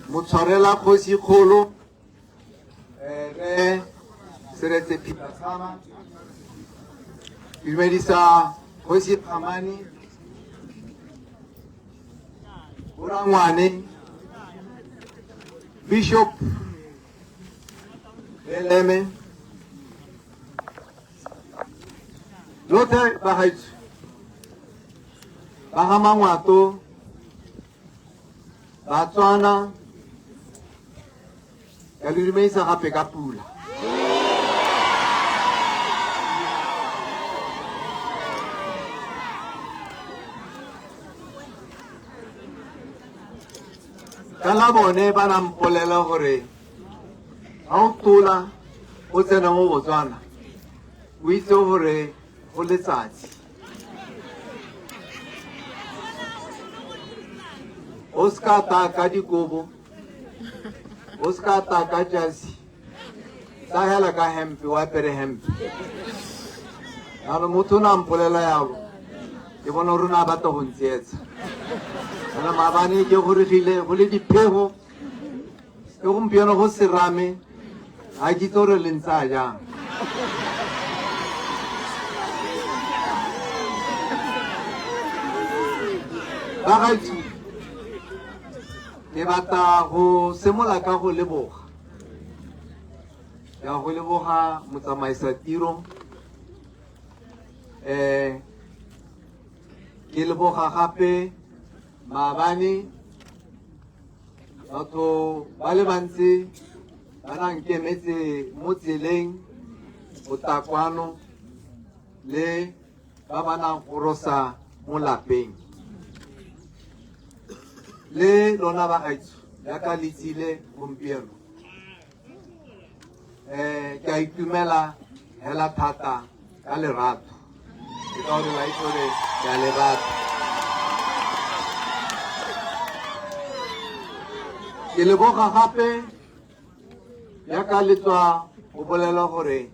motshwarela kgosi kgolo re Seretse Peter Sama. Dumedisa kgosi Phamani Burangwane Bishop Beleme Lote Bahaitsu Bahamangwato Batswana ka le dumedisa gape ka pula ka la bone ba na mpolela gore ga o tola o tsena mo Botswana o itse gore go letsatsi o ska ta ka dikobo o ska ta ka jasi sa hela ka hempe wa pere hempe ano motho na mpolela yalo ke bona rona ba to go ntsetsa ana mabane ke gore gile go le diphego ke gompieno go serame a ke tsore le ntsa jang ba gaitse ke batla go semola ka go leboga ya go leboga motsamaisa tiro ke leboga gape maabane batho ba le bantsi ba na nkemetse mo tseleng botakwano le ba ba nang go rosa mo lapeng le lona ba gaitso yaka le tsile gompieno ke a itumela hela thata ka lerato ke ka gore la itsore ke a lerato ke leboga gape yaka le tswa go bolela gore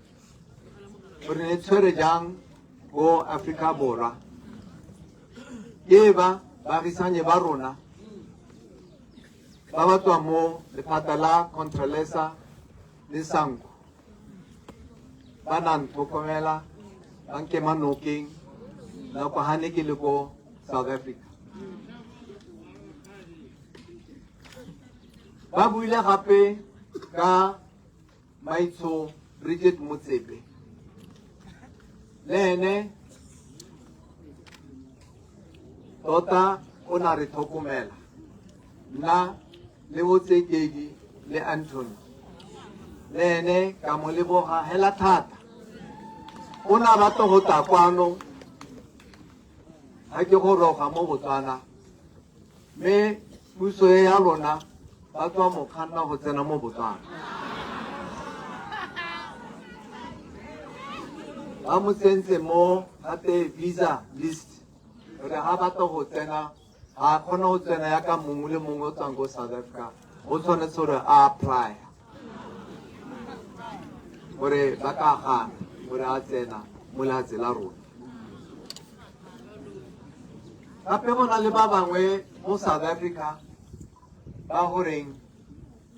re ne tshwere jang go Afrika Borwa ke ba baagisanye ba rona ba ba tswa mo lephata la Contralesa le Sanko ba na ntlhokomela ba nkema nokeng nako ga ne ke le ko South Africa ba buile gape ka Maitsho Bridget Motsepe le ene tota o na re tlhokomela nna le Botsekedi le Anthony le ene ka mo leboga hela thata o na batla go tla kwano ha ke go roga mo Botswana me puso ya lona ba tswa mo khanna go tsena mo Botswana ba mo tsentse mo gate visa list re ha batla go tsena a khona go tsena ya ka mongwe le mongwe o tsang go South Africa o tshwanetse gore a apply gore ba ka gana gore a tsena mo lehatshe la rona gape go na le ba bangwe mo South Africa ba goreng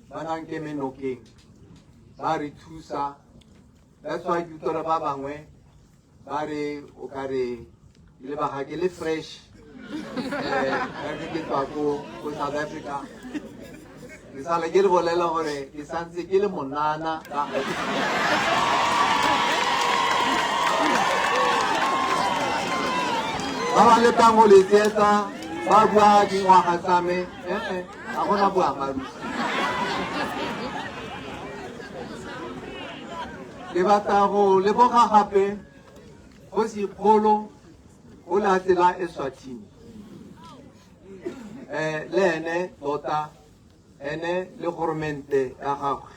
ba nang ke menokeng ba re thusa that's why ke tore ba bangwe ba re o ka re le ba ga ke le fresh ke tswa ko South Africa ke sale ke le bolela gore ke santse ke le monana ba ba le ka go le tsetsa ba bua dingwaga tsa me ga gona boammaaruri ke batla go leboga gape kgosi kgolo o lehatshe la Eswatini le ene tota ene le goromente ya gagwe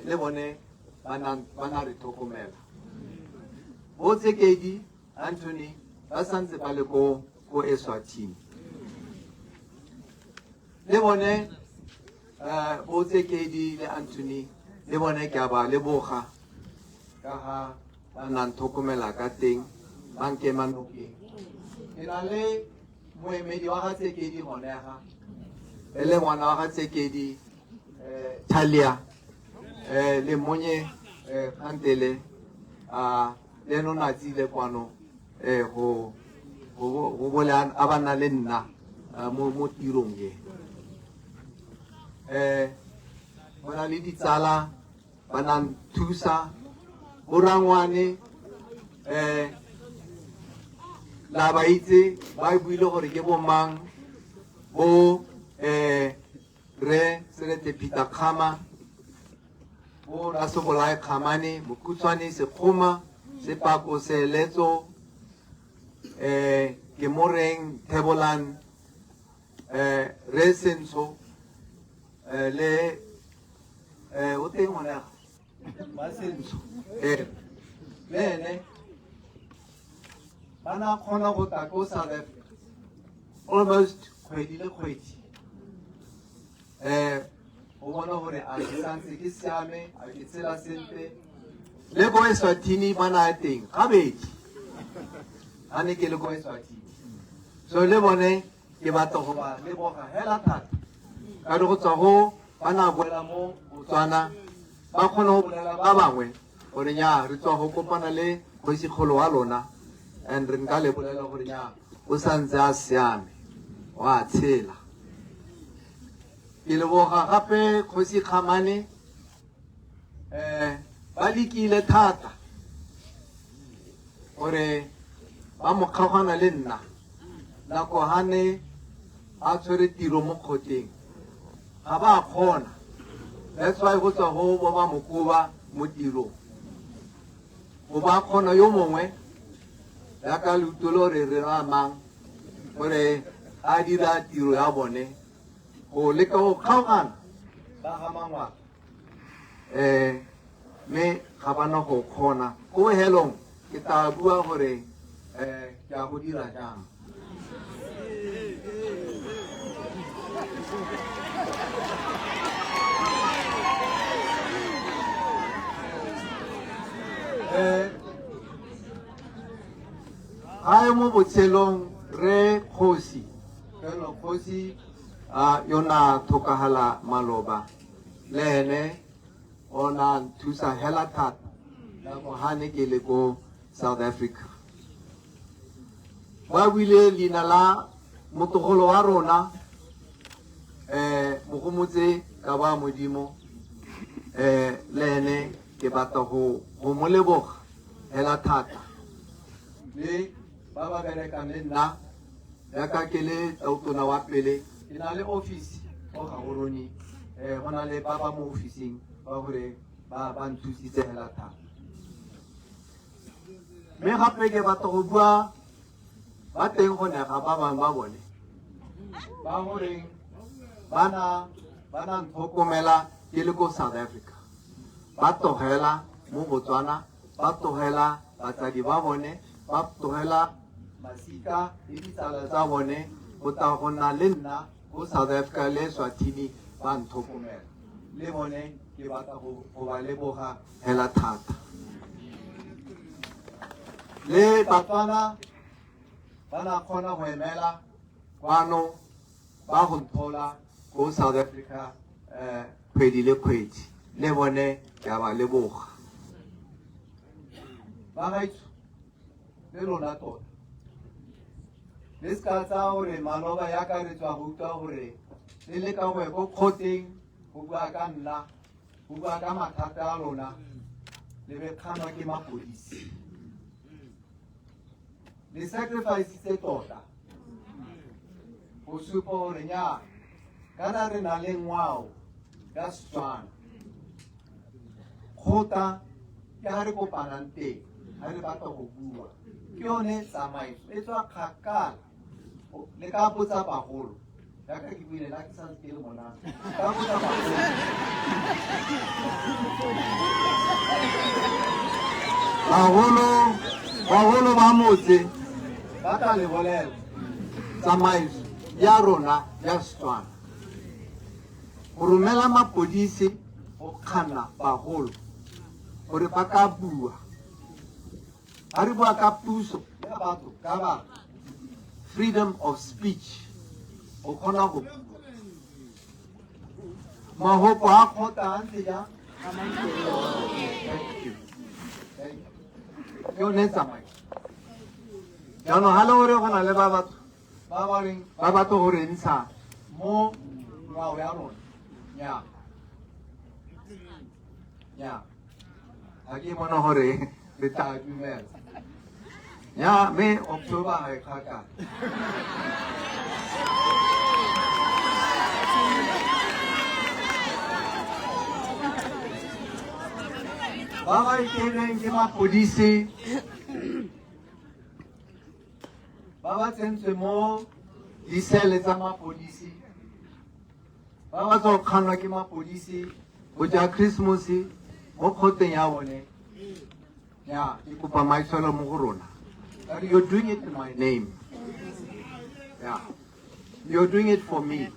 le bone ba na re tlhokomela Botsekedi Anthony ba santse ba le ko Eswatini le bone Botsekedi le Anthony le bone ke a ba leboga ka ga ba na tlhokomela ka teng ba nkema nokeng ke na le moemedi wa ga Tsekedi Monega e le ngwana wa ga Tsekedi Talia le monye kantele le no na tsile kwano go bola a bana le nna mo tirong e bona le ditsala ba na thusa borangwane la ba itse ba buile gore ke bomang bo re Seretse Peter Khama bo Rasobolai Khamane Mokhutswane Sekgoma Sepako Seletso ke moreng Thebolan re Senso le o teng ngwana ba Senso lene bana khona go ta ko South Africa almost kgwedi le kgwedi o bona gore a ke santse ke siame a ke tsela sentle le ko Eswatini bana teng gabedi a ne ke le ko Eswatini so le bone ke batla go ba le boga hela thata ka go tswa go bana boela mo Botswana ba khona go bolela ba bangwe gore nya re tswa go kopana le Kgosigolo wa lona and re nka le bolela gore nya o santse a siame wa tshela ke le boga gape Kgosi Khamane ba lekile thata gore ba mo kgagana le nna nako hane a tshwere tiro mo kgoteng ga ba kgona that's why go tswa go ba mokoba mo tirong go ba kgona yo mongwe ya ka lutolo re ramang gore a dira tiro ya bone go leka go kgaogana ba ga mangwa me ga bana go kgona go helong ke ta bua gore ke a go dira jang ai mo botshelong re Kgosi fela Kgosi yona Thokahala Maloba le ene ona thusa hela thata nako hane ke le ko South Africa ba buile leina la motogolo wa rona mogomotse ka ba modimo le ene ke batla go mo leboga hela thata le ba ba berekang le nna ya ka ke le tautona wa pele ke na le office o ga goroni go na le ba ba mo officing ba gore ba nthusitse hela thata me gape ke batla go bua ba teng go nega ba bangwe ba bone ba gore bana ntlhokomela ke le ko South Africa ba togela mo Botswana ba togela batsadi ba bone ba togela masika le ditsala tsa bone go ta go nna le nna go South Africa le Eswatini ba ntlhokomela le bone ke batla go ba leboga hela thata le Batswana bana khona go emela kwano ba go nthola go South Africa kgwedi le kgwedi le bone ke a ba leboga ba gaitso le lona tota le ska tsa gore Maloba ya ka re tswa go utlwa gore le le ka go kgoteng go bua ka nna go bua ka mathata a lona le be kganwa ke mapodisi le sacrifice tse tota go supa gore nya kana re na le ngwao ya Setswana kgota ke ga re kopanang teng ga re batla go bua ke yone tsamaiso e tswa kgakala le ka botsa bagolo yaka ke buile la ke sa ke le mona ka botsa bagolo ba motse ba tla le bolela tsamaiso ya rona ya Setswana go romela mapodisi go kganna bagolo gore ba ka bua ga re bua ka puso ya batho ka batho freedom of speech. O kona go. Mahopo a kota ante ya. Thank you. Thank you. Yo nesa mai. Yo no halo ore kona le baba. Baba to ore nsa. Mo ngao ya ron. Ya. Ya. Aquí mono hore. Beta email. Ya me October hai kaka. Baba ikene ngema polisi. Baba tsentswe mo disele tsa mapodisi. Baba tso khanwa ke mapodisi go ja Christmas mo khoteng ya bone. Ya, ikupa maitsholo mo go rona. You're doing it in my name. Yeah. You're doing it for me.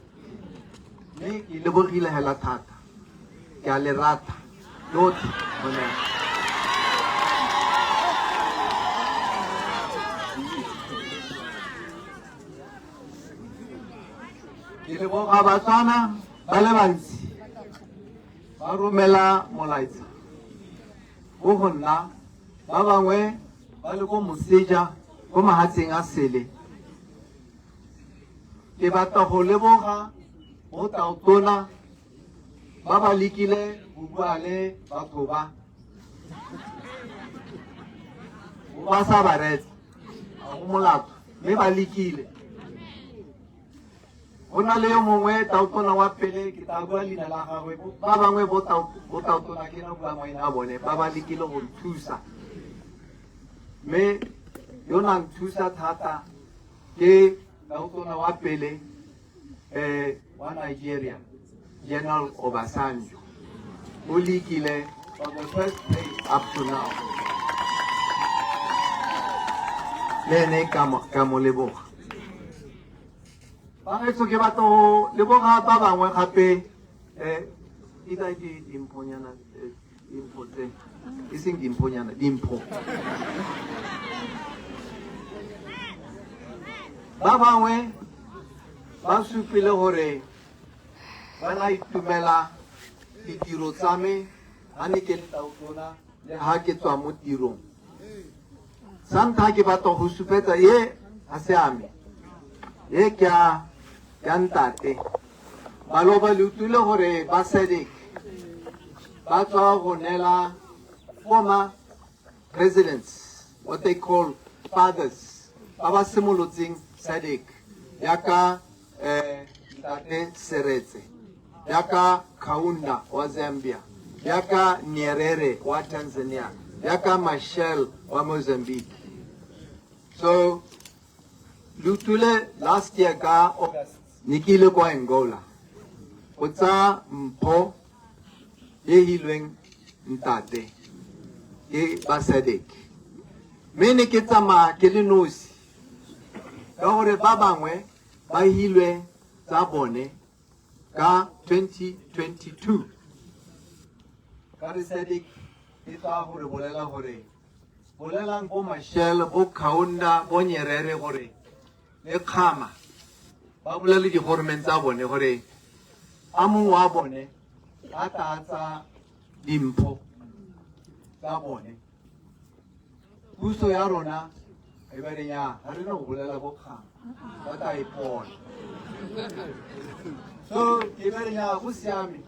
Me ke lebogile hela thata. Ke a le rata. Lotlhe bona. Ke leboga Batswana ba le bantsi ba romela molaetsa go go nna ba bangwe ba le go moseja go mahatseng a sele. Ke batla go leboga go taotona ba ba lekile go bua le batho ba ba sa ba retsa go molato mme ba lekile. Go na le yo mongwe taotona wa pele ke tla bua leina la gagwe ba bangwe bo taotona ke na bua maina a bone ba ba lekile go nthusa. Me yo na nthusa thata ke taotona wa pele wa Nigeria, General Obasanjo. O lekile from the first day up to now. Le ne ka mo leboga. Ba re tsoke ba to leboga ba bangwe gape ida di dimponyana impotse ising dimponyana dimpo. Ba bangwe ba supile gore ba na itumela ditiro tsa me ha ne ke le taotona le ha ke tswa mo tirong. Santa ke batla go supetsa ye a se ame ye kya ntate ba loba lutule gore ba SADC ba tswa go nela former presidents, what they call fathers, ba ba simolotseng SADC yaka ntate Seretse, yaka Kaunda wa Zambia, yaka Nyerere wa Tanzania, yaka Machel wa Mozambique. So lutule last year ka August nikile kwa Angola go tsa mpho e hilweng ntate ke ba SADC. Me ne ke tsamaya ke le nosi ka gore ba bangwe ba hilwe tsa bone ka 2022 ka re SADC e tla gore bolelang bo Machel bo Kaunda bo Nyerere gore le khama ba bolele di government tsa bone gore a mongwe wa bone a tsa dimpho tsa bone. Puso ya rona e ba renya ha re no bolela bo khama ba ta ipona. So e ba renya go siame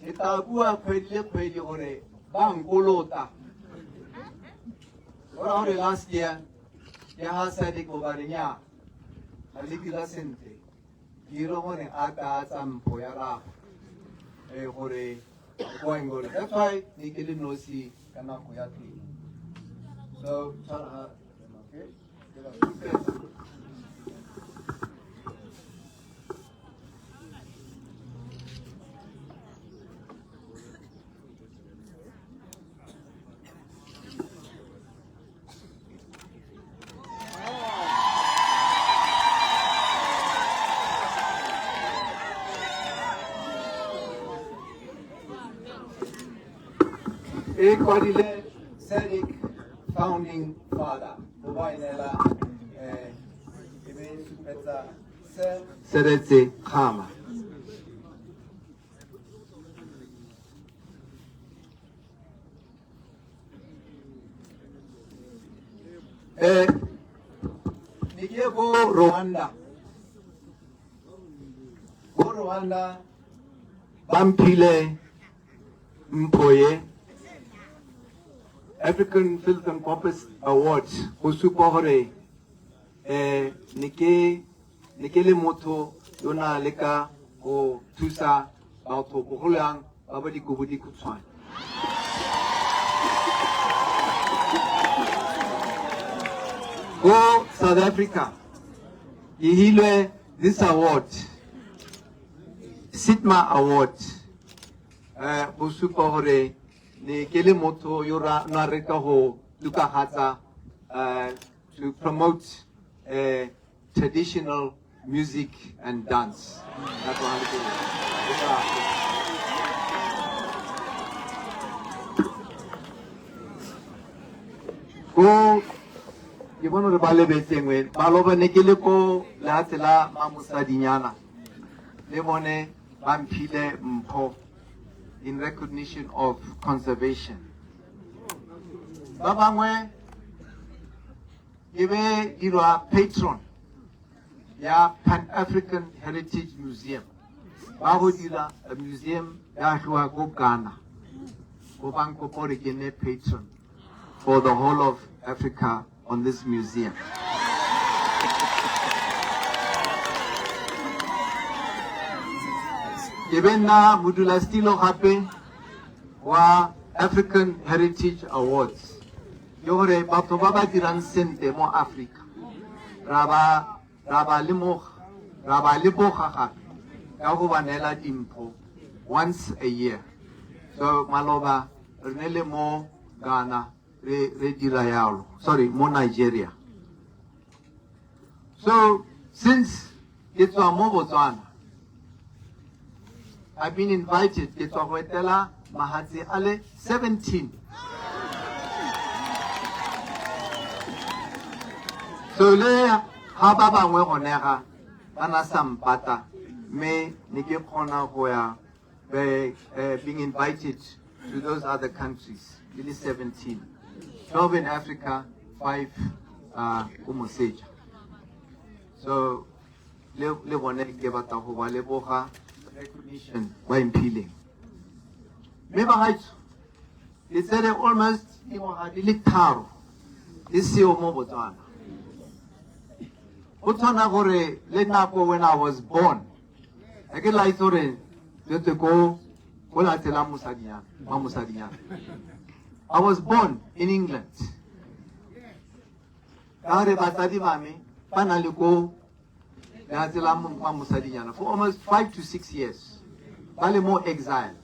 ke ta bua kgwedi gore ba nkolota gore last year ya ha SADC go ba renya a lekila sentle diro gore a tsa mpho ya rago gore go Angola. That's why ne ke le nosi ka nako ya teng. So okay. SADC founding father, Bobainela re supetsa Sir Seretse Khama. Nike go Rwanda. Go Rwanda. Bampile Mpoye African Film Corpus Awards go supa gore nike le motho yo na le ka go thusa batho bogolang ba ba dikobo di khutshwane. Go South Africa, ke hilwe this award, Sitma Award, go supa gore ne ke le motho yo na re ka go dukagatsa to promote traditional music and dance. That's what go ke bona re ba lebetsengwe ba loba ne ke le ko lehatshe la Mamosadinyana le bone ba mphile mpho in recognition of conservation. Ba bangwe ke be dirwa patron ya Pan-African Heritage Museum. Ba go dira a museum ya tlhoa go Ghana go banko gore ke ne patron for the whole of Africa on this museum. Kebena Mudula Stilo Hape wa African Heritage Awards. Yore batho ba ba dirang sente mo Africa. Raba leboga gape ka go ba neela dimpho once a year. So maloba re ne le mo Ghana re dira yalo. Sorry, mo Nigeria. So since it's a mo Botswana, I've been invited to Hoetela Mahatsi Ale 17. So le hababa ngwe gonega bana sampata me nike khona go ya being invited to those other countries. Really 17. 12 in Africa, 5 Umoseja. So le bone ke batla go ba leboga recognition by impealing. Remember, it said almost in Tharo. This is Mo Botswana. Botswana gore le nako when I was born. I get like to go latela Musadinyana. I was born in England. Kare batadi mami panali go for almost 5 to 6 years. Bale more exile.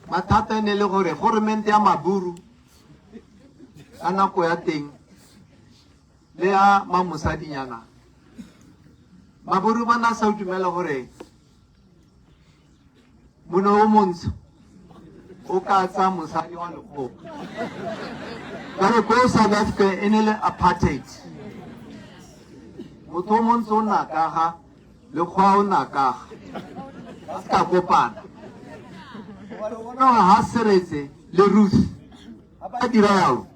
Matata ne le gore government ya Maburu ana ko ya teng le ya Mamosadinyana. Maburu bana sa utumela gore mono o montsho o ka tsa mosadi wa lekgo. Kare ko South Africa enele apartheid. Motomon so nakaha le khwao nakaha ska kopana no ha seretse le Ruth aba dira yalo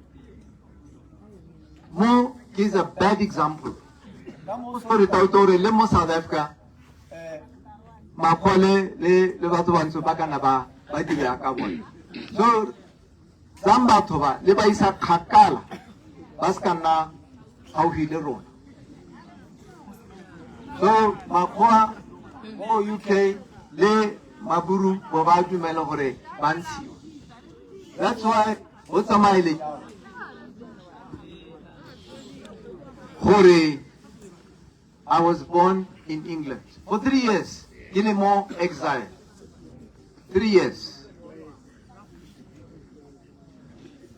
mo is a bad example kamo story tautore le mo South Africa makhole le batho bantso ba kana ba dira ka bona so zamba thoba le ba isa khakala ba ska na hauhile rona. So, Makwa, UK, Le Maburu, Bobadu Melore, Bansi. That's why, what's a mile? Hore, I was born in England. For 3 years, Guillemot exile. 3 years.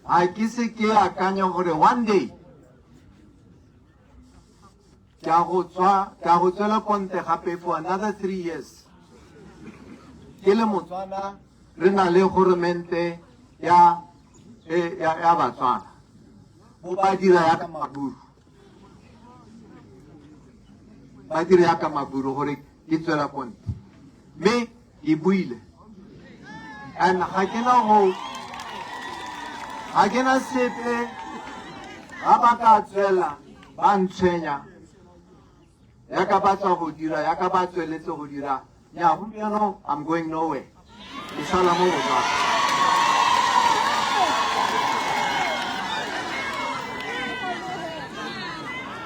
I kisse ke akanyo hore one day. Kagotswela konte gape for another 3 years. Ke le Motswana re na le governmente ya Batswana. Bo ba dira ya ka Maburu. ba dire ya ka maburu gore ke tswela konte me ke buile and ha ke na sepe ga ba ka tswela ba ntshwenya ya ka ba tswa go dira ya ka ba tsweletse go dira nya gompieno I'm going nowhere ke sala mo go tswa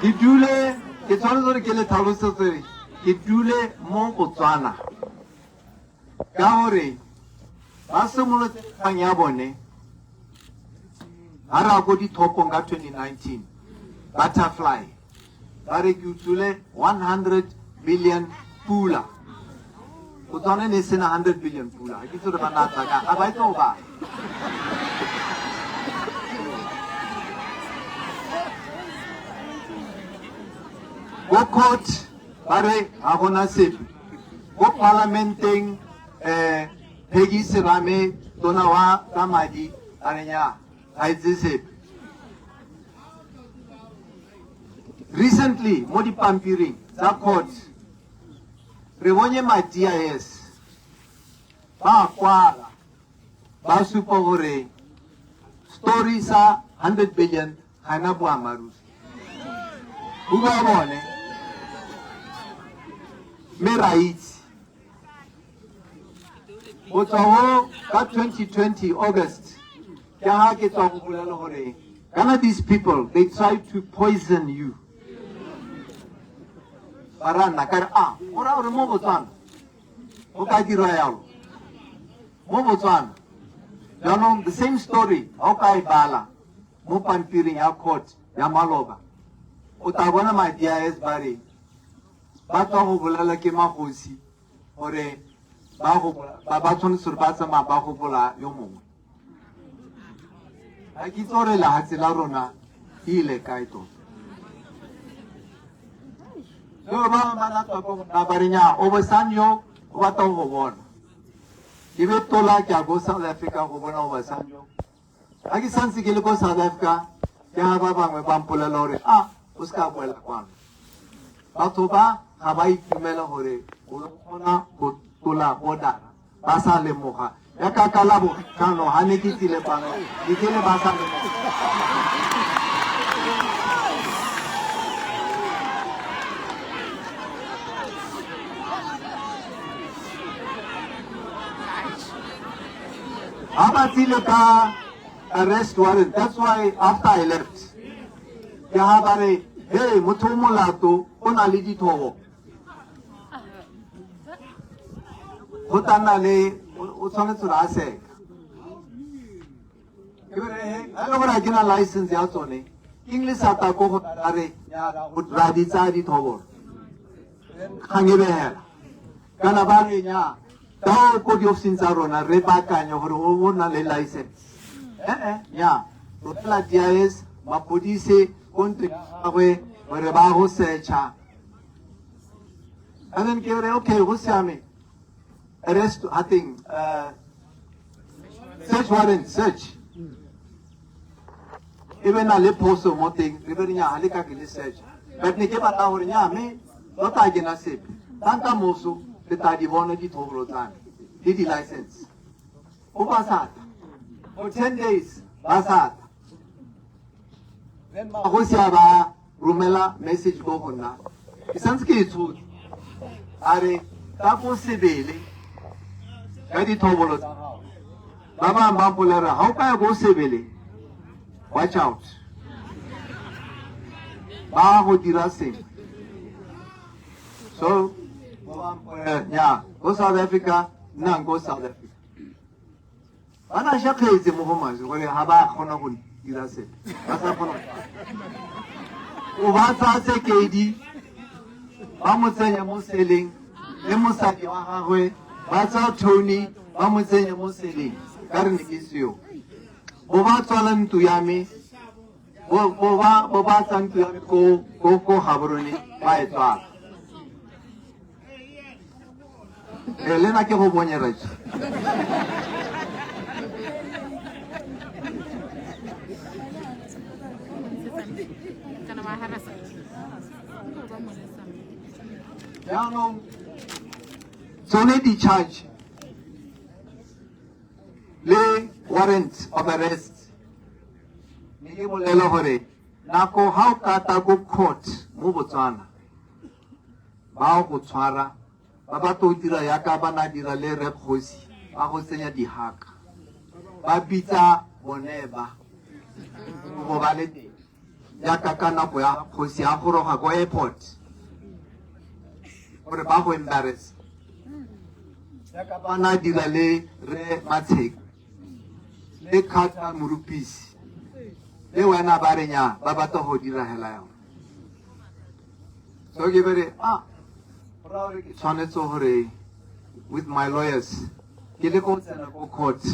ke dule ke tshwanetse gore ke le tlhalosetse ke dule mo Botswana ka gore ba simolotse kgang ya bone ha ra go dithopong ka 2019 butterfly ba re ke utlwile 100 billion pula Botswana ne se na 100 billion pula ha ke tsore ba natsa ka ga ba itse go ba go court ba re ga gona sepe go parlamenteng Peggy Serame tona wa ka madi a re nya ga itse sepe recently mo dipampiring tsa court re bone ma-DIS ba kwala ba supa gore story sa 100 billion ga ena boammaaruri o ba bone me ra itse go tswa go ka 2020 August ke ha ke tswa go bolela gore kana these people they try to poison you barana ka re ora ore mo Botswana o ka dira yalo mo Botswana jaanong the same story o ka e bala mo pampiring ya court ya Maloba o ta bona ma-DIS ba re ba tswa go bolela ke magosi gore ba tshwanetse gore ba tsamaya ba gopola yo mongwe ga ke itse gore lehatshe la rona ke ile kae tota so ba mana tswa ko na ba re nya Obasanjo o batla go bona ke be tola ke a go South Africa go bona Obasanjo ga ke santse ke le ko South Africa ke ha ba bangwe ba mpolela gore o ska boela kwano batho ba ga ba itumela gore o kgona go tola bodara ba sa lemoga ya ka kala bo kano ha ne ke tsile pano ke tsile ba sa abatsile ka arrest warrant. That's why after I left ke ha ba re hey motho molato o na le dithobo go tana le o tshwanetse ra seka ke re ha le gore ke na license ya tsone English ata go ga re go ra di tsa dithobo khange behela kana ba re nya ta ko di ofising tsa rona re bakanya gore o na le license nya o tla DIS mapodisi kontre gagwe gore ba go searcha and then ke re okay go siame arrest I think search warrant search even a le poso mo teng re be nya le ka ke le search but ne ke batla gore nya me lo ta ke na sepe tanta moso le ta di bona di thobolo tsane le di license o ba sata for 10 days ba sata then ma go sia ba romela message go gona ke santse ke itse are ta go sebele ka di thobolo tsa gago ba ba ba polera ha o ka go sebele watch out ba go dira seng so yeah go South Africa na go South Africa ana shaketse mo go mazi gore ha ba khona go dira se ba sa khona o ba tsa sekedi ba mo tsenya mo seleng le mosadi wa gagwe ba tsa Tony ba mo tsenya mo seleng ka re ne ke seo o ba tswala ntu ya me o ba tsa ntu ya me ko Gaborone ba e tswala Elena ke go bonyera tse jaanong tsone di-charge le warrant of arrest ne ke bolela gore nako ha o kata go court mo Botswana ba go tshwara ba ba to dira ya ka bana dira le rep kgosi ba go tsenya dihaka ba bitsa boneba go ba le teng ya ka ka nako ya kgosi ya goroga go airport gore ba go embarrass ya ka bana dira le re Matsheko le Kata Morupisi le wena ba re nya ba batla go dira hela yao so ke bere ke tshwanetse gore with my lawyers ke le go tsena go court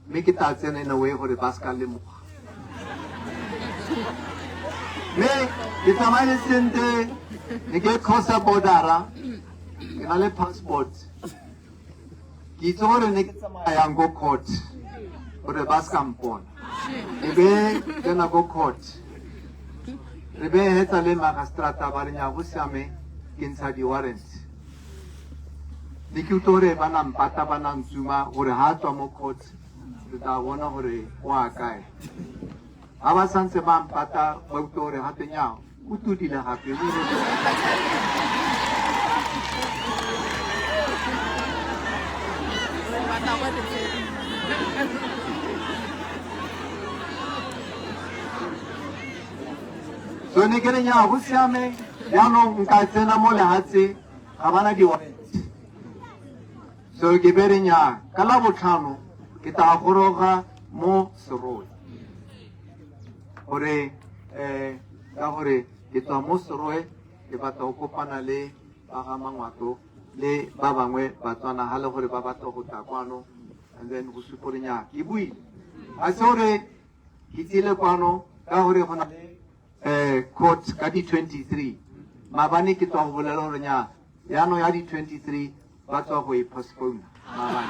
me ke ta tsena in a way gore ba ska le moga me ke tsamaya sente ne ke khosa bordera ke na le passport ke itse gore ne ke tsamaya yang go court gore ba ska mpona ebe kena go court re be hetsa le magistrata ba re nya go siame ke ntsha di-warrant le ke utlwe gore ba nampata ba nantsuma gore ha tswa mo court re tla bona gore o a kae ha ba santse ba mpata ba utlwe gore gape nya o tudile gape so ne ke re nya go siame jaanong nka tsena mo lehatshe ga bana di-warrant so ke bere nya ka la botlhano ke tla goroga mo Serowe gore ka gore ke tswa mo Serowe ke batla go kopana le ba ga Mangwato le ba bangwe Batswana ha le gore ba batla go tla kwano and then go supore nya ke buile a se gore ke tsile kwano ka gore go na le court ka di-23 maabane ke tswa go bolela gore nya yaanong ya di-23 ba tswa go e postpone maabane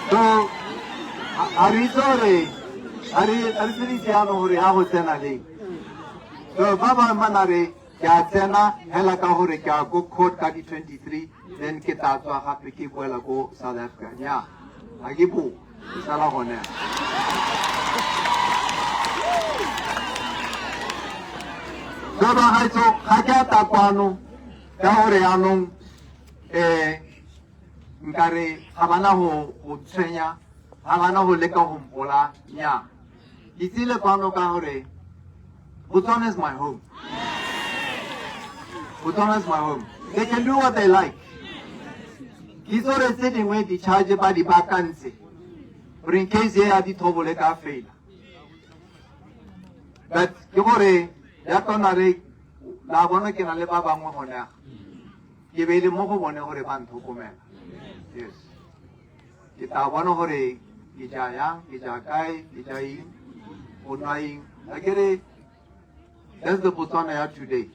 so a re itse gore a re tseditse yaanong gore ya go tsena le so ba bangwe mana re ke a tsena hela ka gore ke a go court ka di-23 then ke tla tswa gape ke boela ko South Africa nya ga ke bo ke sala gone so ba gaetso ga ke ata kwano ka gore yaanong nkare ga bana go tshwenya ga bana go leka go mpola nya ke tsile kwano ka gore Botswana is my home. Botswana is my home. They can do what they like. Ke tsore tse dingwe di-charge ba di bakantse gore in case ya di thobole ka faila but ke gore ya tona re la bona ke na le ba bangwe gone ke be le mo go bone gore ba ntlhokomela yes ke tla bona gore ke ja yang ke ja kae ke ja eng go nwa eng a kere that's the Botswana ya today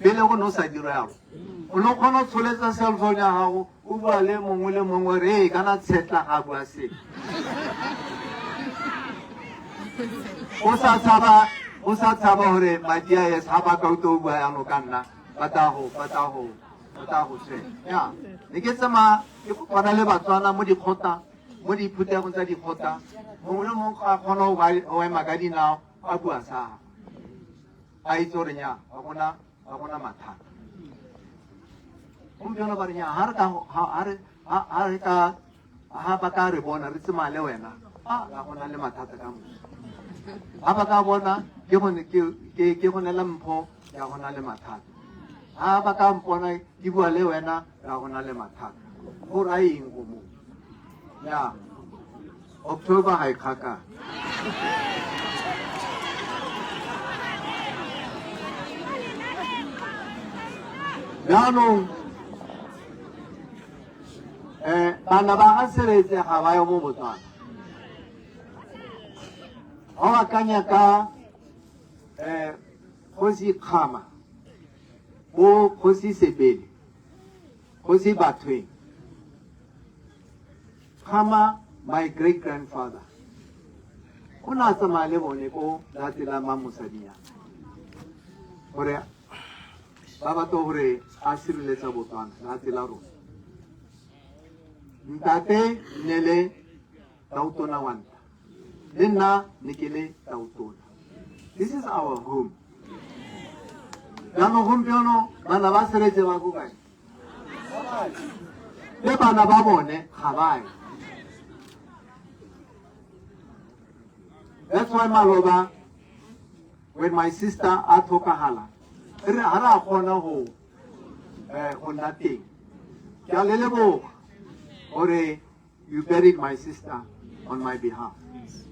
pele go no sa dira yalo o no kgona go tsholetsa cell phone ya gago o bua le mongwe le mongwe re kana tshetla ga bua se o sa tshaba gore madi a yes ha ba ka uto bua ya no ka nna ba ta go se ya ne ke tsama ke kopana le Batswana mo dikgota mo diphuthegong tsa dikgota mongwe le mongwe ga kgona go ema ka dinao a bua sa a itse gore nya ga gona mathata gompieno ba re nya ha ba ka re bona re tsemaya le wena ga gona le mathata ka moso ha ba ka bona ke go nela mpho ya gona le mathata ha ba ka mpona ke bua le wena ga gona le mathata go raeng go mo ya October ga e kgaka jaanong bana ba ga seretse ga ba yo mo Botswana ga o akanya ka Kgosi Kgama bo Kgosi Sebele Kgosi Bathweng Kgama my great grandfather o na tsamaya le bone ko la tsela mamosadinya gore ba batla gore a sireletsa Botswana la tsela rona ntate nele tautona wanta le nna ne ke le tautona. This is our home. Jano gompieno bana ba seretse ba go kae le bana ba bone ga ba ye. That's why Maloba, when my sister Atokahala, Hara Hona Ho, on that thing. Kalelebo, or you buried my sister on my behalf.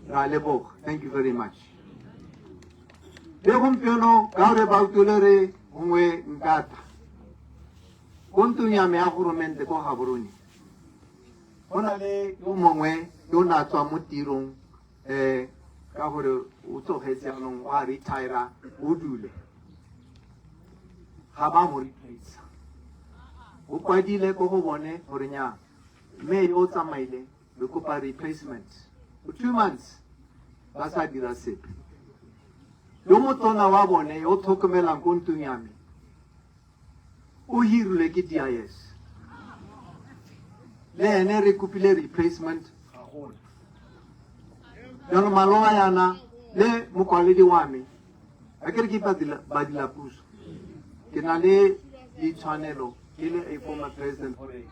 Ralebo, thank you very much. Dehum Piono, Gaure Bautulere, Unwe Ngata. Kuntunya Meahurumente Kohaburuni. Onale, Umongwe, Donatua Mutirung, ka gore o tsogetse anong wa retire o dule ga ba mo replace o kwadile ko go bone gore nya mme yo tsamaile le kopa replacement for 2 months ba sa dira sepe yo motona wa bone yo tlhokomelang ko ntung ya me o hirile ke DIS le ene re kopile replacement ga gona. Jano Maloba yana le mokwaledi wa me a kere ke badila puso ke na le ditshwanelo ke le a former president gore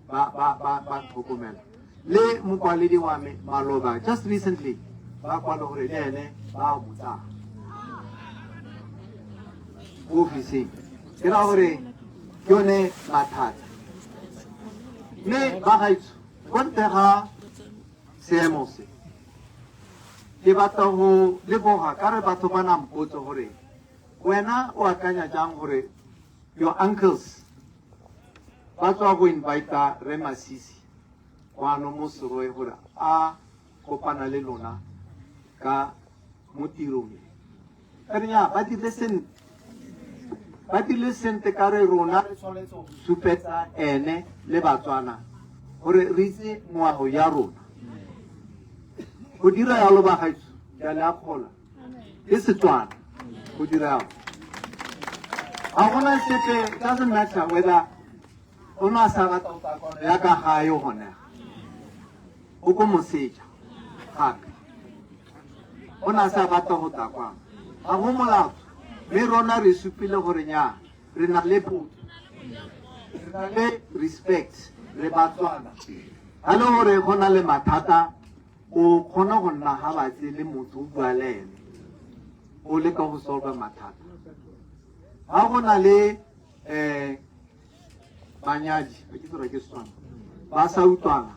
ba tlhokomela le mokwaledi wa me Maloba just recently ba kwala gore le ene ba botsa office ke ra gore ke yone mathata mme ba gaitso konte ga seemo se ke batla go leboga ka re batho ba na mpotso gore wena o akanya jang gore your uncles ba tswa go invite Re Masisi kwano mo Seroe gore a kopana le lona ka motirong re nya ba di sente ka re rona re tshwanetse go supetsa ene le Batswana gore re itse ngwao ya rona go dira yalo ba gaitso ya le akgola ke Setswana go dira yalo a gona sepe doesn't matter whether o na sa rata o takwana ya ka gae gone o ko moseja gape o na sa rata go takwana ga go molato mme rona re supile gore nya re na le potso re na le respect re Batswana ga le gore go na le mathata o kgona go nna ga batse le motho o bua le ene o leka go solva mathata ga go na le banyadi a ke tsora ke Setswana ba sa utlwana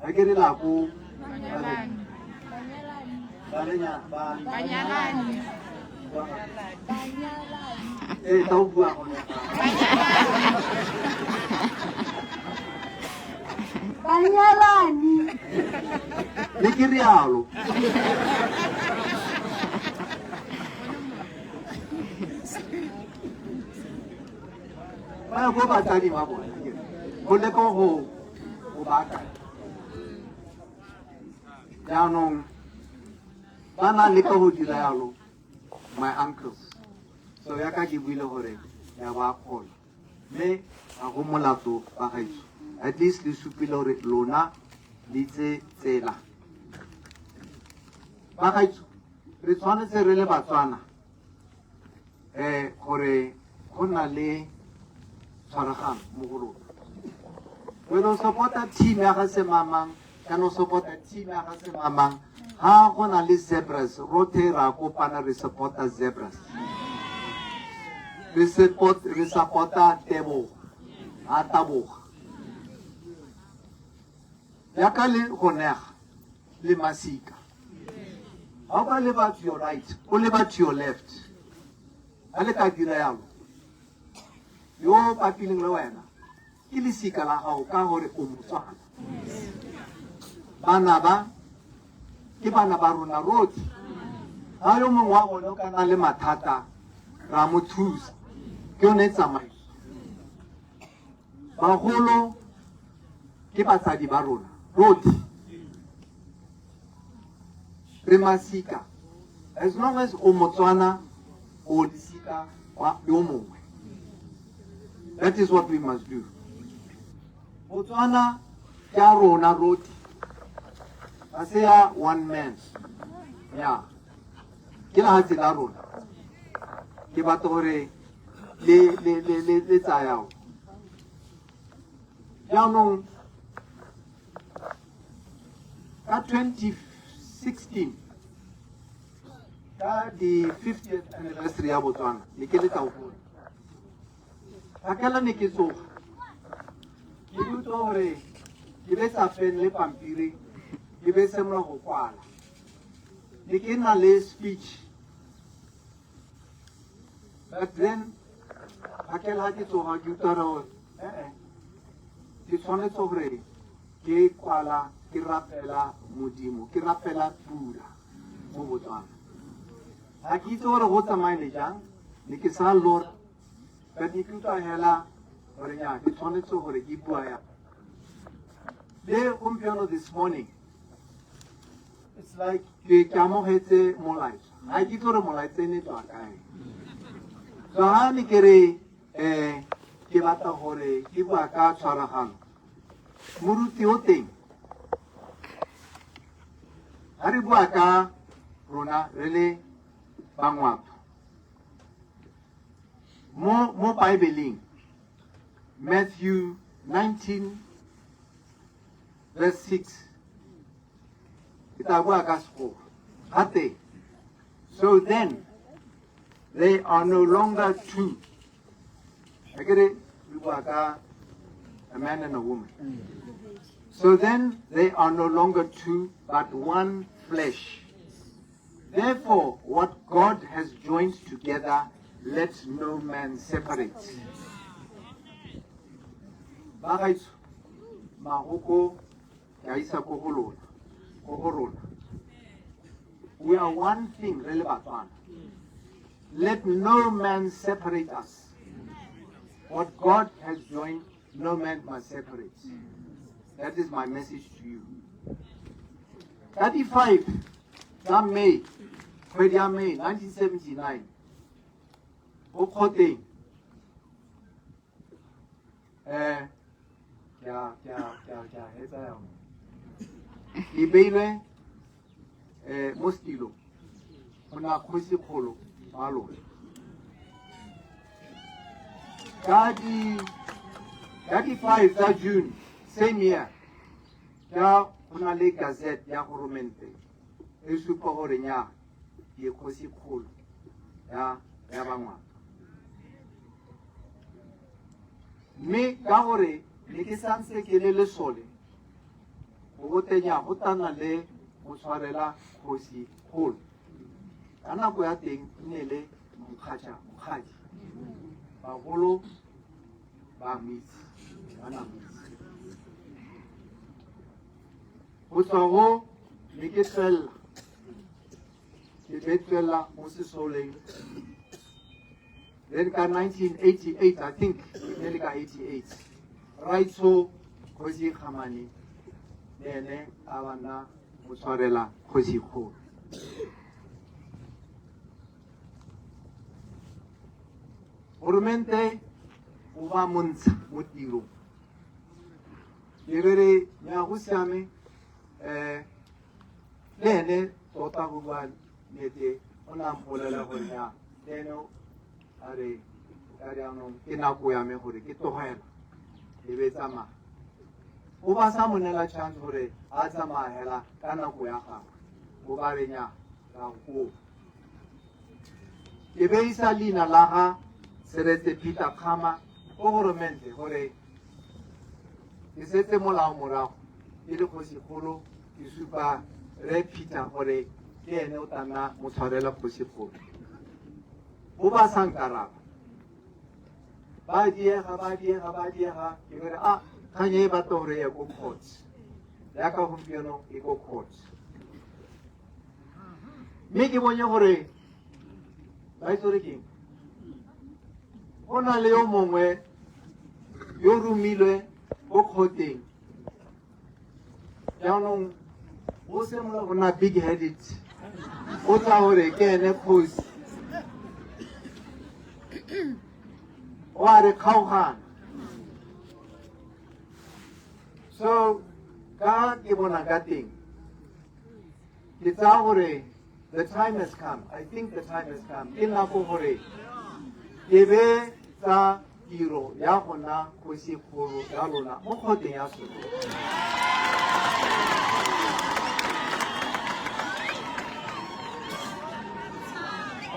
ga ke re lako ta o bua gone Banyalani. Le ke rialo ba go batsadi ba bona go le go baka jaanong ba na le ka go dira yalo my uncles so ya ka ke buile gore ya ba kgola mme ga go molato ba gaitso at least le supile gore lona le tse tsela ba gaitso re tshwanetse re le Batswana gore go na le tshwaragano mo go rona when o support-a team ya ga Semamang kana o support-a team ya ga Semamang ga go na le zebras rotlhe ra kopana re support-a zebras re support-a Tebogo a Taboga yaka le gonega le Masika ga ba le ba to your right o le ba to your left a le ka dira yalo yo papileng le wena ke lesika la gago ka gore o Motswana bana ba ke bana ba rona rotlhe ga yo mongwe wa bone o ka na le mathata ra mo thusa ke yone tsamaiso bagolo ke batsadi ba rona rotlhe re masika as long as o Motswana o disika wa yo mongwe. That is what we must do. Botswana ya rona roti. I say one man. Yeah. Kila hati la rona. Ke batla gore le tsaya. Jaanong ka 2016 ka the 50th anniversary ya Botswana ne ke le tla go. Akala ne ke tsoga. Ke botsa gore ke be sa pen le pampiri ke be se mo go kwala. Ne ke na le speech. But then akala ke tsoga ke utara ke tshwanetse gore ke kwala ke rapela modimo ke rapela pula mo Botswana. Ha ke itse gore go tsamaile jang ne ke sa Lord but ke tla hela gore ya ke tshwanetse gore ke bua ya le gompieno this morning. It's like ke amogetse molaetsa ha ke itse gore molaetsa ne tswa kae. So ha ne ke re ke batla gore ke bua ka tshwaragano moruti o teng ha re bua ka rona re le bangwato mo Bibeleng Matthew 19 verse 6 kita bua ka sekgo hate. So then they are no longer two. Agere bua ka a man and a woman. So then they are no longer two, but one flesh. Therefore, what God has joined together, let no man separate. Bagaitso, mahoko ya isa koholola. We are one thing, really Batswana. Let no man separate us. What God has joined, no man must separate. That is my message to you. 35 May 1979. Okhote. Ibeile mostilo. Ona khosi kholo malo. Kadi 35 June, same year, ya una le gazette ya Goromente. E supa gore nya ye khosi kholo ya bangwa. Me ka gore le ke sanse ke le sole. Go tenya go tana le go tshwarela khosi kholo. Ana go ya teng ne le mokhaja. Bagolo ba mitsi. Go le ke tswela mo sesoleng. Then ka 1988, I think, nearly ka 88. Right so, Khosi Khamani, nene abana go tshwarela Khosi Kholo. Goromente o ba montsha mo tirong. Direre ya go siame le ene tota go ba nete ona mpolela gore ya leno are ano ke nako ya me gore ke tlogela e be tsama o ba sa monela chance gore a tsamahela ka nako ya gagwe o ba renya ra go ke be isa lina la ga Seretse Peter Khama o Goromente gore ke setse molao morago e le Khosi Kholo ke supa re Peter gore ke ene o tana mo tshwarela Khosi Kholo o ba sankaraba ba diega ke re khanye ba tore ya go court ya ka gompieno e go court me ke bonye gore ba itse ke ona le yo mongwe yo rumilwe go khoteng jaanong o se mo gona big headed o tla gore ke ene kgosi o a re kgaogana. So ka ke bona ka teng ke tsa gore the time has come. I think the time has come. Ke nako gore ke be tsa tiro ya gona kgosi kgolo ya lona mo kgoteng ya Soweto.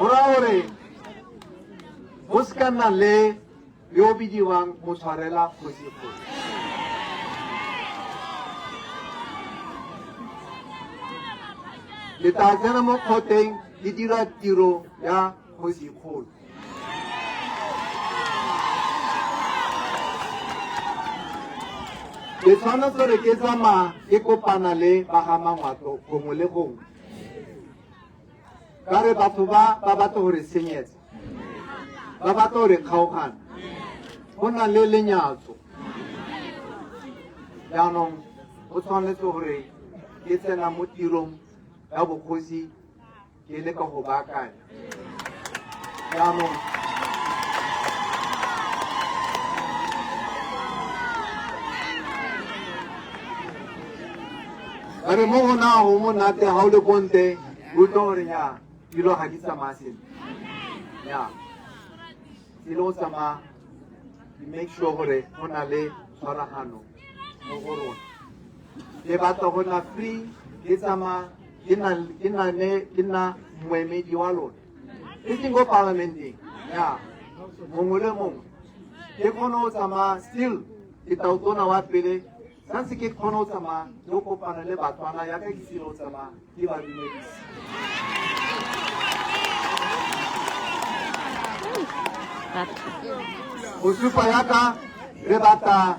Ora gore go se ka nna le yo bidiwang motshwarela kgosi kgolo. Le tla tsena mo kgoteng le dira tiro ya kgosi kgolo. Ke tshwanetse gore ke tsamaya ke kopana le bagamangwato gongwe le gongwe ka re batho ba batla gore senyetsa, ba batla gore kgaogana, go na le lenyatso. Jaanong go tshwanetse gore ke tsena mo tirong ya bokgosi ke le ka go baakanya. Jaanong ba re mo gona go monate ga o le konte o tlo gore nya dilo ga di tsamaya sentle. Nya dilo o tsamaya di make sure gore go na le tshwaragano mo go rona. Le batla go na free ke tsamaya ke na moemedi wa lona ke seng go parlamenteng. Nya mongwe le mongwe ke kgone go tsamaya still ke taotona wa pele santse ke kgone go tsamaya le go kopana le batswana yaka ke sile go tsamaya ke ba dumedisi. Go supa yaka re batla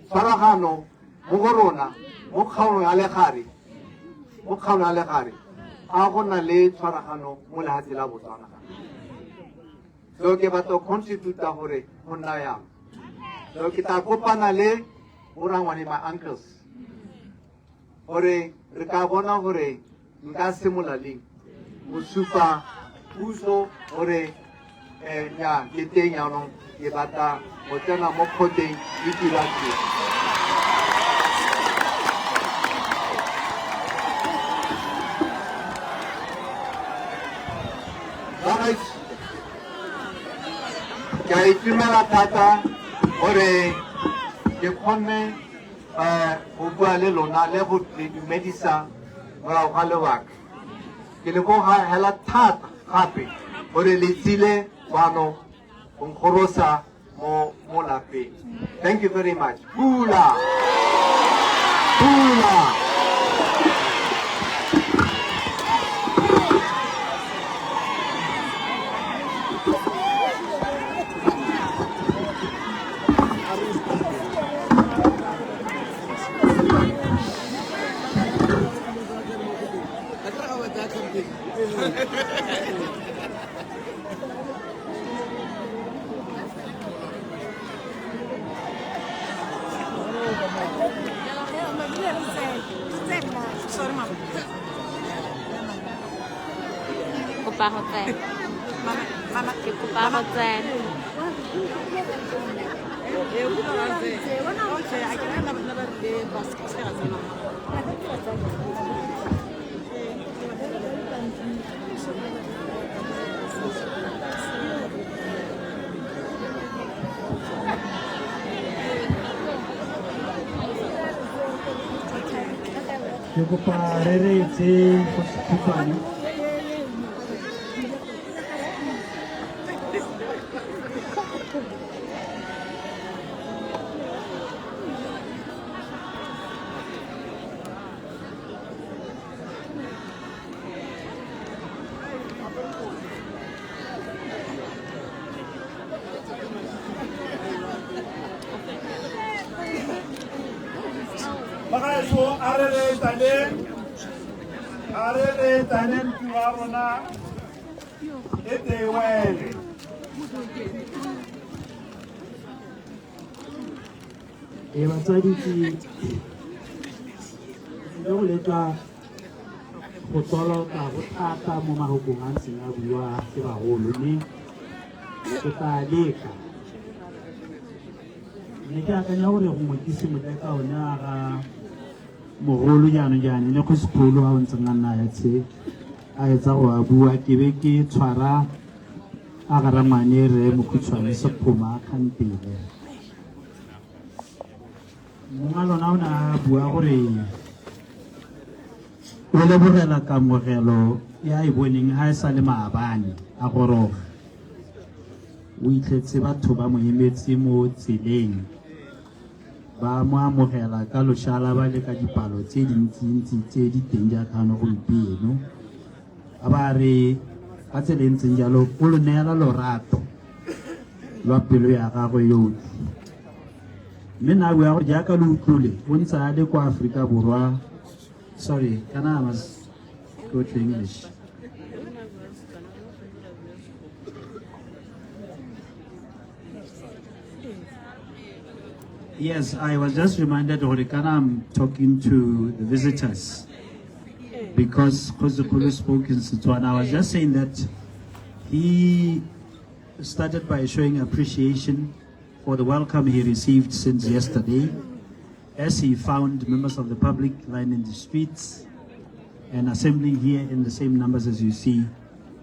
tshwaragano mo go rona mo kgaolong ya legare, mo kgaolong ya legare ga go na le tshwaragano mo lehatshe la Botswana. So ke batla go contributa gore go nna yang. So ke tla kopana le borangwane, my uncles, gore re ka bona gore nka simola leng go supa puso gore nya ke teng yaanong ke batla go tsena mo kgoteng le dira tiro. Ke a itumela thata gore ke kgonne go bua le lona le go le dumedisa morago ga lebaka. Ke le go hela thata gape gore le tsile kwano go nkgorosa mo lapeng. Thank you very much. Pula! Pula! Copa Hotel. Cái Copa Hotel. Ke kopa re retse go sekhutswane Bagaimana arere tanen tuarona etewele. batsadi ke go letla go toloka go thata mo mahokong a ntseng a buiwa ke bagolo mme ke tla leka ne ke akanya gore gongwe ke simole ka one a ga mogolo jaanong le go sekolo a o ntseng a nna yatshe a etsa go a bua ke be ke tshwara a ga rangwane re mokhutshwane sephoma kgantele monga lona o ne a bua gore o lebogela kamogelo ya e boneng ga e sa le maabane a goroga o itlhetse batho ba mo emetse mo tseleng ba mo amogela ka lošala ba le ka dipalo tse dintsintsi tse di teng jaakano gompieno a ba re ka tsela e ntseng jalo o lo neela lorato lwa pelo ya gagwe yotlhe mme na bua gore jaaka le utlwile o ntse a le kwa Aforika Borwa. Sorry, can I must go to English? Yes, I was just reminded, Horikana, I'm talking to the visitors because Kozukulu spoke in Setswana. I was just saying that he started by showing appreciation for the welcome he received since yesterday, as he found members of the public lining the streets and assembling here in the same numbers as you see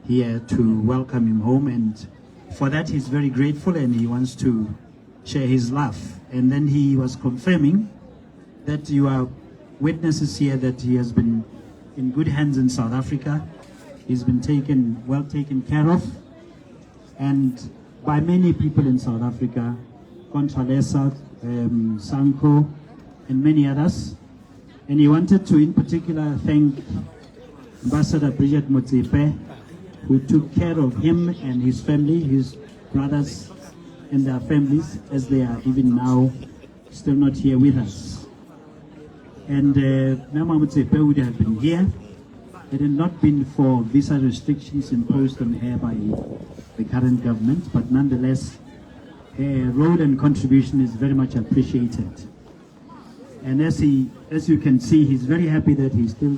here to welcome him home. And for that, he's very grateful and he wants to share his love. And then he was confirming that you are witnesses here that he has been in good hands in South Africa. He's been well taken care of, and by many people in South Africa, Contralesa, Sanko, and many others. And he wanted to in particular thank Ambassador Bridget Motsepe, who took care of him and his family, his brothers and their families, as they are even now still not here with us. And Mama Motsepe would have been here had it not been for visa restrictions imposed on her by the current government, but nonetheless, her role and contribution is very much appreciated. And as you can see, he's very happy that he still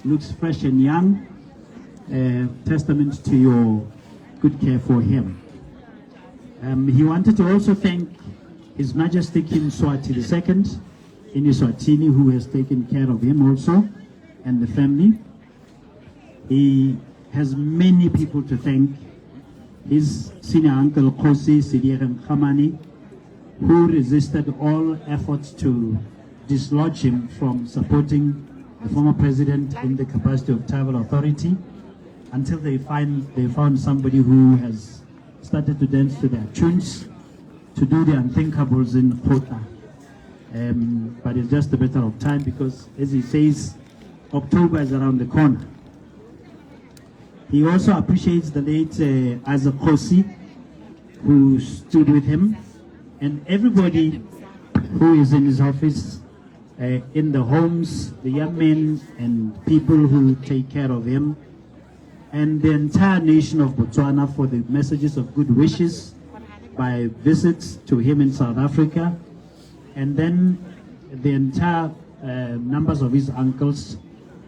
looks fresh and young, testament to your good care for him. He wanted to also thank His Majesty King Mswati II in Eswatini, who has taken care of him also and the family. He has many people to thank. His senior uncle Kosi Sidiere Khamani, who resisted all efforts to dislodge him from supporting the former president in the capacity of tribal authority, until they found somebody who has started to dance to their tunes, to do the unthinkables in Kota. But it's just a matter of time because, as he says, October is around the corner. He also appreciates the late Isaac Kosi, who stood with him, and everybody who is in his office, in the homes, the young men and people who take care of him, and the entire nation of Botswana for the messages of good wishes by visits to him in South Africa, and then the entire numbers of his uncles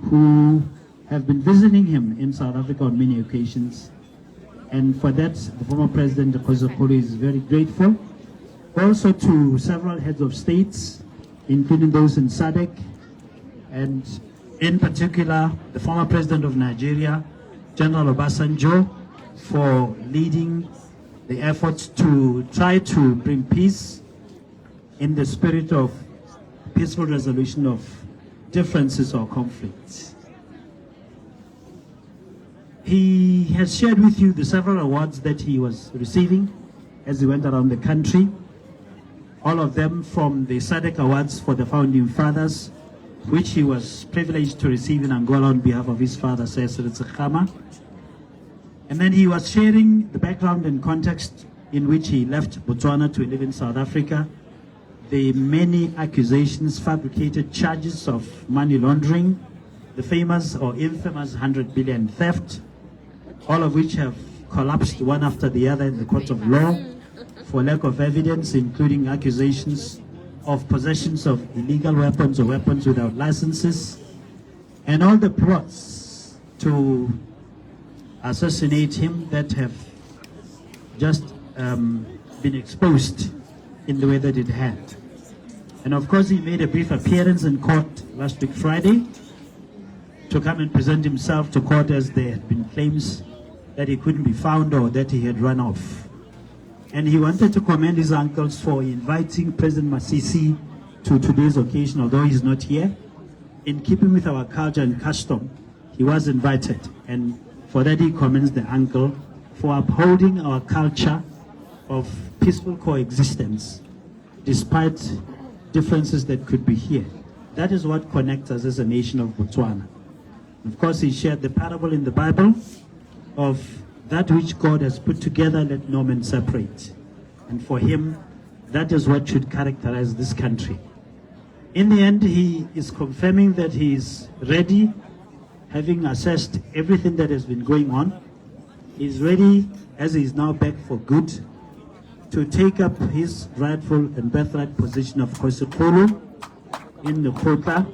who have been visiting him in South Africa on many occasions. And for that, the former president, Kozokolo, is very grateful. Also to several heads of states, including those in SADC, and in particular, the former president of Nigeria, General Obasanjo, for leading the efforts to try to bring peace in the spirit of peaceful resolution of differences or conflicts. He has shared with you the several awards that he was receiving as he went around the country, all of them from the SADC Awards for the Founding Fathers, which he was privileged to receive in Angola on behalf of his father, Cesar Tsikhama. And then he was sharing the background and context in which he left Botswana to live in South Africa, the many accusations, fabricated charges of money laundering, the famous or infamous 100 billion theft, all of which have collapsed one after the other in the court of law for lack of evidence, including accusations of possessions of illegal weapons or weapons without licenses, And all the plots to assassinate him that have just been exposed in the way that it had. And of course, he made a brief appearance in court last week Friday to come and present himself to court, as there had been claims that he couldn't be found or that he had run off. And he wanted to commend his uncles for inviting President Masisi to today's occasion, although he's not here. In keeping with our culture and custom, he was invited, and for that he commends the uncle for upholding our culture of peaceful coexistence despite differences that could be here. That is what connects us as a nation of Botswana. Of course, he shared the parable in the Bible of that which God has put together, let no man separate. And for him, that is what should characterize this country. In the end, he is confirming that he is ready, having assessed everything that has been going on. He is ready, as he is now back for good, to take up his rightful and birthright position of Khosikgolo in the Kgotla,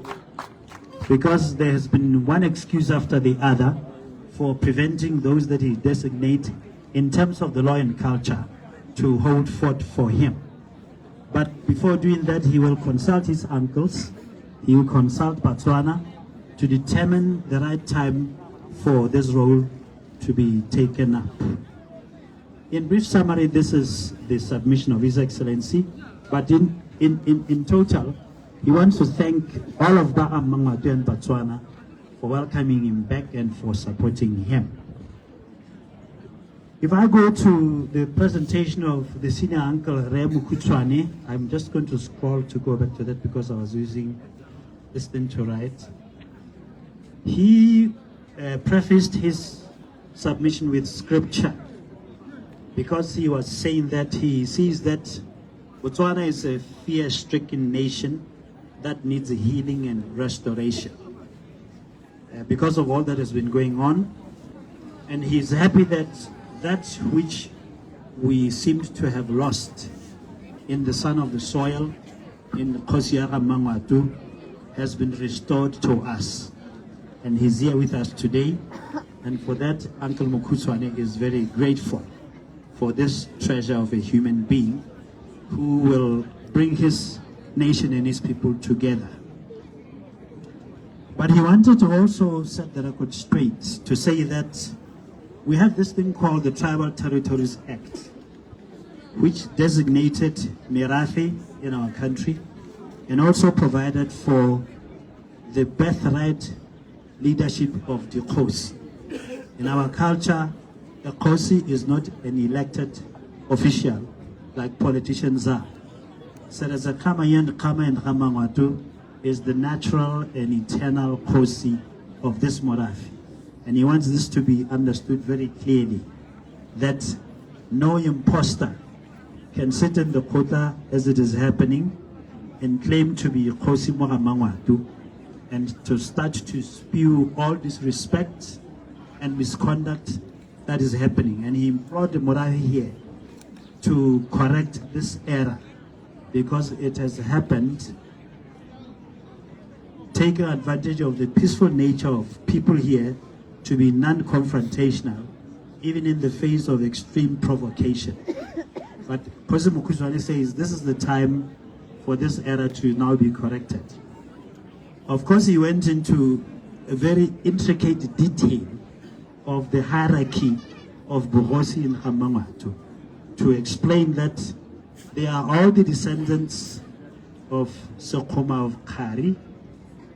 because there has been one excuse after the other for preventing those that he designates in terms of the law and culture to hold fort for him. But before doing that, he will consult his uncles, he will consult Botswana to determine the right time for this role to be taken up. In brief summary, this is the submission of His Excellency, but in total, he wants to thank all of Ba'a Mangwatu and Botswana for welcoming him back and for supporting him. If I go to the presentation of the senior uncle, Re Mokhutswane, I'm just going to scroll to go back to that because I was using this thing to write. He prefaced his submission with scripture, because he was saying that he sees that Botswana is a fear-stricken nation that needs a healing and restoration because of all that has been going on. And he's happy that that which we seemed to have lost in the son of the soil, in Kgosiaga Mangwatu, has been restored to us. And he's here with us today. And for that, Uncle Mokhutswane is very grateful for this treasure of a human being who will bring his nation and his people together. But he wanted to also set the record straight to say that we have this thing called the Tribal Territories Act, which designated Merafe in our country and also provided for the birthright leadership of the Kgosi. In our culture, the Kgosi is not an elected official like politicians are. Sereza Kama and Mangwatu is the natural and eternal Kgosi of this Morafe. And he wants this to be understood very clearly, that no imposter can sit in the Kgotla as it is happening and claim to be Kgosi Mangwatu and to start to spew all disrespect and misconduct that is happening. And he implored the Morafe here to correct this error, because it has happened taking advantage of the peaceful nature of people here to be non-confrontational, even in the face of extreme provocation. But President Mokhutswane says this is the time for this error to now be corrected. Of course, he went into a very intricate detail of the hierarchy of Bogosi and Mangwatu to explain that they are all the descendants of Sekgoma of Khari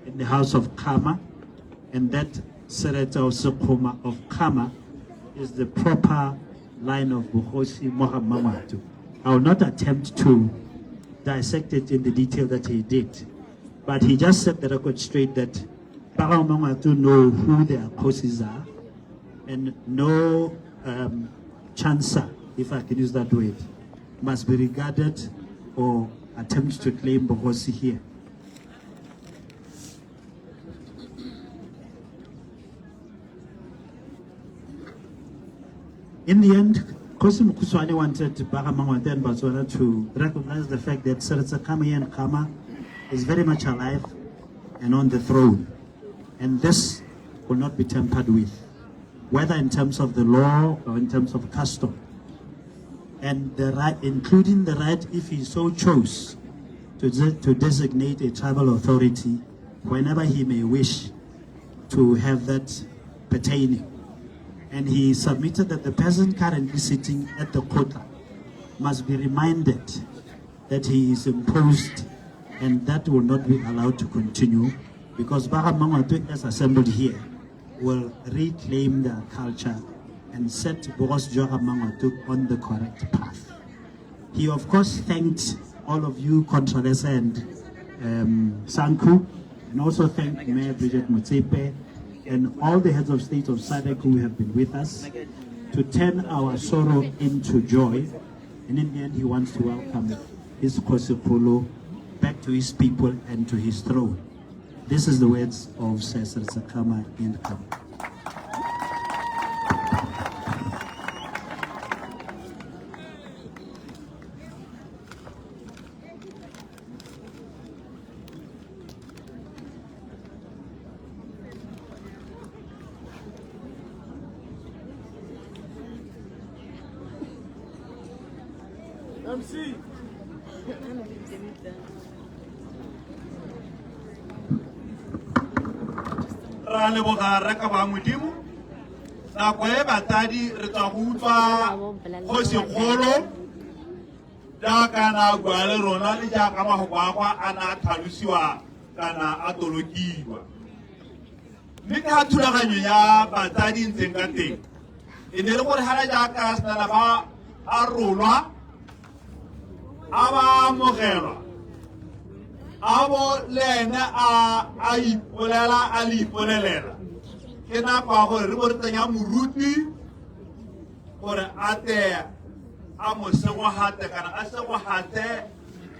in the house of Khama, and that Sereta of Sekgoma of Khama is the proper line of Bogosi Mangwatu. I will not attempt to dissect it in the detail that he did, but he just set the record straight that Ba'a Mangwatu know who their Kgosis are, and no chancer, if I can use that word, must be regarded or attempt to claim Bogosi here. In the end, Kgosi Mokhutswane wanted Ba'a Mangwatu and Botswana to recognize the fact that Seretse Khama and Khama is very much alive and on the throne. And this will not be tampered with, whether in terms of the law or in terms of custom. And the right, including the right, if he so chose, to designate a tribal authority whenever he may wish to have that pertaining. And he submitted that the person currently sitting at the quota must be reminded that he is imposed, and that will not be allowed to continue, because Baga Mangwatu, as assembled here, will reclaim their culture and set Bogos Joga Mangwatu on the correct path. He of course thanked all of you, Contralesa and Sanku, and also thanked Mayor Bridget Motsepe and all the heads of state of SADC who have been with us to turn our sorrow into joy. And in the end, he wants to welcome his Kosikolo back to his people and to his throne. This is the words of Cesar Sakama in Kama. MC. Ra leboga raka ba modimo na go e batadi re tla go utlwa go sekgolo ja kana gwa le rona le ja ka magwagwa ana tlhalosiwa kana a tolokiwa mme ka thulaganyo ya batadi ntseng ka teng e ne le gore hala ja ka sana ba a rolwa aba mogelwa abo lena a ipolela a lipolelela ke na kwa gore re bortanya moruti gore a te a mo sego hate kana a sego hate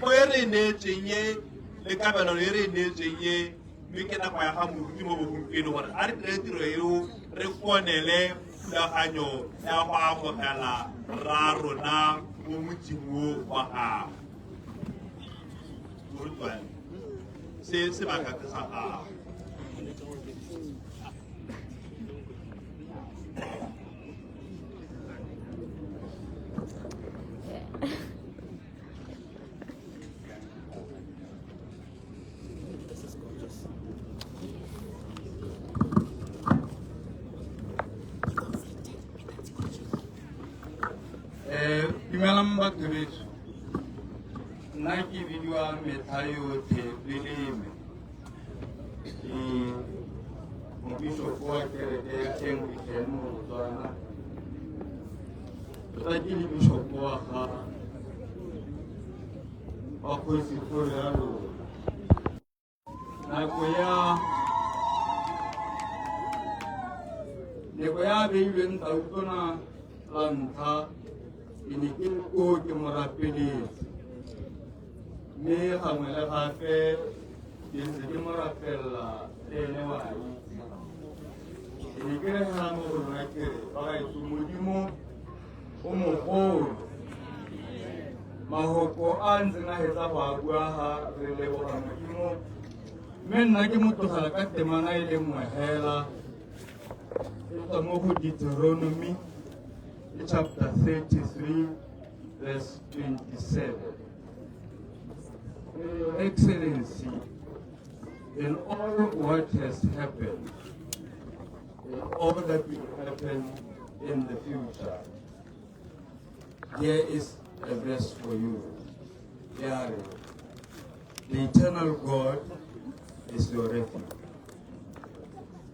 go re ne tsenye le kabelo le re ne tsenye mme ke na kwa ya ga moruti mo bogompieno gore a re tle tiro eo re konele thulaganyo ya go amogela ra rona mo motsing wa gago morutwana se sebaka ke sa gago Dumelang batho beso, nna ke bidiwa Metha yotlhe Leleme, ke mobishopo wa kereke ya Anglican mo Botswana. Tota ke le bishopo wa ga Kgosikgolo ya rona. Nako ya beilweng Tautona la ntlha ke ne ke ko ke mo rapeletse mme gangwe le gape ke ntse ke mo rapelela ene wa itse ke ne ke re ga mo rona ke re bagaetso modimo o mogolo mahoko a ntseng a hetsa go a bua ga re leboga modimo mme nna ke motlogela ka temana e le nngwe hela e tswa mo go Deuteronomy chapter 33 verse 27. Your Excellency, in all what has happened, in all that will happen in the future, there is a verse for you. There, the eternal God is your refuge,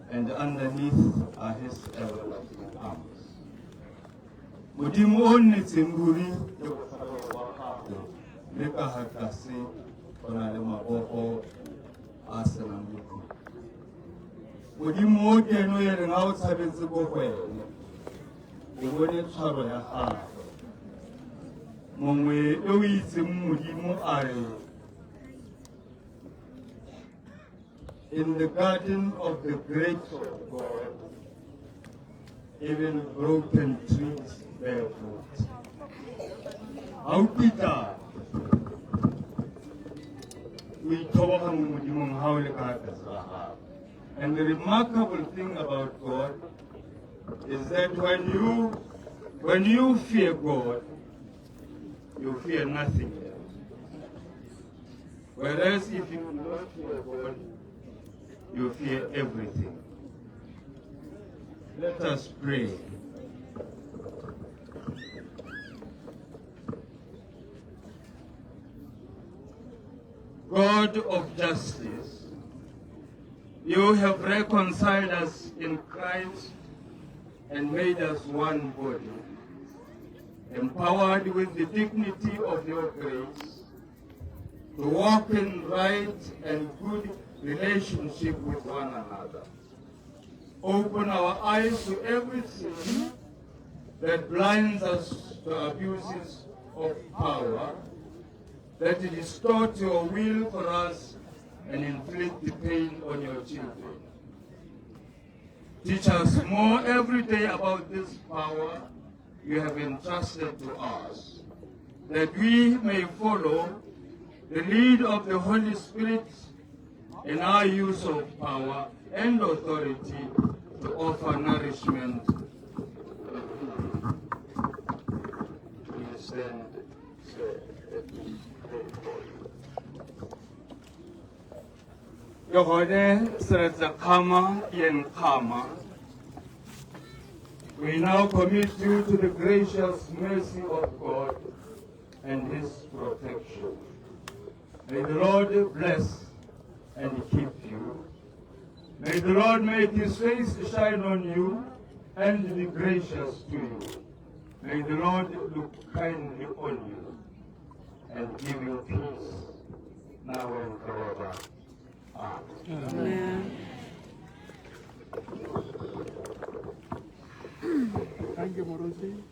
and underneath are his everlasting arms. Modimo o nnetseng ruri le botlhale wa gago le ka ga tlase go na le mabogo a senang bokhutlo. Modimo o ke eno e reng a o tshabetse ko go wena o bone tshwaro ya gago. Mongwe e o itseng modimo a re in the garden of the great God, even broken trees bear fruit. Aupita, we told him Modimo how le ka tlasa. And the remarkable thing about God is that when you fear God, you fear nothing else. Whereas if you do not fear God, you fear everything. Let us pray. God of justice, you have reconciled us in Christ and made us one body, empowered with the dignity of your grace to walk in right and good relationship with one another. Open our eyes to everything that blinds us to abuses of power, that distort your will for us and inflict the pain on your children. Teach us more every day about this power you have entrusted to us, that we may follow the lead of the Holy Spirit in our use of power and authority to offer nourishment. Please stand. We now commit you to the gracious mercy of God and His protection. May the Lord bless and keep you. May the Lord make His face to shine on you and be gracious to you. May the Lord look kindly on you and give you peace now and forever. Amen. Thank you, Morosi.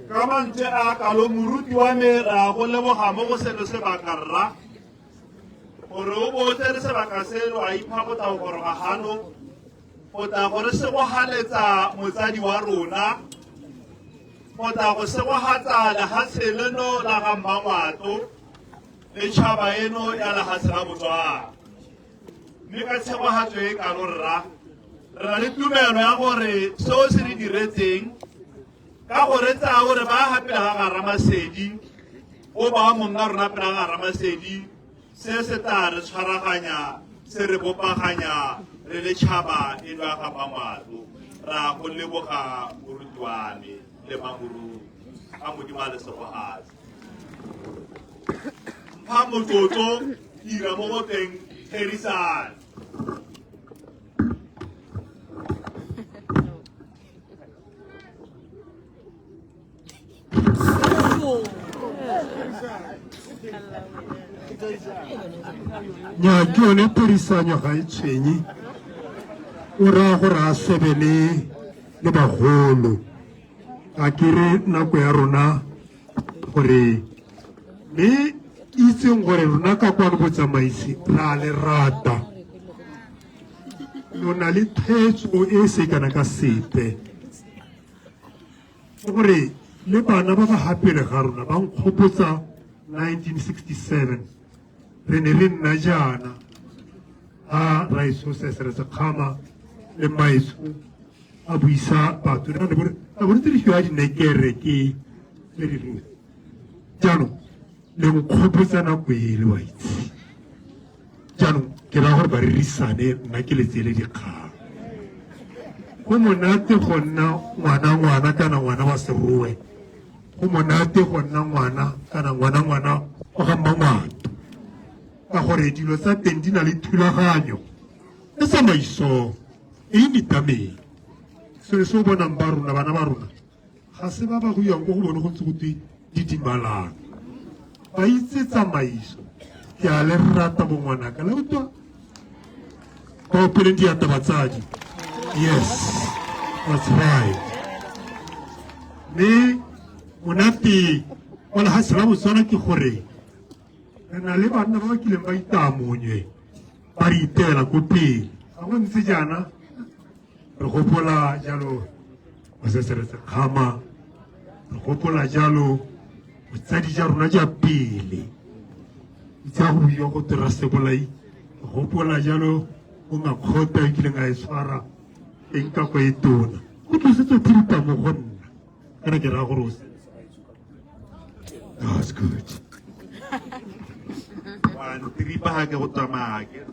Kamante a kalo muruti wa mera go leboga mo go selo se bakarra gore o botere se baka selo a ipha go ta go roga hano go ta gore se go haletsa motsadi wa rona go ta go se go hatsa le ha seleno la ga mmangwato le tshaba eno ya la ha sela botswana mme ka tshego hatso e ka rorra re na le tumelo ya gore seo se di diretseng ka gore tsa gore ba hapela ga Ramasedi o ba monna rona pela ga Ramasedi se se tla re tshwaraganya se re bopaganya re le tshaba e lwa ga mangwato ra go leboga morutwane le mamuru a modimo le segogatsi pha motlotlo dira mo go teng therisano nya ke yone tirisanyo ga e tshwenye o raya gore a sebe le bagolo a kere nako ya rona gore mme itseng gore rona ka kwano botsamaisi ra le rata lona le thetso e se kana ka sepe gore le bana ba ba hapele ga rona ba nkgopotsa 1967 re ne re nna jaana a raiso seseretse kgama le maitso a buisa batho a bone tiriso ya dinekere ke le rireng jaanong le nkgopotsa nako ele wa itse jaanong ke raya gore ba rerisane nna ke letsele dikgang go monate go nna ngwana kana ngwana wa serowe go monate go nna ngwana kana ngwana wa ga mmangwato ka gore dilo tsa teng di na le thulaganyo le tsamaiso e imitameng selo se o bonang ba rona bana ba rona ga se ba ba go yang ko go bone go ntse gotwe di dimalana ba itse tsamaiso ke a le rata bongwanaka la utlwa ba opeleng diata batsadi yes that's right mme monate wa lehatshe la botswana ke gore re na le banna ba ba kileng ba itamonywe ba re itela ko pele ga go ntse jaana re gopola jalo go se seretse kgama re gopola jalo botsadi ja rona ja pele tsa go buiwa go tira sebolai re gopola jalo o Makgotla a kileng a e tshwara eng ka kwa e tona go tlisetse thuta mo go nna kana ke ra gore that's good one tripa ha ke go tsamaya ke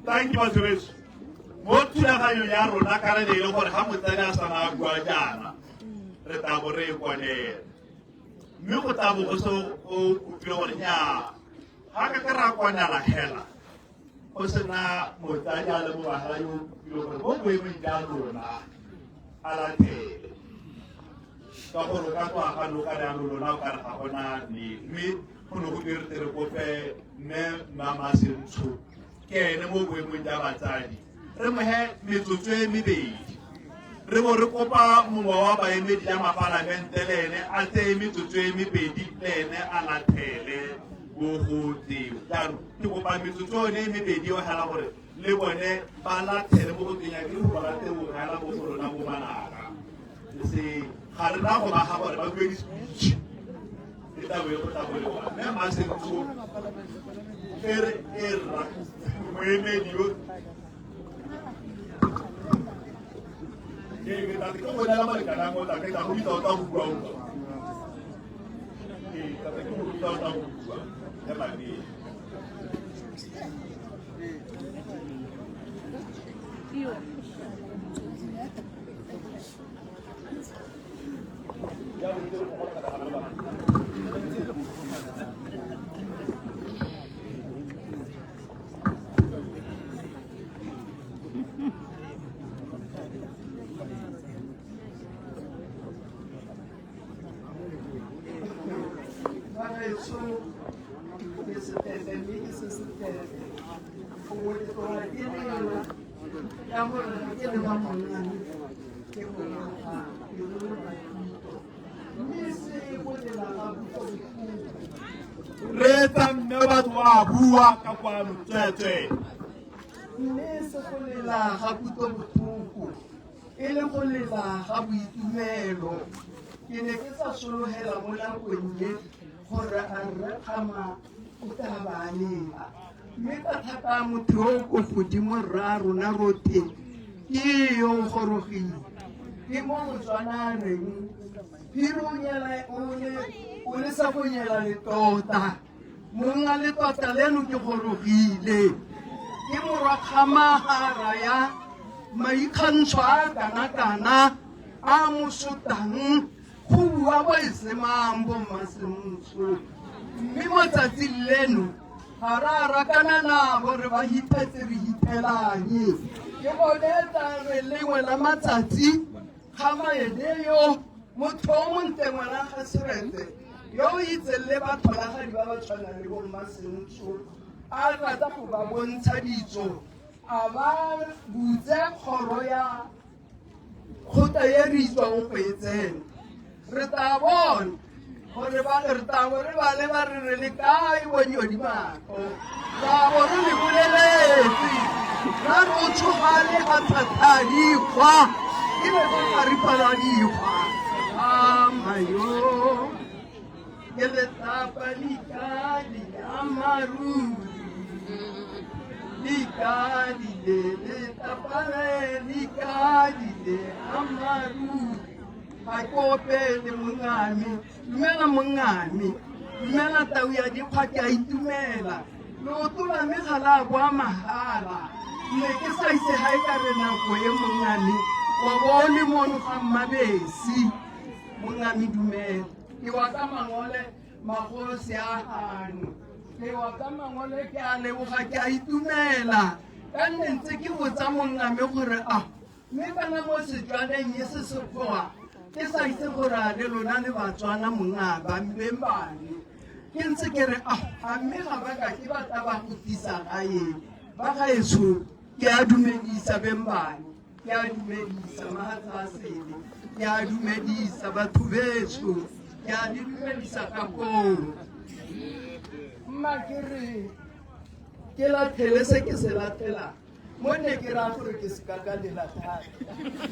thank you Mazuresh mo thulaganyo ya rona ka re le gore ga motsadi a sana a bua jaana re tla bo re kwanela mme go tla bo go se o utlwile gore nnyaa ga ka ke ra kwanela hela go sena motsadi a le mo bana yo utlwile gore mo boemong ja rona a lathele ka gore ka tloga ga loka leano lona o ka re ga gona ne mme go ne go dire tere kope mme mama Sentsho ke ene mo boemong ja batsadi re mohe metsotso e mebedi re bo re kopa mongwe wa baemedi ja mapalamente le ene a tseye metsotso e mebedi le ene a lathele go go teng jaanong ke kopa metsotso yone e mebedi o hela gore le bone ba lathele mo go tenya ke go ba teng go hela mo go rona mo manaka se ga re na go ba ga gore ba bue di-speech e tla bo e go tla bo le bona mme Masentsho era moemedi yo ke tla ke go la mali kana mo tla ke tla go bitsa o tla go bua o ke tla ke go bitsa o tla go bua ya ba ni Reta mme batho ba bua ka kwano tsetse mme se go lela ga kutlobotlhoko e le go lela ga boitumelo ke ne ke sa sologela mo nakong e gore a rre Kgama o tla balega mme ka thata motho o ko godimo rra rona rotlhe ke yo o gorogile ke mo Motswana reng phiri o le sa go nyela le tota monga le tota leno ke gorogile ke morwa Kgama a raya maikgantsho a kana-kana a mo sotang go bua boesemang bomma Sentsho mme mo tsatsing leno ga ra rakana nabo re ba hiphetse re hiphelanye ke bonetsa re lengwe la matsatsi Kgama ene yo motho o montle ngwana ga Seretse yo o itseng le batholagadi ba ba tshwanang le bomma Sentsho a rata go ba bontsha ditso a ba butse kgoro ya kgotla ye re itswang go e tsena re tla bona gore re tla bo re bale ba re le kae bonyodimako ra bo re le boleletse ra re o tshogale ga thatadikgwa e be go garipaladikgwa amayo ke letlapa likadi amaruri likadile letapale likadile amaruri ga kopele mongame dumela mongame dumela tau ya dikgwa ke a itumela leoto la megala a boa mahala mme ke sa ise ga e ka re nako e mongame wa bone mono ga Mmabesi mongame dumela ke wa ka Mangole magosi a gano ke wa ka Mangole ke a leboga ke a itumela ka nne ntse ke botsa mongame gore mme kana mo Setswaneng e se Sekgowa ke sa itse gore a le lona le Batswana mongaba mbeng bane ke ntse ke re mme ga ba ka ke batla ba go tisa gae ba gaetsho ke a dumedisa beng bane ke a dumedisa mahatsa a sele ke a dumedisa batho beso ke a di dumedisa ka koo mma ke re ke latlhele se ke se latela mo ne ke raya gore ke se ka ka lela thata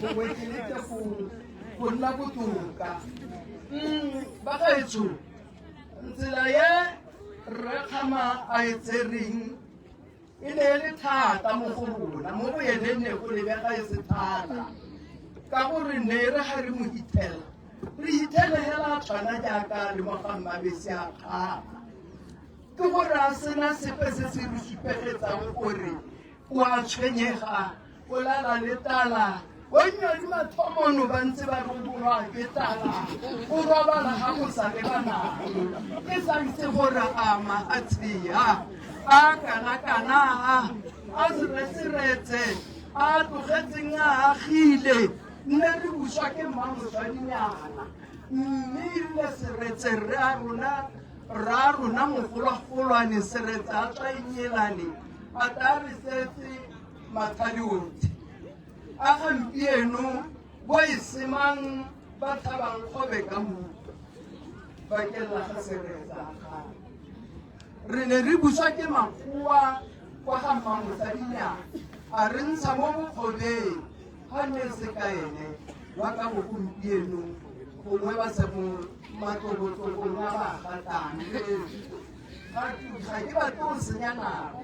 gongwe ke lete go nna botoka ba gaetsho tsela ye rre Kgama a e tsereng e ne e le thata mo go rona mo go ene ne go lebega e se thata ka gore ne re ga re mo ithela re ithele hela tshwana jaaka le mogama bese a Kgama ke gore a sena sepe se se re supegetsang gore o a tshwenyega o lala le tala bonyadi mathomono ba ntse ba robolwa ke tala o robala ga go sa le banako ke sa ntse gore a mahatsea a kana-kana a seresiretse a tlogetseng a agile nne re buswa ke mmamoswadinyana mme erile seretse ra rona mogologolwane seretse a tswa enyelane a ta re setse mathaleothi a gampieno bo e semang ba thabang kgobe ka moka bakella ga seretsa gane re ne re buswa ke makgowa kwa ga mmamosadinyana a re ntsha mo bokgobeng ga ne se ka ene wa ka bogompieno gongwe ba se mo matlobotlobong a ba gatang ga ke batle go senya nako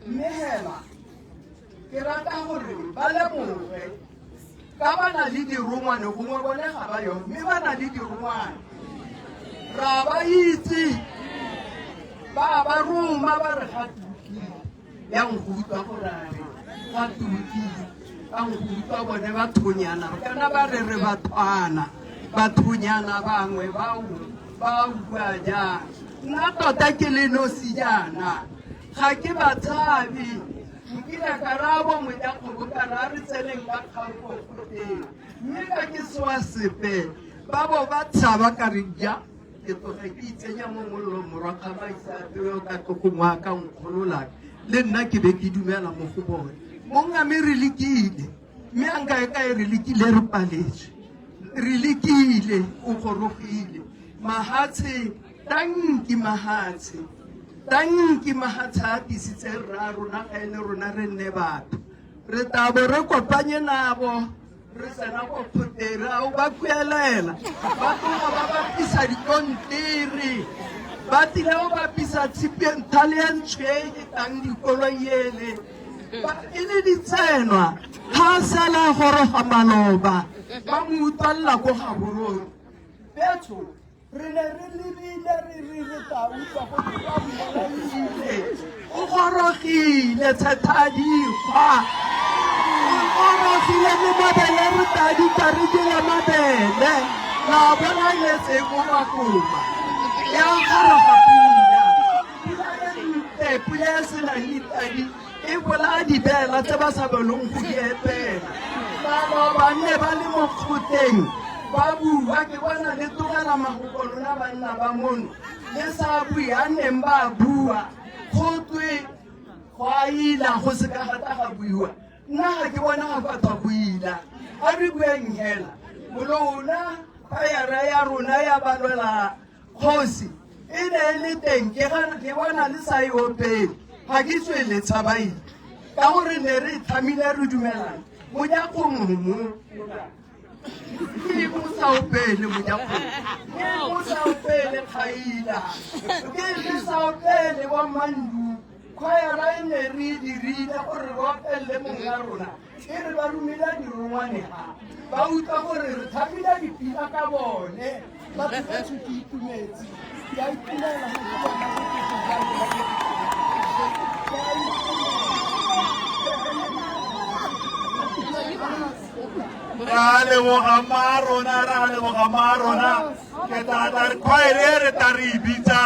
mme hela ke rata gore ba lemoge ka ba na le dirongwane gongwe bone ga ba yone mme ba na le dirongwane ra ba itse ba roma ba re ga tuki ya nkgutwa gorare ga tuki ka nkgutwa bone bathonyana kana ba re re bathonyana bangwe ba bua jang nna tota ke le nosi jaana ga ke ba tshabe nkile ka rabo mojakgobo ka ra re tseneng ka kgaokoteng mme ka ke sewa sepe ba bo ba tshaba ka re ja ke tloge ke itsenya mo mollong morwa Kgama isaapeo ka tlogong wa ka nkgololaka le nna ke be ke dumela mo go bone mongame re lekile mme a nkae re lekile re paletswe re lekile o gorogile mahatshe tanki mahatshe a tisitse rra rona ga ele rona re nne batho re tabo re kopanye nabo re sena go photera o ba kuelela ba tloga ba bapisa dikontiri ba tile go bapisa Italian trade tang dikolo yele e le ditsenwa ga sala gore ga maloba ba mo utlwalla ko ga borong betho re ne re lebile re ta utlwa go tla mmolaile o gorogile tshethadikgwa o gorogile le mabele re tadika re dile mabele la bona letse mo bakoma ya goroga pula ya senang ditadi e bola dibela tse ba sa bonong go di epela ba nne ba le mo kgoteng ba bua ke bona le tlogela magokolo banna ba mono le sa bue a neng ba bua gotwe go a ila go se ka gata ga buiwa nna ga ke bona ga batho go ila a re bueng hela bolona payara ya rona ya balwela kgosi e ne e le teng ke bona le sa e opele ga ke tswele tshabaile ka gore ne re thamile re dumelana mojakgongmo ke mosaopele mojakgong ke mosaopele kgaila ke mosaopele wa mandu khwayara e ne re dirile gore re opelele mong ya rona e re ba romile dirongwane ba utlwa gore re thapile dipina ka bone batho batho ke itumetse ke a itumela go bona ra leboga marona ke tata khwaere re ta re bitsa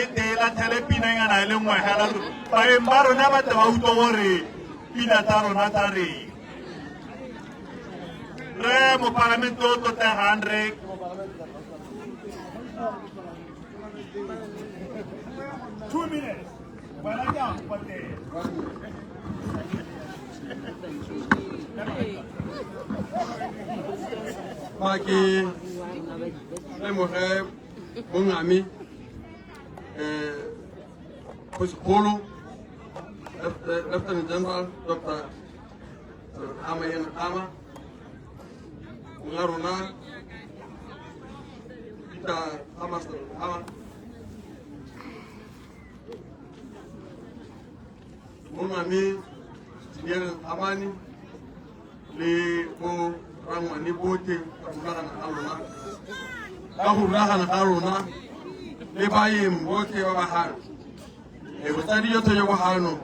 e tela telepinanyana e le nngwe hela baeng ba rona ba tle ba utlwa gore pina tsa rona tsa reng re mopalamento o tota 100 2 minutes wena ke a ba ke lemoge bongame Kgosikgolo Lieutenant General Dr. Amayen Ama Ngaruna Peter Hamaster Ama Mungami Yer Amani le bo rangwani bote ka huragana ka rona le baeng bote ba bahano botsadi yo tsoyo go hano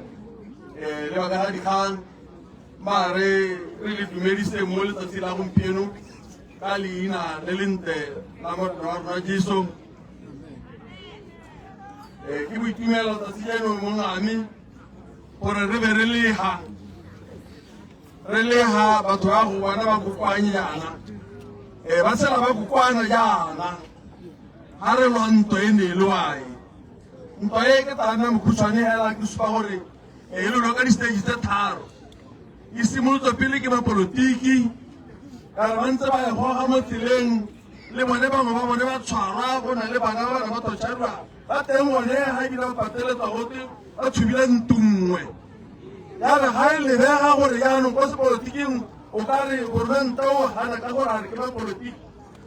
le ba ga dikgang ba re le dumedise mo le tsatsi la gompieno ka leina le lente la mo Jesu ke boitumelo tsatsi eno mo ngami gore re be re leha batho ba go bona ba kokwanyana ba tsela ba kokwana jana ha re lonto ene le wai ntwa e ke tana mokhutswane hela ke supa gore e le lo ka di stage tse tharo e simolotse pele ke ba politiki ka ba ntse ba ya go ga mo tseleng le bone bangwe ba bone ba tshwara go na le bana ba ba tshwarwa ba teng one ha di ba pateletsa gote ba tshubile ntungwe ya re ha ile bega gore ya no go se politiking o ka re gormenta o hana ka gore a re ke ba politiki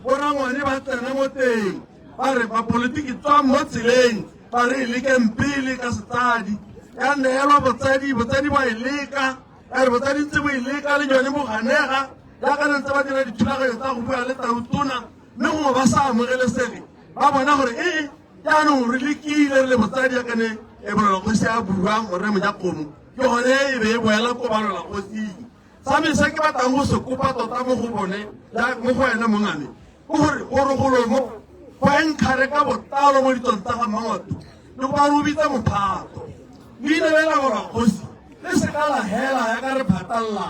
bona ngwane ba tsena mo teng ba re ba politiki tswa mo tseleng ba re le ke mpile ka setsadi ya neelwa botsadi ba ileka ya re botsadi ntse bo ileka le jone mo ganega ya ka ntse ba dira dithulaganyo tsa go bua le tautona mme go ba sa amogelesege ba bona gore jaanong re lekile le botsadi ya kane e bolela go se a buang gore mo ja komo ke gone e be e boela ko balola kgosing sa me se ke batlang go se kopa tota mo go bone ya mo go wena mongame go gore golo mo go enkgare ka botalo mo ditsong tsa ga Mangwato le go ba robitse mophato di lebela gore kgosi le se ka la hela ya ka re phatalla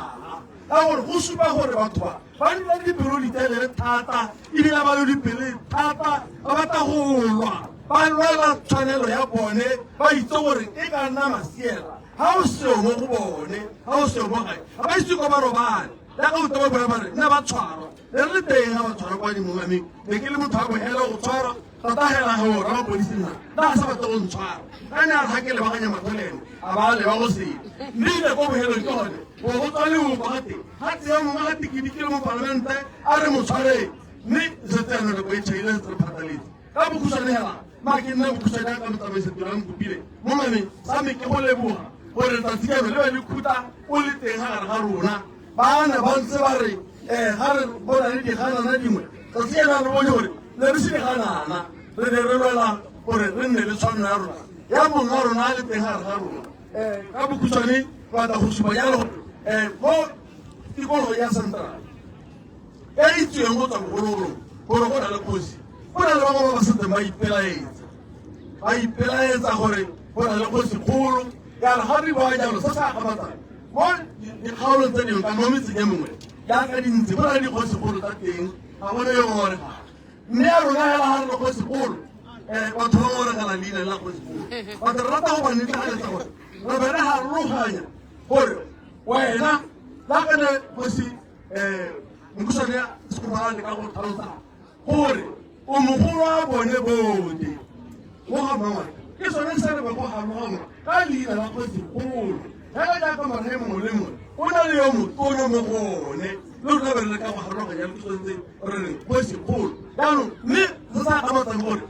ka gore go supa gore batho ba dira dipelo di telele thata ebile ba le dipele thata ba batla go lwa ba lwela tshwanelo ya bone ba itse gore e ka nna masiela ha o seo mo go bone ha o seo mo gae ga ba itse ko ba robane ya ka utaba bona ba re nna ba tshwarwa le teng ga ba tshwarwa kwa dimongame be ke le motho a bohela go tshwarwa tota hela ga ora ba polising na sa batla go ntshwara ka ne a re ga ke lebaganya matholene a ba leba go sele mme ile ko bohelong ke gone o go tswa le go gate ha tseya mongwe ga tikidikile mo parlamente a re mo tshwareng mme setseno le ko e tšhaile se re phathaletse ka bokhutshwane hela ma ke nna bokhutshwane ya ka motsamaisatiro a nkopile mo mame sa me ke go leboga gore tsatsi kano le ba le khuta o le teng ga gare ga rona bana ba ntse ba re ga re bona le diganana dingwe tsatsi ena re bone gore le re se diganana re ne re lwela gore re nne le tshwano ya rona ya monga rona a le teng gare ga rona ka bokhutshwane batla go supa jalo mo tikologo ya central e itsweng go tswa bogologolong gore go na le kgosi go na le bangwe ba setseng ba ipelaetsa gore go na le kgosikgolo ya re ga re bua jalo se sa gamatsang mo dikgaolong tse dingwe ka mo metseng e mengwe jaaka dintsi go na le dikgosikgolo tsa teng ga bone yo ngore ga mme ya rona hela ga re le kgosikgolo batho ba ngoregana leina la kgosikgolo batho re rata go ba netegaletsa gore re be re harologanya gore wena jaaka ne kgosi mokhutswane ya sekgomarane ka go tlhalosa gore o mogolo wa bone bote mo ga Mangwato ke sone se re ba go harologangwa ka leina la kgosikgolo hela jaaka marae mongwe le mongwe o na le yo motona mo gone le rona be re le ka go harologanya le tshwanetse re re kgosikgolo jaanong mme se sa gamatsang gore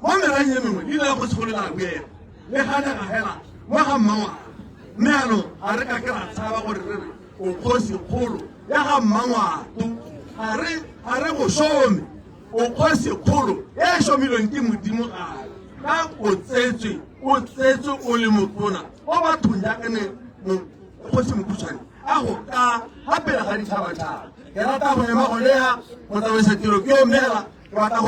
mo merang ye mengwe leina la kgosikgolo la boela le ganega hela mo ga Mangwato mme anong ga re ka ke ra tshaba gore re re o kgosikgolo ya ga Mangwato ga re go some o kgosikgolo e šomilweng ke modimo gale ka o tsetswe o le motona o bathong jaakane kgosi mokhutswane a go ka gapele ga ditšhabatšhaba ke rata go ema go leya motsamaisatiro ke o mmela ke batla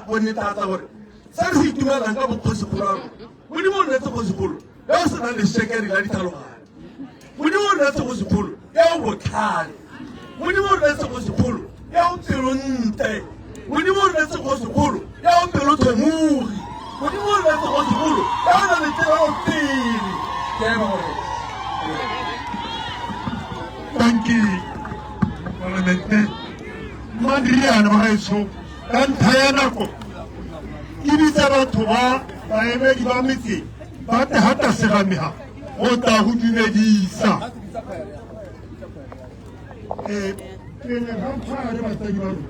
go netatsa gore se re se itumelang ka bokgosikgolo a rona modimo o nnetse kgosikgolo e o se nang le shekeri la ditlhalogane modimo o nnetse kgosikgolo e o botlhale modimo o nnetse kgosikgolo e o pelontle modimo o nnetse kgosikgolo e o pelothomogi modimo o nnetse kgosikgolo e o na le tselopele ke ema gore tanki parlamente madiriana ba gaetso ka ntlha ya nako ke bitsa batho ba baemedi ba metse ba te hata segameha go tla go dumedisa pele ga phare basadi ba rona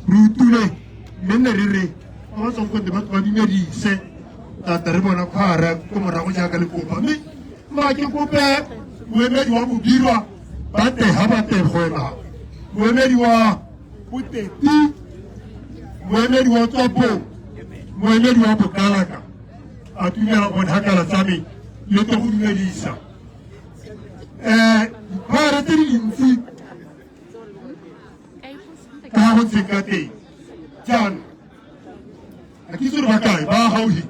rutule mme nne re re ba tswang konte batho ba dumedise tata re bona phara ko morago jaaka le kopa mme ma ke kope moemedi wa bodirwa ba teha ba tegwela moemedi wa boteti moemedi wa tsopo moemedi wa bokalaka a tumela go hakala tsa me le to go dumedisa phara tse dintsi ka go tseka teng jaanong a ke itse gore ba kae ba gauhi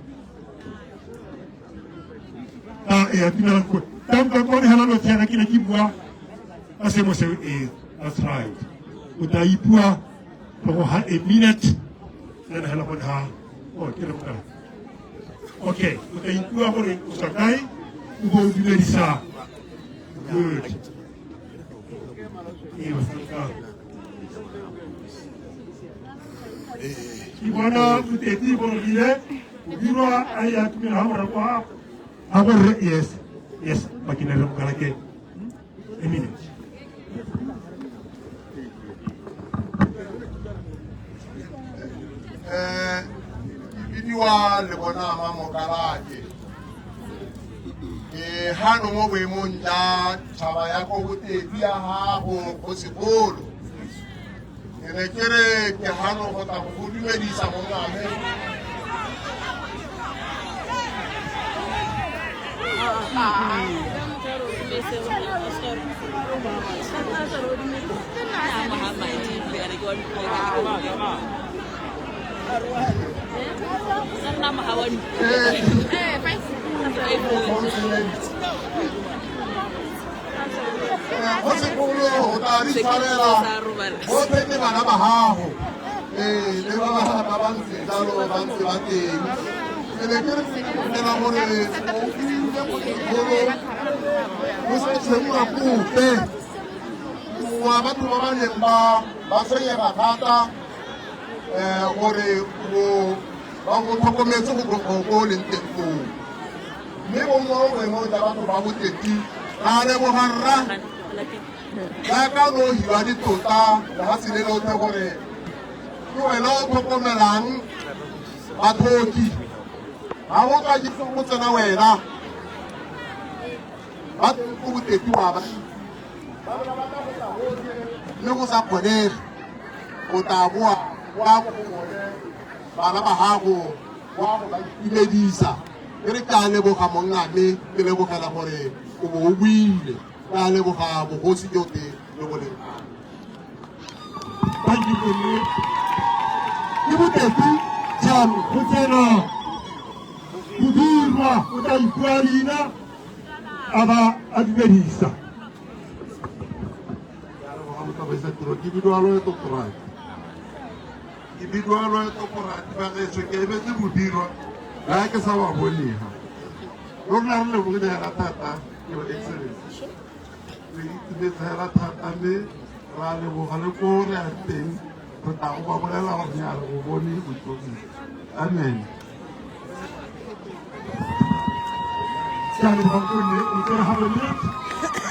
a tumela ko tamka kone hela lo tsena ke ne ke bua a se mo se that's right o tla ipua go ha a minute then hela go ha o ke re ka okay o tla ipua gore o sa kae o go dumedisa good ke bona boteti bo rile o dirwa a ya tumela ha morago ha gore yes bakina re mogala ke a minute bidiwa le bona ma mokarake hano mo boemong ja tšhaba ya ko boteti ya gago go sekolo ke ne ke re ke hano go tla go dumedisa mo ngame go sekolo go tla di tshwarela go phete bana ba gago le ba bantsi jalo ba ntse ba teng ke ne ke re gore mo setseng ga kope wa batho ba ba neng ba senyega thata gore ba go tlhokometse go leng teng koo mme bo mo boemong ja batho ba boteti ra leboga rra jaaka no hiwa ditota lefatshe le lotlhe gore ke wena o tlhokomelang bathoki ga go ka ditse go tsena wena ba go boteti wa ba le go sa kgonege o tla boa wa go bone bana ba gago wa go ba itumedisa ke re ka leboga mongame ke lebogela gore o bo o buile ka leboga bogosi jote le boleng ke boteti jalo go tsena go dirwa o tla ipua leina a ba a dumedisa individual corporate ba ge ke ebetse bodirwa ga ke sa wa bolega lo rena re lebogela thata your excellence re itumetsela thata mme ra leboga le ko re a teng re tla go ba bolela gore nya re go bone botlogisi amen jalo ba kone o tsere ha bone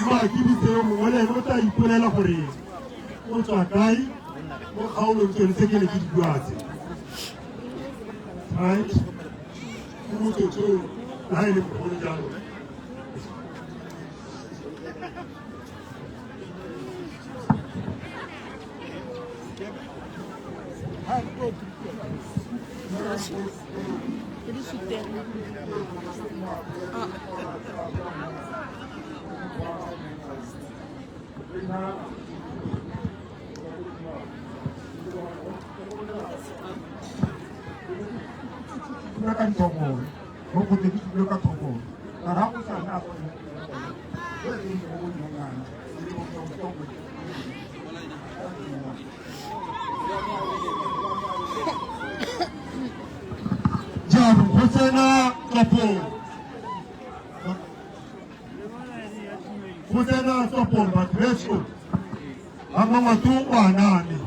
ma ke bitse yo mongwe le ene o tla ipolela gore o tswa kae mo kgaolong tsone tse ke ne ke di buatse right ke motsotso le ha e le mogolo jalo ka tlhogong mo go te ke ka tlhogong ka ra go sa na go jalo go tsena tlhopong go tsena tlhopong batho beso ba mangwato o anane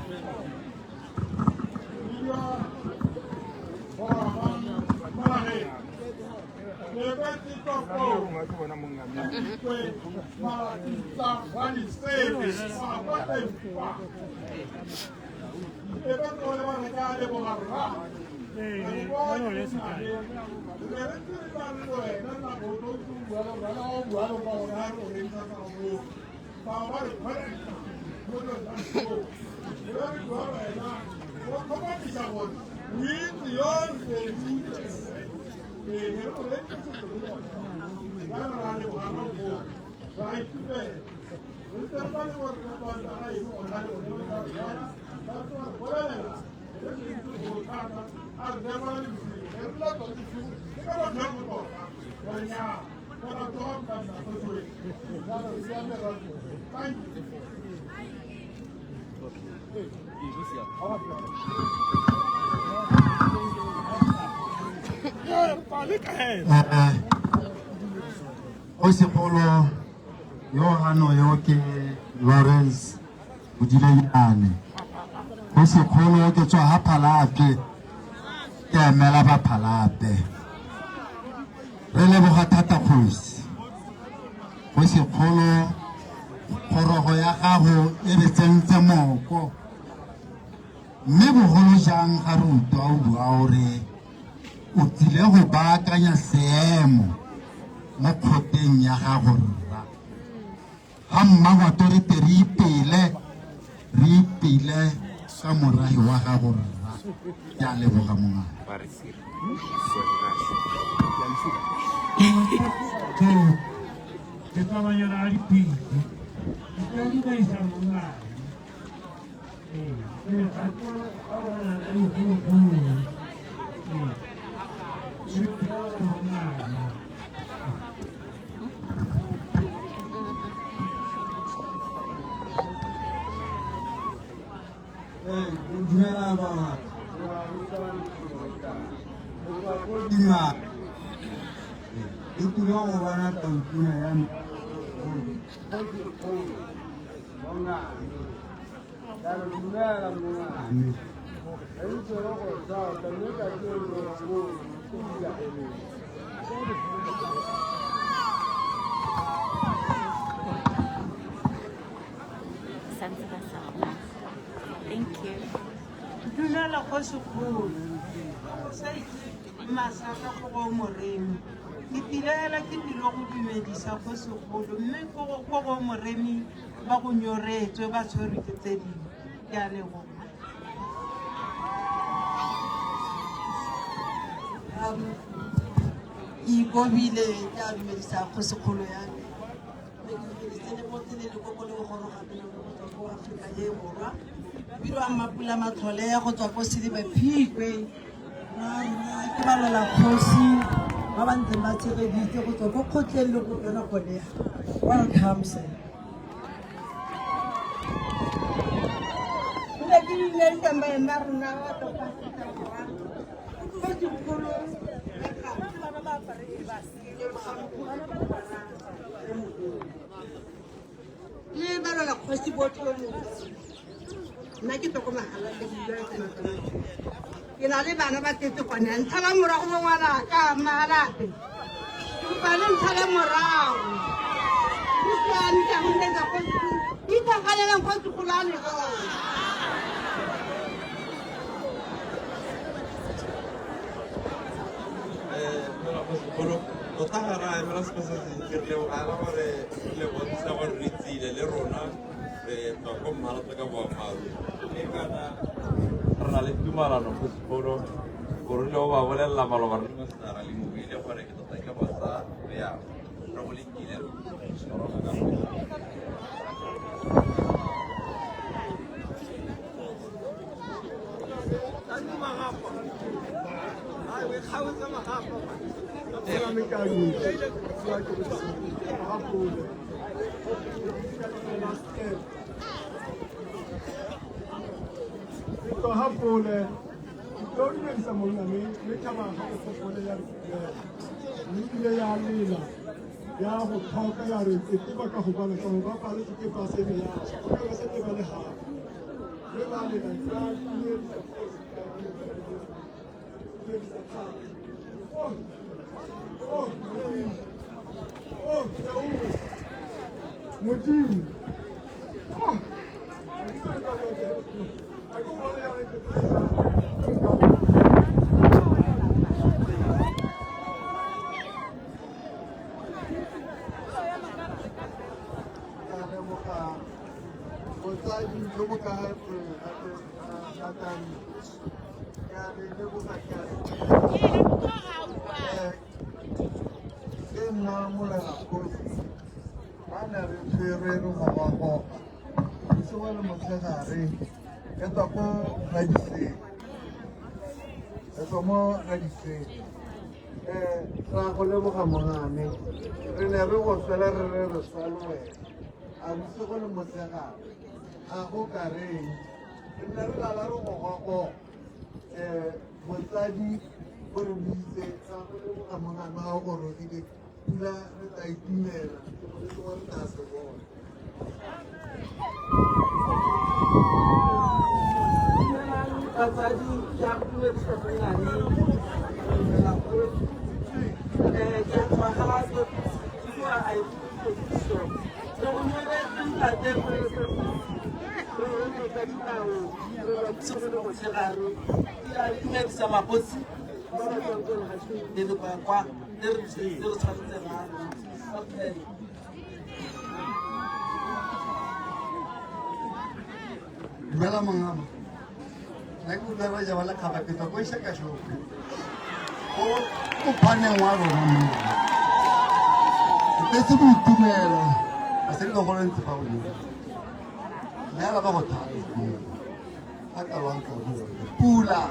Go sekgolo yo ano yo ke Lawrence Bodileyane go sekgolo ke tswa ha Phalape ke emela ba Phalape re leboga thata kgosi go sekgolo kgorogo ya gago e re tsentse moko mme bogolo jang ga re utlwa o bua gore o tlile go baakanya seemo mo kgoteng ya gago rra ga mmagwato re te re ipele ka morahi wa gago rra ke a leboga mongaka ke tla banyana a dipedi ke di ka isa mongaka Thank you. Dumela kgosikgolo masaka go moremi ke tirela ke dilo go dumedisa kgosikgolo mme ko go moremi ba go nyoretswe ba tshwere ke tse dingwe ke a leboga ke ikobile ke a dumedisa kgosikgolo ya me Afrika ye borwa biro a mapula matlhole go tswa ko Sedibe Phikwe ke balola kgosi ba ba ntseng ba tshegeditse go tswa ko kgotleng le go yona gone welcome sir le ke ile ka maema rona wa topasita kwa go dikgolo bana ba apare ba sile le balola kgosi botho nna ke tlo go mahala ke bua ke na le bana ba tetse gone ntsha ba morago mo ngwana ka malape ke bana ntsha le morago ke tsane ka go nna go ita galela go tsukulane go o tagara emela sepesa se ke le ala gore le bontsha gore re tsile le rona tswa ko mmalata ka boamaru e kana re na le tumalano go sekolo gore le o ba bolelela maloba re mosara le mobile gore ke tota ke basa re ya re go lekile hapole lo di mensa monna me le taba ga go fole ya le ya lela ya go thoka ya re ke ba ka go bana ka ba pale ke pa se ya ka se te ba le ha le ba le ka Modimo. Bela mangama. Naku dara jawala khaba kita koi sa kasho. O pane waro mama. Ese bu tumela. Asel ko horan ti pauli. Nala ba hota. Aka wanka pula.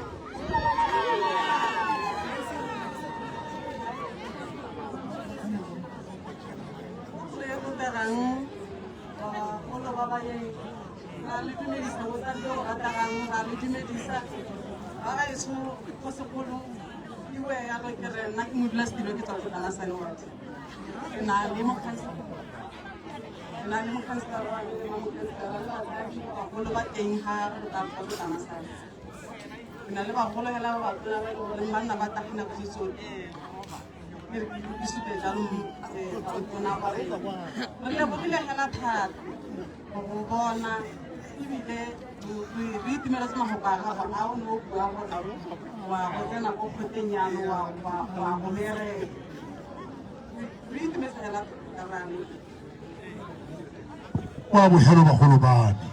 Wabu hero baholo bani.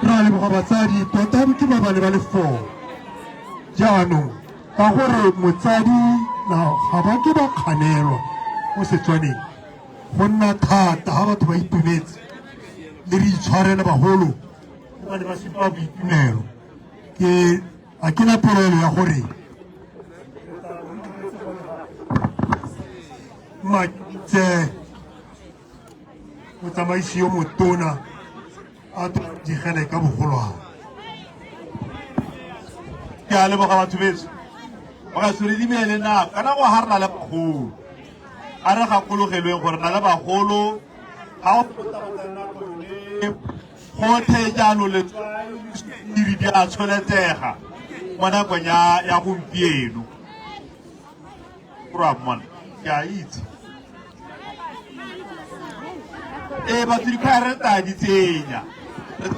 Rale mogabatsadi tota ke ba bane ba le 4 jaanong ka gore motsadi na ga ba ke ba kganelwa mo Setswaneng go nna thata ga batho ba itumetse le re itshwarela bagolo ba ne ba supa boitumelo a ke na polelo ya gore matse motsamaisi yo motona a digele ka bogolwane ke a leboga batho beso ba ga se re dimele na kana go ha re na le bagolo a re gakologelweng gore na le bagolo ga gothe jaano letswai di a tshwanetsega mo nakong ya gompieno mona ke a itse batho dikgwaya re ta di tsenya re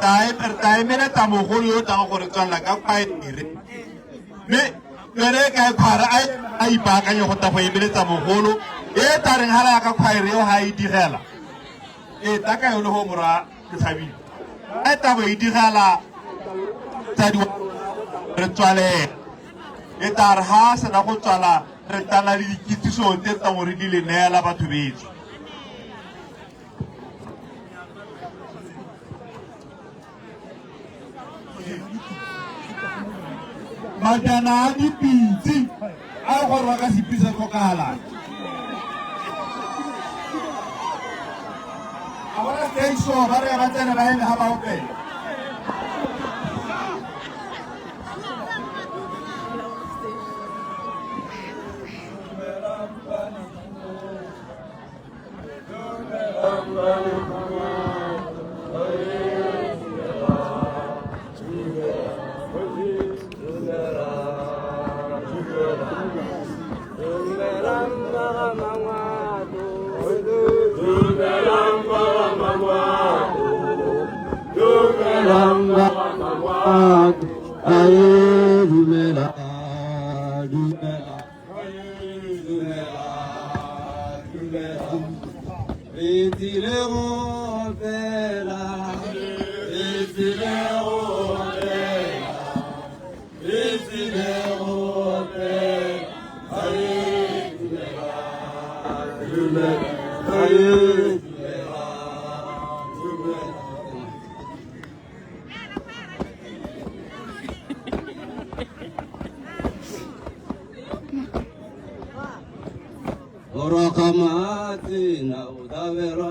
ta emeletsa mogolo yo o tlang gore tswalela ka kwaere mme yone e kae kgwara a ipaakanye go ta go emeletsa mogolo e ta reng hala ya ka kgwaere eo ga e digela taka yone go mora ke thabile a e tabo e digela tsadi re tswalela e ta re ga sena go tswala re tana le dikitiso tse tsa gore di le neela batho betso Majana di pizzi. Ako waka si pizza kokala. Ahora stage show, bare batana bahen haba open. Orakamatina udavera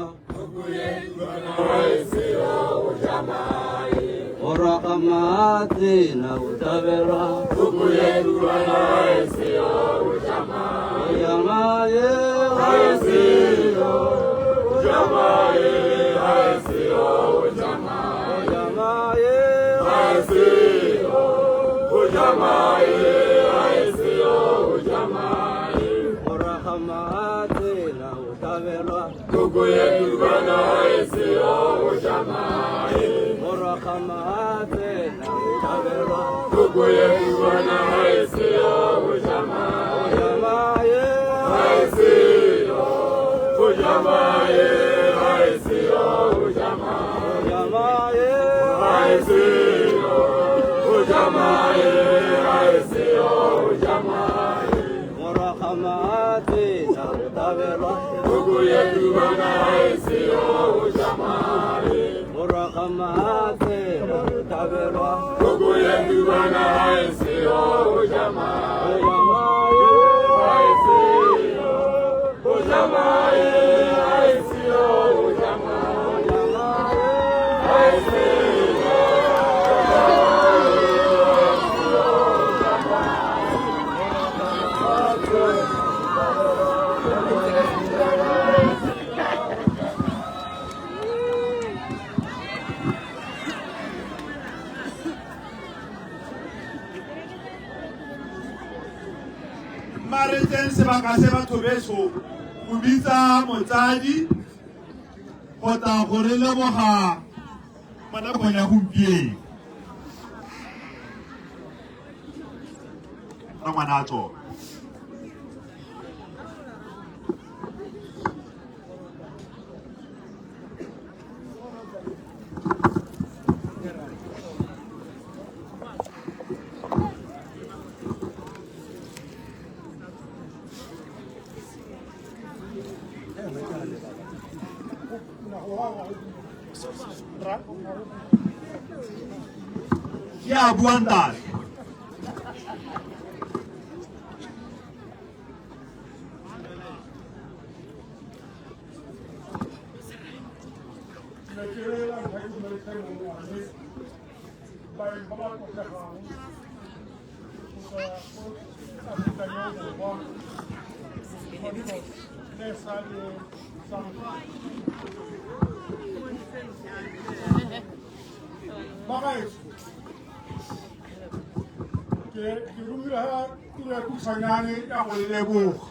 Orakamatina udavera Oyamaye haisio Oyamaye haisio Oyamaye haisio Oyamaye haisio Orakamatena utavera Kuku yetu bana haisio Ujamai Orakamatena utavera Kuku yetu bana haisio Ujamai Ujamaye haisio Ujamaye haisio Ujamai Ujamaye haisio Ujamaye haisio Ujamai Orakamatena utavera Kuku yetu bana haisio Ujamai Orakamatena utavera Kuku yetu bana haisio Ujamai Ujamaye haisio Ujamaye haisio Ujamai haisio Mariten sebaka se batho beso go bitsa motsadi go tla go re leboga mo nakong ya gompieno ra ngwana a tsona Ya buang tak? Sanyani ya walebo.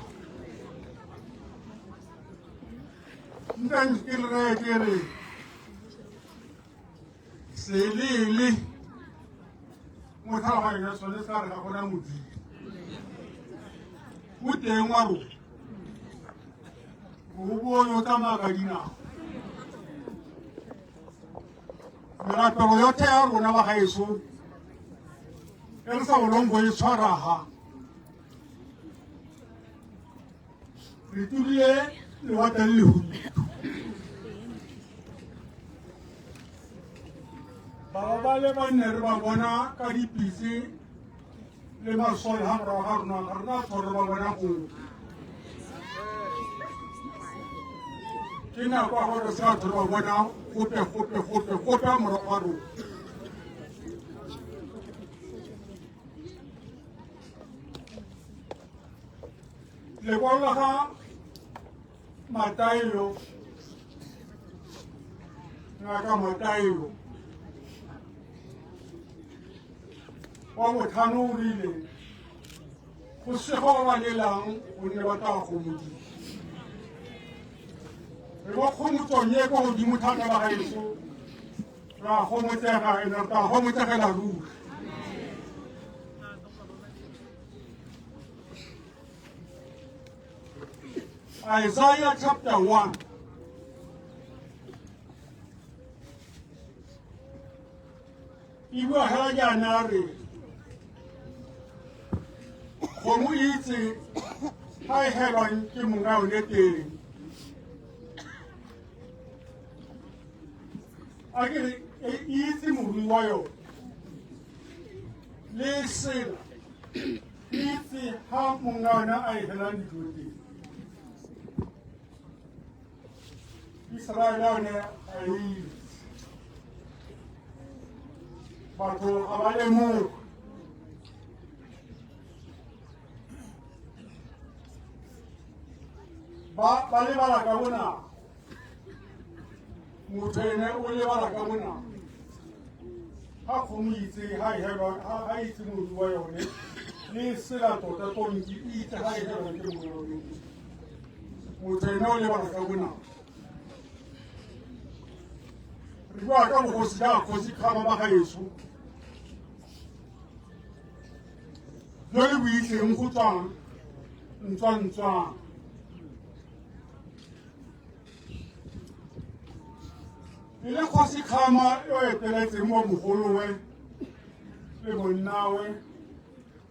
Ndan kilre kere. Selili. Mutala mai na sone sar ka kona muti. Mute ngwaru. Ubo yo tama kadina. Mira pero yo te hago una baja eso. Elsa olongo yiswaraha. Ritulie le watalihu. Baba le baner babona kari pisi le masole ha ra ha rona tshware ba bona go ke na kwa gore sa tshware ba bona gope morago ga rona le bona ga Matayo ngaka Matayo wa mothano o rile go sego ba lelang go ne ba tla go modimo re ba go motsonye go godimo thata ba gaetso ra go motsega ene ta go motsegela ruri Isaiah chapter 1. Iwa haja nare. Komu iti hai heron ki munga unete. Agiri iti muri wayo. Listen. Iti ha munga na ai heran duty. Israel ne ai bato abale mu bale bala kabuna mutene ule bala kabuna ha khumiti hai heba hai tsimu duwa yone ni sila tota tongi ita hai heba ke mu mutene ule bala kabuna Riwa ka bogosi ja kosi khama ba gaeso Jole buitse mo tsang ntswa Ile kosi khama yo eteletse mo mogolowe le bonnawe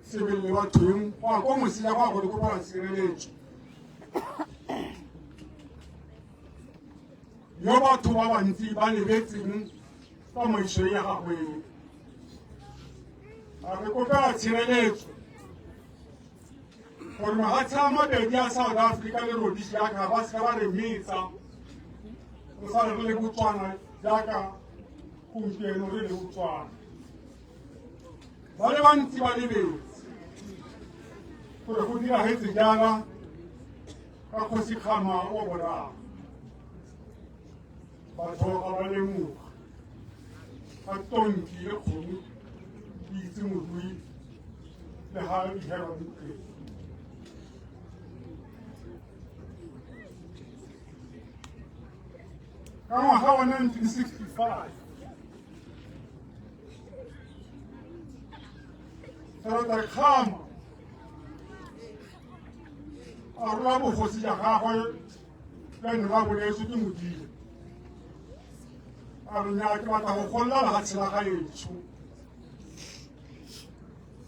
sebele ba thweng wa go mosila ba go ba tsireletse Yo batho ba bantsi ba lebetseng ka moiso ya gagwe a re kopela tshireletso gore magatse a mabedi a South Africa le Rhodesia jaaka ba se ba re metsa go sa re le Botswana jaaka gompieno re le Botswana ba le bantsi ba lebetse gore go diragetse jaana ka Kgosi Kgama wa boraro batho ga ba lemoga ga tonki le kgomo di itse morui le ga di hela teng ka ngwaga wa 1965 Senator Kgama a rola bogosi ja gagwe le ne ba boletse ke modimo a re nya ke batla go golla ga tshela ga etso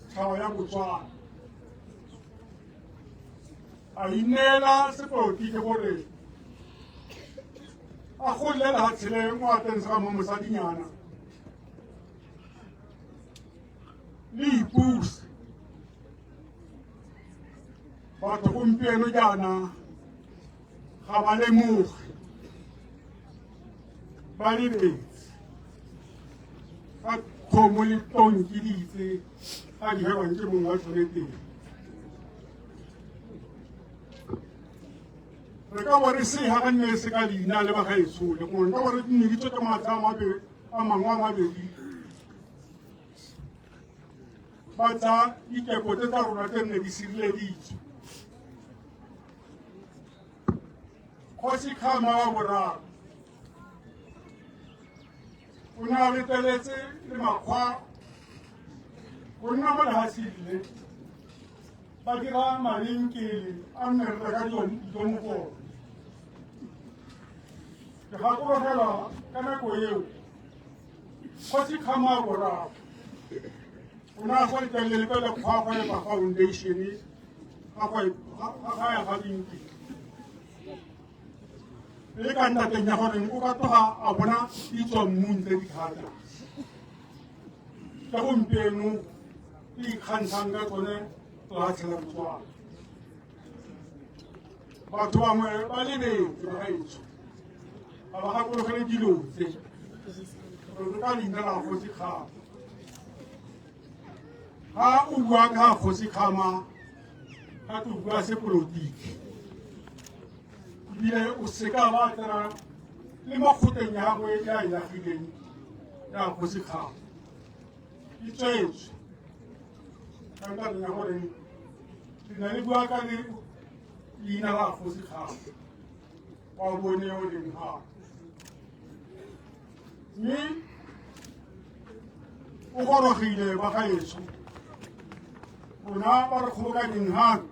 tlhago ya Botswana a inela sepoti ke gore a gollela ga tshele mo atense ga mo mosadinyana le ipuse batho gompieno jaana ga ba lemoge ba lebetse ga kgomo le tonki di itse ga di helang ke mongwe wa tsone teng re ka bore se ga nne se ka leina le ba gaetso le gore ka bore di ne tsoka matsa a mangwe a mabedi ba tsa dikepote tsa rona tse nne di sireleditswe Kgosi Kgama wa boraro o ne a leteletse le makgwa go nna mo lehatsile ba dira mabenkele a nne re reka dijo mo go ona ke gakologelwa ka nako eo Kgosi Kgama wa boraro o ne a go letelele pele kgwagwa le ba foundation ga ya ga dinkele le ka ntateng ya gore o ka toga a bona ditswa mmung tse di thata ka gompieno ke ikgantshang ka tsone lefatshe la Botswana. Batho bangwe ba lebetse bagaetsho ga ba gakologele dilo tse re ka leina la Kgosi Kgama. Ga o bua ka Kgosi Kgama ga ke bua sepolotiki ebile o seka ba tsena le mo kgotleng ya gagwe ya e lagileng ya Kgosi Kgama e tswetswe ka ntlheng ya gore ke na le bua ka leina la Kgosi Kgama wa bone o leng gape. Mme o gorogile ba gaetsho rona ba re kgobokanyeng gano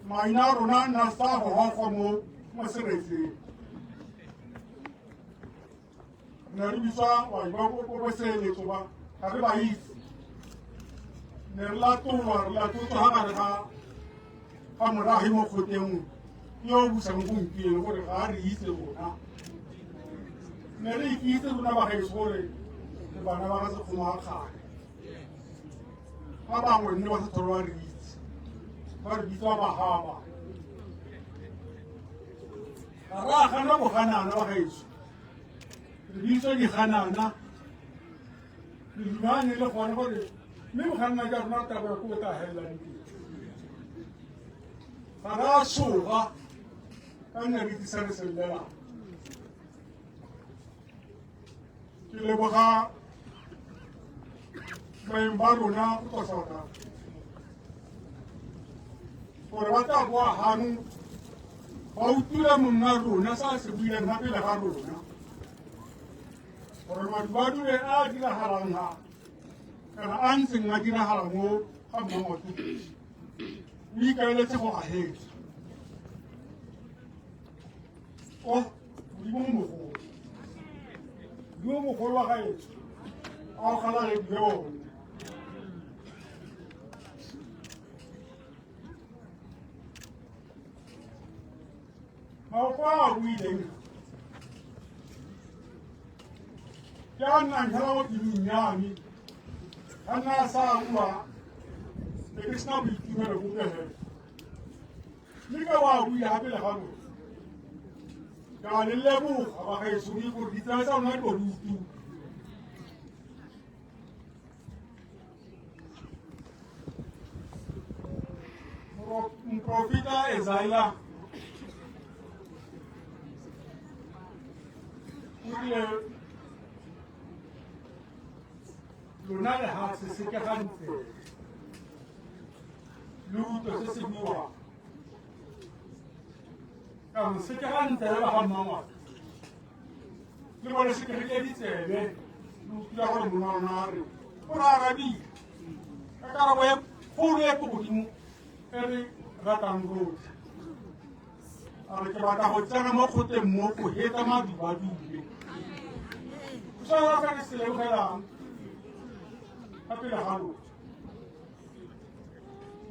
maina a rona nna sa gogogwa mo seretseng ne re bitswa boseeletso ba ga re ba itse ne re latolwa ga gare ga moragi mo kgoteng yo o busang gompieno gore ga a re itse rona ne re ikitse rona ba gaetso gore ke bana ba ga sekgomo ga kgale ba bangwe nne ba se tholo ba re itse ba re bitswa bagaba ga re agana boganana ba gaetso re bitswa diganana re dumane le gone gore mme boganana ja rona taba ya ko ka helelang teng ga re a soga ka nne re tlisa re sellelang. Ke leboga baeng ba rona go tswa South Africa gore ba tla boa gano ba utlwile monna rona sa se buileng gape le ga rona gore madubadube a diragalang ga kana a ntseng a diragala mo ga Mmangwato o ikaeletse go agetsa Modimo mogolo wa gaetso a o galaledile one maopo a buileng ke a nnang fela mo pelong yame ga nna a sa bua be ke sena boitumelo bopegela mme ka wa buile gape le ga lona ka le leboga ba gaetso gore ditsela tsa rona di borutu Mprofita Ezaila o rile lona lehatshe se ke gantle le utlwe se se buang ka se ke gantle le ba ga Mmangwato le bone se ke re ditsebe le utlwa gore monna wa rona a re o re arabile ka karabo e kgolo e ko godimo e re ratang rotlhe a re ke batla go tsena mo kgotleng mo go hetsa madubadube o tshwana ka ke se lebogelang ka pele ga lona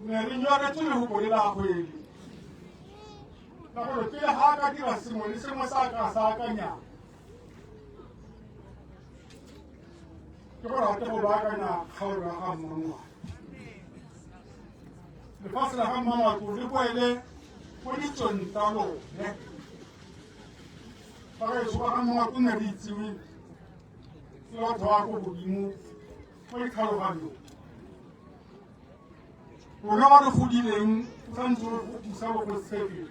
ne re nyoretse legopole la kgwedi la gore pele ga a ka dira sengwe le sengwe sa ka sa akanyang ke gore ate go baakanya kgaolo ya ga Mmangwato lefatshe la ga Mmangwato le boele mo ditsong tsa lone ba gaetso ba ga Mmangwato nne re itsewe ke batho ba ko godimo mo ditlhaloganyong rona ba re godileng o santse o busa bogositsepele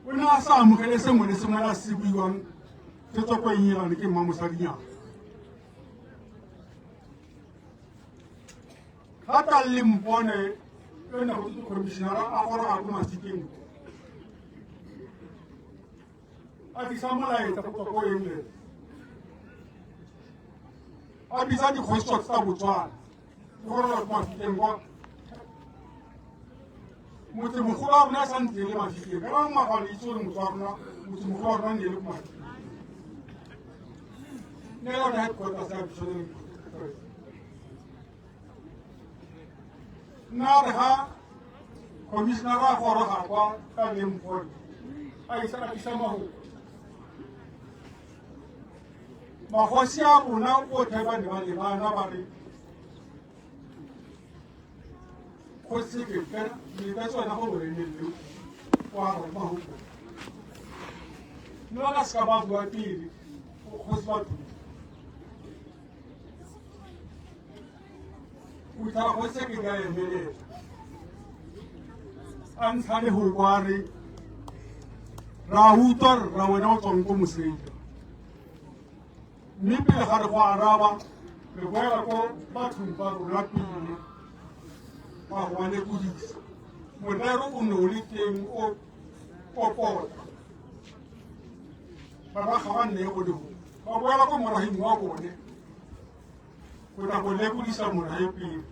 o ne a sa amogele sengwe le sengwe la se buiwang se tswa ko enyelane ke mmamosadinyana ga ka le mpone e ne go tse commissionera a gore a ko Mafikeng a disa molaetsa go tswa ko England a bisa di-hotspots tsa Botswana le gore ba ko Mafikeng kwa motsemogolo wa rona a sa ntse le Mafikeng ka bangwe magale itse gore motse wa rona motsemogolo wa rona ne le ko Mafikeng ne yone headquarters ya Bishop nna re ga commissionera a goroga kwa ka Limpopo a isa mago magosi a rona otlhe ba ne ba le bana ba re go seke fela ka tsona go borenelele wa go ba go no ka ska ba bua pele go se batho o tla go seke ga emelela a ntshane go kware ra utlwa ra wena o tswang ko moseja mme pele ga re go araba re boela ko bathong ba rona pele ba go lekodisa morero o ne o le teng o popota ba ba ga ba nne go le ba boela ko moraheng wa bone go tla go lekodisa morahe pele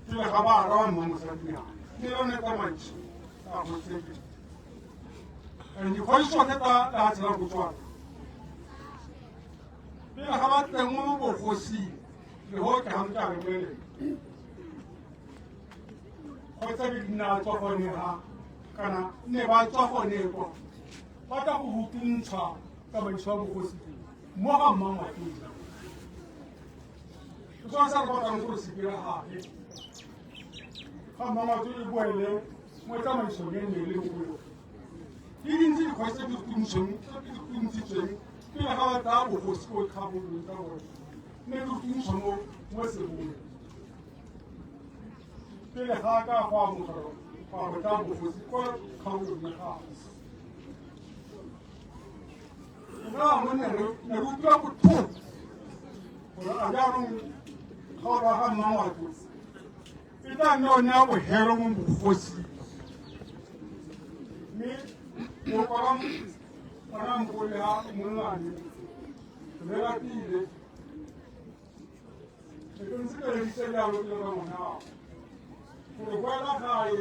pele ga ba araba mo mosadinyana le yone ka mantši a go tseke dikgwedi tsotlhe tsa tsela go tswana pele ga ba teng mo bogosing le go ke gantsa re bolele go tsebe dina tswa gone ga kana ne ba tswa gone kwa ba tla go rutuntshwa tsamaiso ya bogosi mo ga mmangwateng ke tsona sa re batlang gore se diragale ga mmangwatse e boele mo tsamaisong e nne le go di dintsi dikgwedi tse di tuntshitsweng pele ga ba tsaya bogosi ko kgabolong tsa bone mme di tuntshwa mo sebong pele ga ka go amogela go a go tsaya bogosi ko kgabolong ya gago nna mo ne re utlwa botlhoko gore a jaanong ga o raga mmangwatse e tla nne one ya bogero mo bogosing mme mokwara ngwana mogole ga monngane re ratile e ke ntse ke reditse lealo pele ka ngwana gago gore boela gae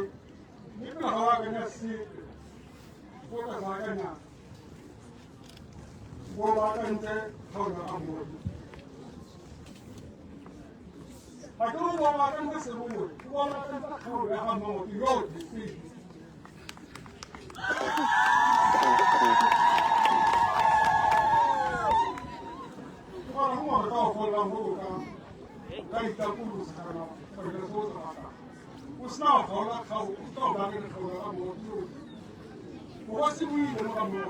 mme pele ga o akanya sepe go ka sa akanyang bo baakantse kgaolo ga mmoe ga ke re bo baakantse sebongwe ke bo baakantse kgaolo ya ga mmoe yo disedi Ora mo ka ho la mo ka itapulu sa kana ka re so sa ka usna ho la ka u to ba ke ka la mo mo wa si wi mo ka mo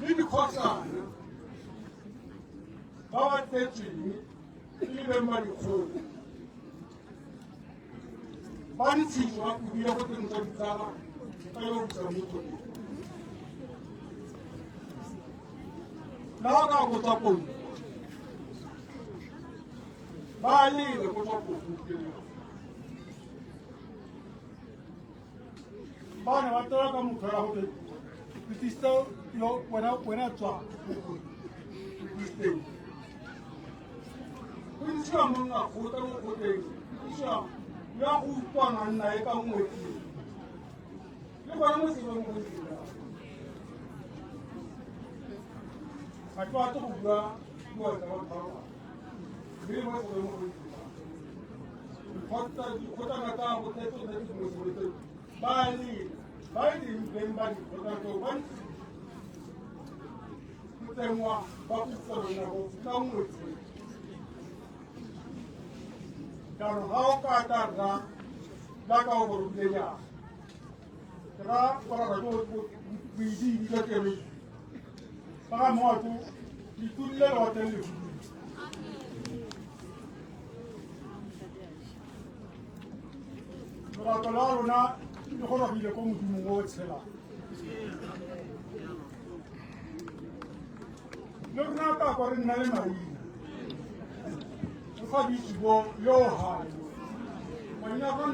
ni di khosa ba wa tetsi ni be ma di kho ba di tsi wa ku di go teng tsa tsala ka yo tsa mo to la ka go tsa po ba ni le go tsa po ba na wa to ka mo khara ho te still yo buena tswa kun tswa mo nga go ta go te tswa ya go tswa na nna e ka mo ti le ba mo se ba mo ti a twa to bua bua ta ba ta le mo se mo ti kota na ka go te to te mo se te ba ni ba di member di kota to ban tengwa ba ku tsona go ka mo ti Kalau kau kata dah kau berusaha, kerana orang itu biji juga kami. Maka mau itu lewat telefon. Kalau nak, itu orang bila kau mesti menguat selah. Lepas nak kau ni nale mari. Sabi bo yo hai wanya kan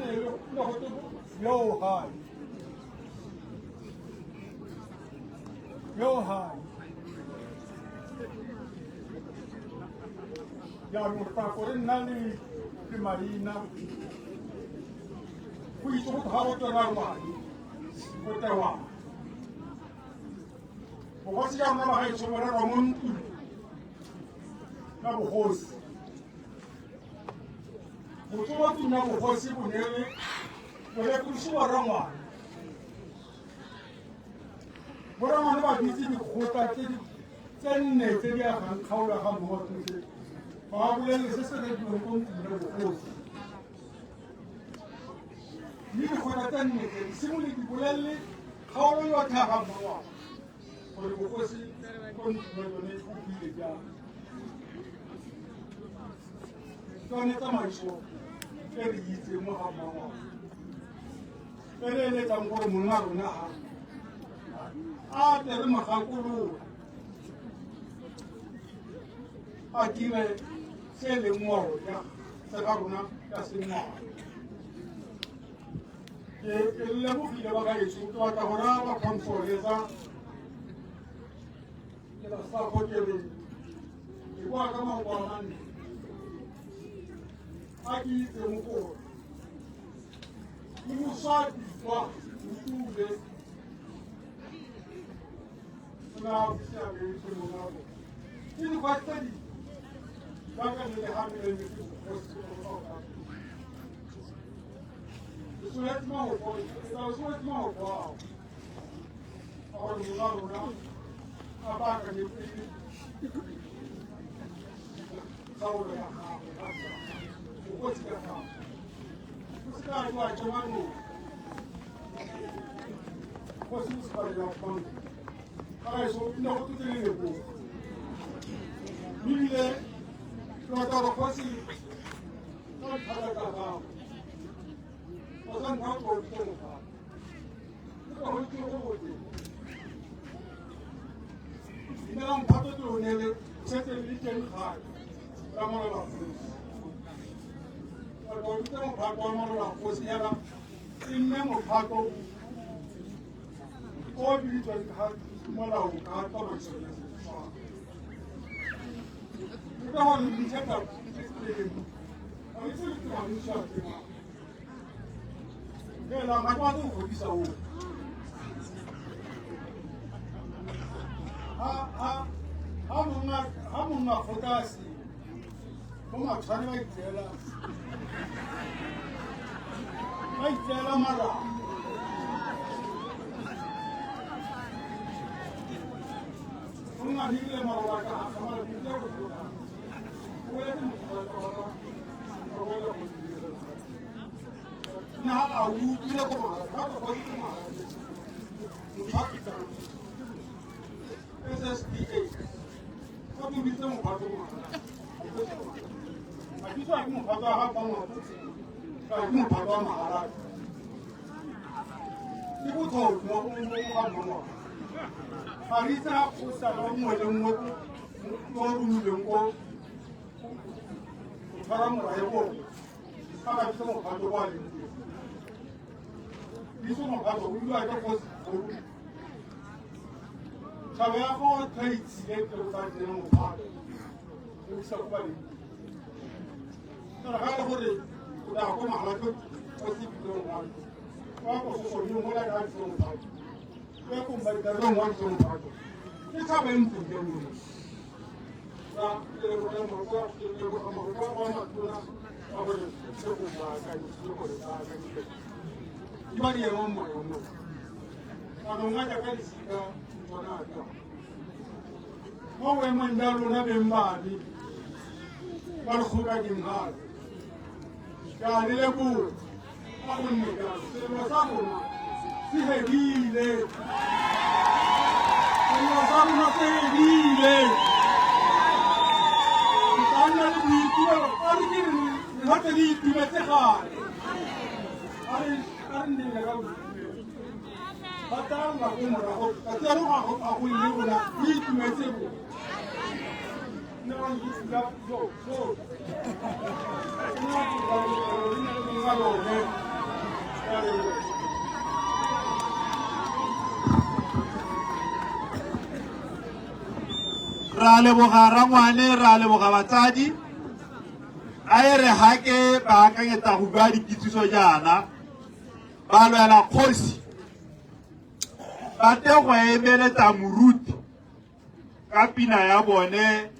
lo hoto yo hai ya mo ta ko nani di marina ku itu ko ha hoto na wa ko ta wa ko si ya na hai so mara ramon na bo host motho wa tuna bogosi bonele o le kusiwa rangwana boramane ba bitse dikgotla tse nne tse di agang kgaolo ga mmogo wa tuse ba bolelele se se redilweng ko ntlile bogosi mme dikgotla tse nne tse di simole di bolelele kgaolo yotlhe ga mmogo gore bogosi ko ntlile yone e kopile jang tsone tsamaiso e re itseng mo ga mmogo e re eletsang gore monna wa rona a tere magakolola a dire se leng ngwao se ka rona ka sengwao ke lebogile ba gaetso ke batla gona ba consolesa ke la sa gokele ke bua ka mangwa a manne a ke itseng gore ke mosadi wa motule now we are going to know. In what study? What can we have in the hospital? So let's move for it. Let's move. Wow. Our Luna, our back and the what's the house? What's the guy like Giovanni? What's this for your fun? So no to the little. Mille, not our pussy, not Palaka. Wasn't not for the now, Papa to nearly set a little high. Ramala. I don't know Papa was here in Memo Paco. All you just had. Tomorrow, I come so you don't want to be checked out. I feel it on the shop. Then I'm not going to be so. I'm not for that. Come on, try to tell us. I tell her, mother. People told me, Marisa pusa lomo lomo lomo lomo Param rayo Para bisomo pado wali Bisomo pado windu ayo kos Sabe ako kai tsile to sa jeno pado Usa kubali Tara hala hore Kuda ako mahalako Kosi bisomo wali Wako so ni mo la ga bisomo pado I don't want to talk. It's happening to you. Si vile, non sanno che vile. Stanno di più, oggi non ti dico che te fare. Arndi la roba. Fatalla come la roba, te lo hago a cui una, mi tu me seguo. Non ti ga so. Ra leboga rangwane ra leboga batsadi a ere ha ke ba akanyetsa go bua dikitsiso jaana ba lwela kgosi ba te go emeletsa moruti ka pina ya bone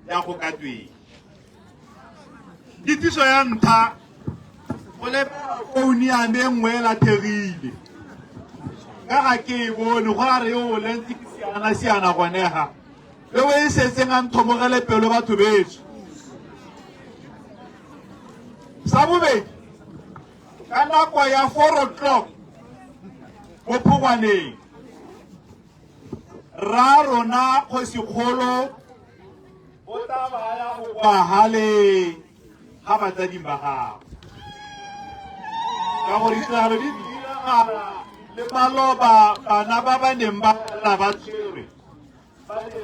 ya go katweng kitsiso ya ntlha go le founu ya me nngwe la therile ka ga ke bone go a re o lentse ke siana gonega le o e setseng a nthomogele pelo batho betso sa bobedi ka nako ya 4 o'clock mo Phogwaneng ra rona Kgosikgolo o tla ba ya go kwa hale ga batsadi ba gago ka gore ditiragalo di diragala le maloba bana ba ba neng ba la ba tshwerwe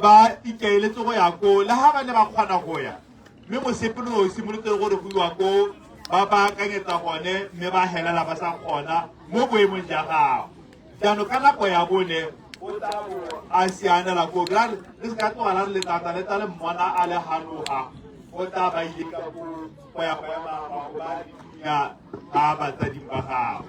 ba ikaeletse go ya ko le ga ba ne ba kgona go ya mme mosepelo o simolotse gore go iwa ko ba ba akanyetsa gone mme ba helela ba sa kgona mo boemong ja gago jaanong ka nako ya bone o tla bo a sianela ko le se ka tloga le tata le tla le mmona a le hanoga o tla ba ile ka go ya go ba ya ba batsadi ba gago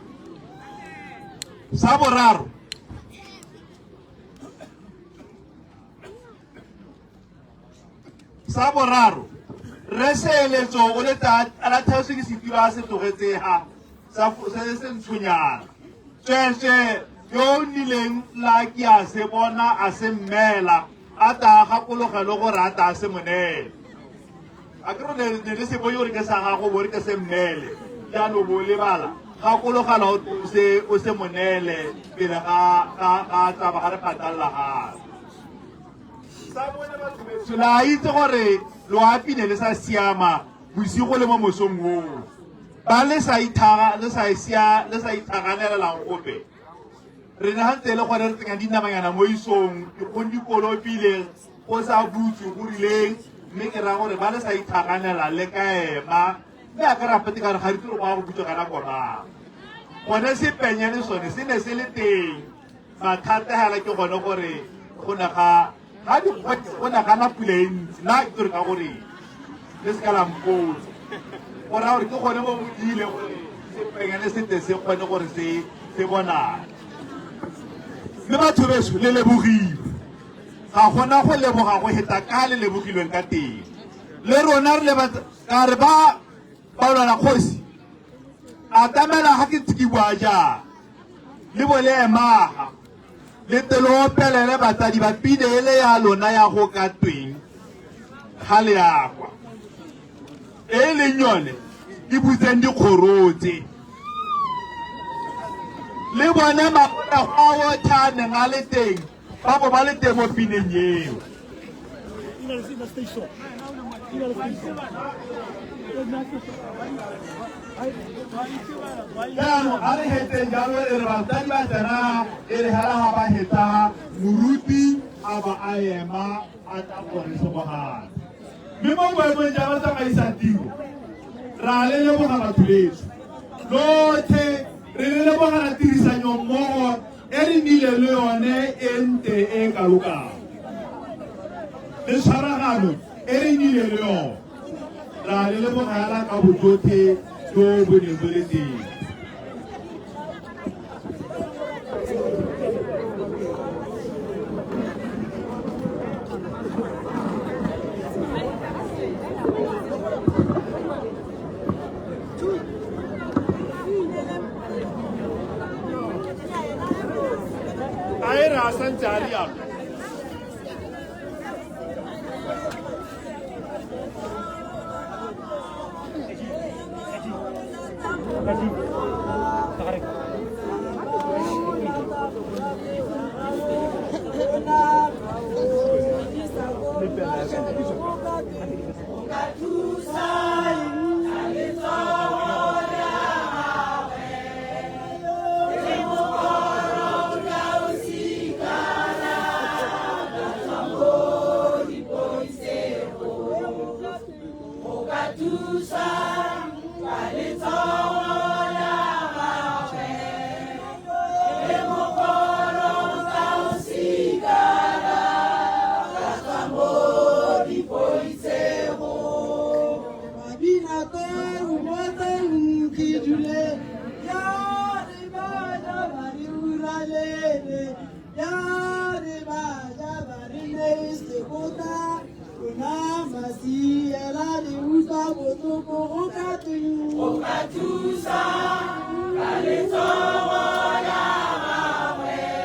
sa boraro re seeletso o le ala theoso ke setiro a se tlogetseha se se ntshonyana tswetswe yo o nnileng la ke a se bona a se mmela a ta gakologelo gore a ta se monele a ke re ne le se boyo re ke sa gago bo re ke se mmele jaanong bo lebala gakologela o se monele pele ga taba ga re patalela gape sa bone batho betso la itse gore loapi ne le sa siama bosigo le mo mosong oo ba le sa itaganelelang gope re ne gantse le gore re tsenya dinamanyana mo isong dikgong dikolopile go sa butse go rileng mme ke raya gore ba le sa itaganela le ka ema mme a ka rapete kare ga ditiro go ya go butse ka nako mang gone sepenya le sone se ne se le teng mathata hela ke gone gore go nagana pula e ntsi nna ke tore ka gore le se ka lampotse go raya gore ke gone mo modile gore sepenya le sete se kgone gore se bonale mme batho beso le lebogile ga gona go leboga go heta ka le lebogilweng ka teng le rona re ka re ba lwana kgosi a tamela ga ke ntse bua ja le bole emaga le telopelele batsadi ba pidele ya lona ya go ka tweng ga le yakwa e leng yone di butseng dikgorotse le bone makona go a othaneng a le teng ba bo ba le teng mo pineng eo jaanong ga re hetseng jalo e re batsadi ba tsena e re hela ga ba hetsa moruti a ba a ema a tla gore sebogane mme mo boemong ja ba tsamaisa tiro ra le leboga batho betso lotlhe re le lebogana tirisanyo mmogo e re nnile le yone e nte e kalokang le tshwaragano e re nnile le yone ra le lebogela ka bojotlhe jo bo neng bo le teng Sanjari up. Okatusa, Kaletowo ya mawe.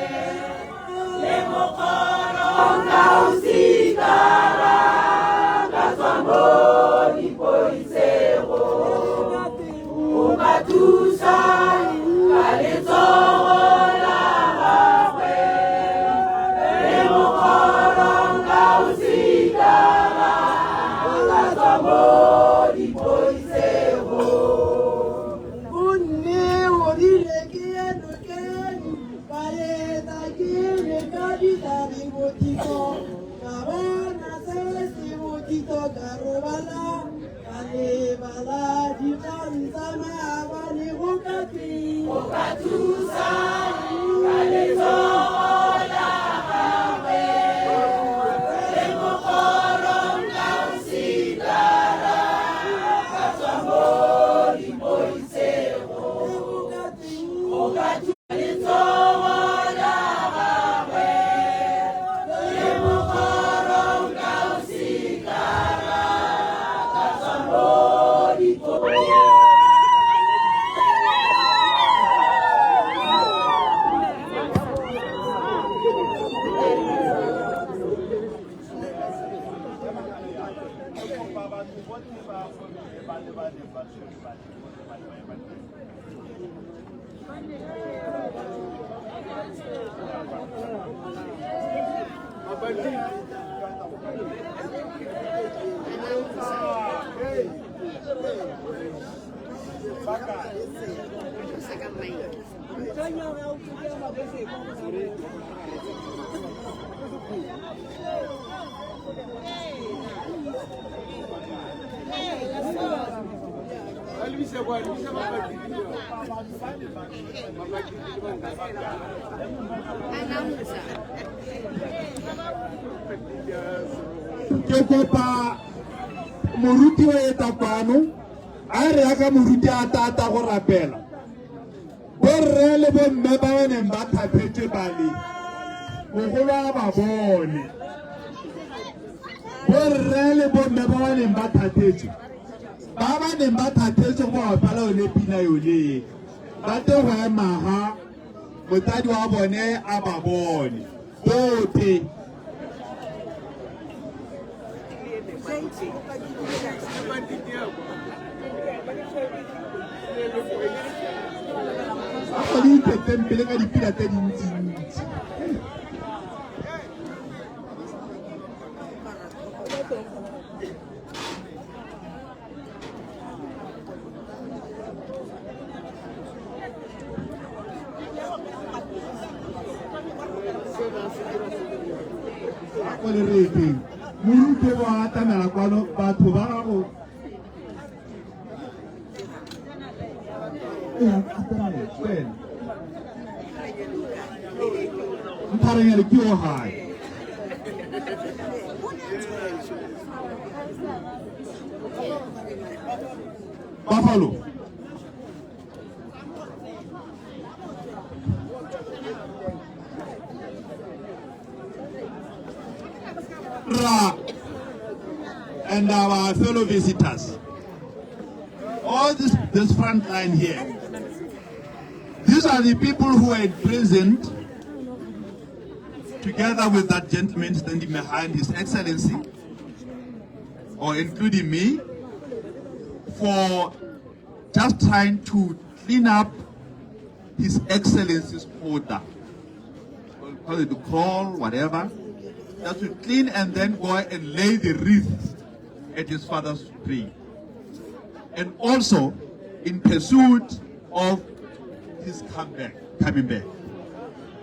Ke kopa moruti o eta kwano a re aka moruti a tata go rapela borre le bomme ba bane ba thapetse bale mogolo a ba bone borre le bomme ba bane ba thapetse go apala one pina yone ba te go emaga motadi wa bone a ba bone bote Ako di tempele ka dipila tse dintsi. Ako le rete moruti wa atamela kwano batho ba gago Mparingele ke o hae Buffalo and our fellow visitors, all this front line here, these are the people who were imprisoned together with that gentleman standing behind His Excellency, or including me, for just trying to clean up His Excellency's order. We'll call it the crawl, whatever. Just to clean and then go and lay the wreath at his father's grave. And also in pursuit of his coming back.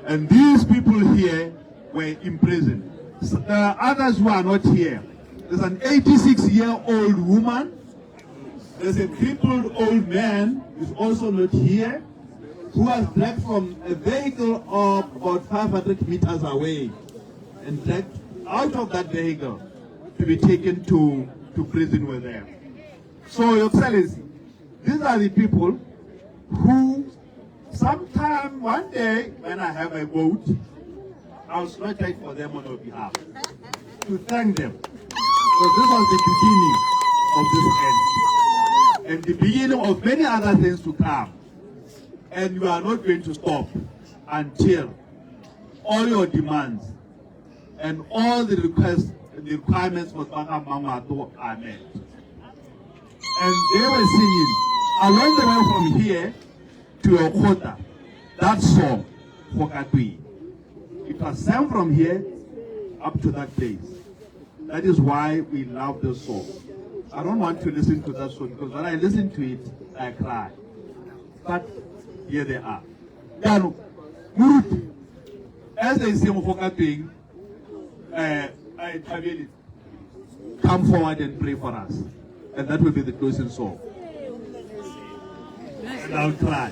And these people here were imprisoned. The others who are not here. There's an 86-year-old woman. There's a crippled old man who's also not here, who was dragged from a vehicle of about 500 meters away and dragged out of that vehicle to be taken to prison with them. So, Your Excellency, these are the people who sometime, one day, when I have a vote, I'll slaughter it for them on your behalf, to thank them. So this was the beginning of this end, and the beginning of many other things to come. And you are not going to stop until all your demands and all the requirements for Baka Mangwato are met. And they were singing along the way from here to Okota, that song, Fokatui. It was sung from here up to that place. That is why we love this song. I don't want to listen to that song because when I listen to it, I cry. But here they are. As they sing Fokatui, come forward and pray for us. And that will be the closing song. And I'll cry.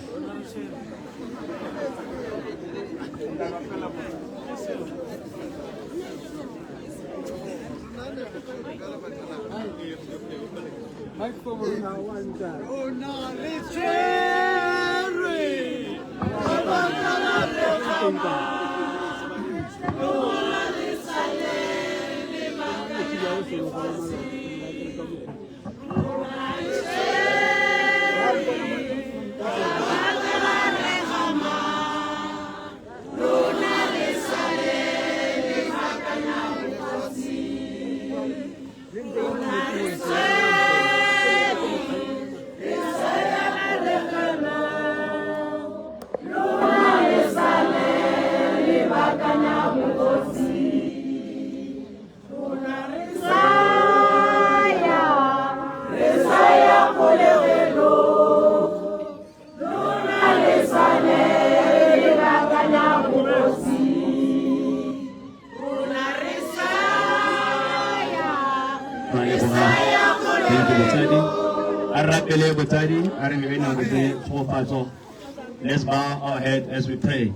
Let's bow our head as we pray.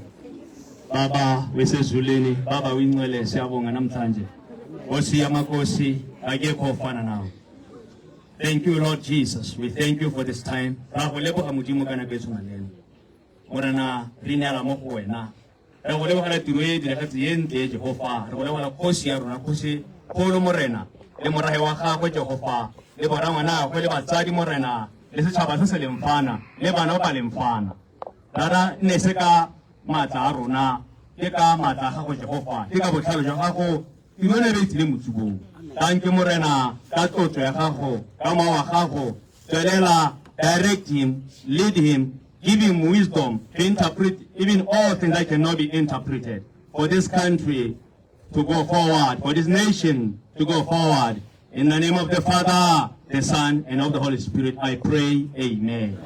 Baba, we say Zulini, Baba, we know le siabonga namtanje. Osi yamakosi, ageko fana now. Thank you, Lord Jesus. We thank you for this time. Raholebo hamujimu kana besu manene. Orana rinela moko na. Raholebo kana tiroye direkati yente Jehova. Raholebo kana kosi ya rona kosi polo morena. Le morahe wa gago Jehova. Le borangwa na go le batsadi morena. Le setšhaba se le mfana. Le bana ba le mfana. Rara ne se ka matla a rona ke ka matla a gago Jehova ke ka botlhalo jwa gago dimone re itile motsubong tanke morena ka tlotlo ya gago ka mao wa gago tswelela direct him, lead him, give him wisdom to interpret even all things that cannot be interpreted for this country to go forward, for this nation to go forward. In the name of the Father, the Son, and of the Holy Spirit, I pray. Amen.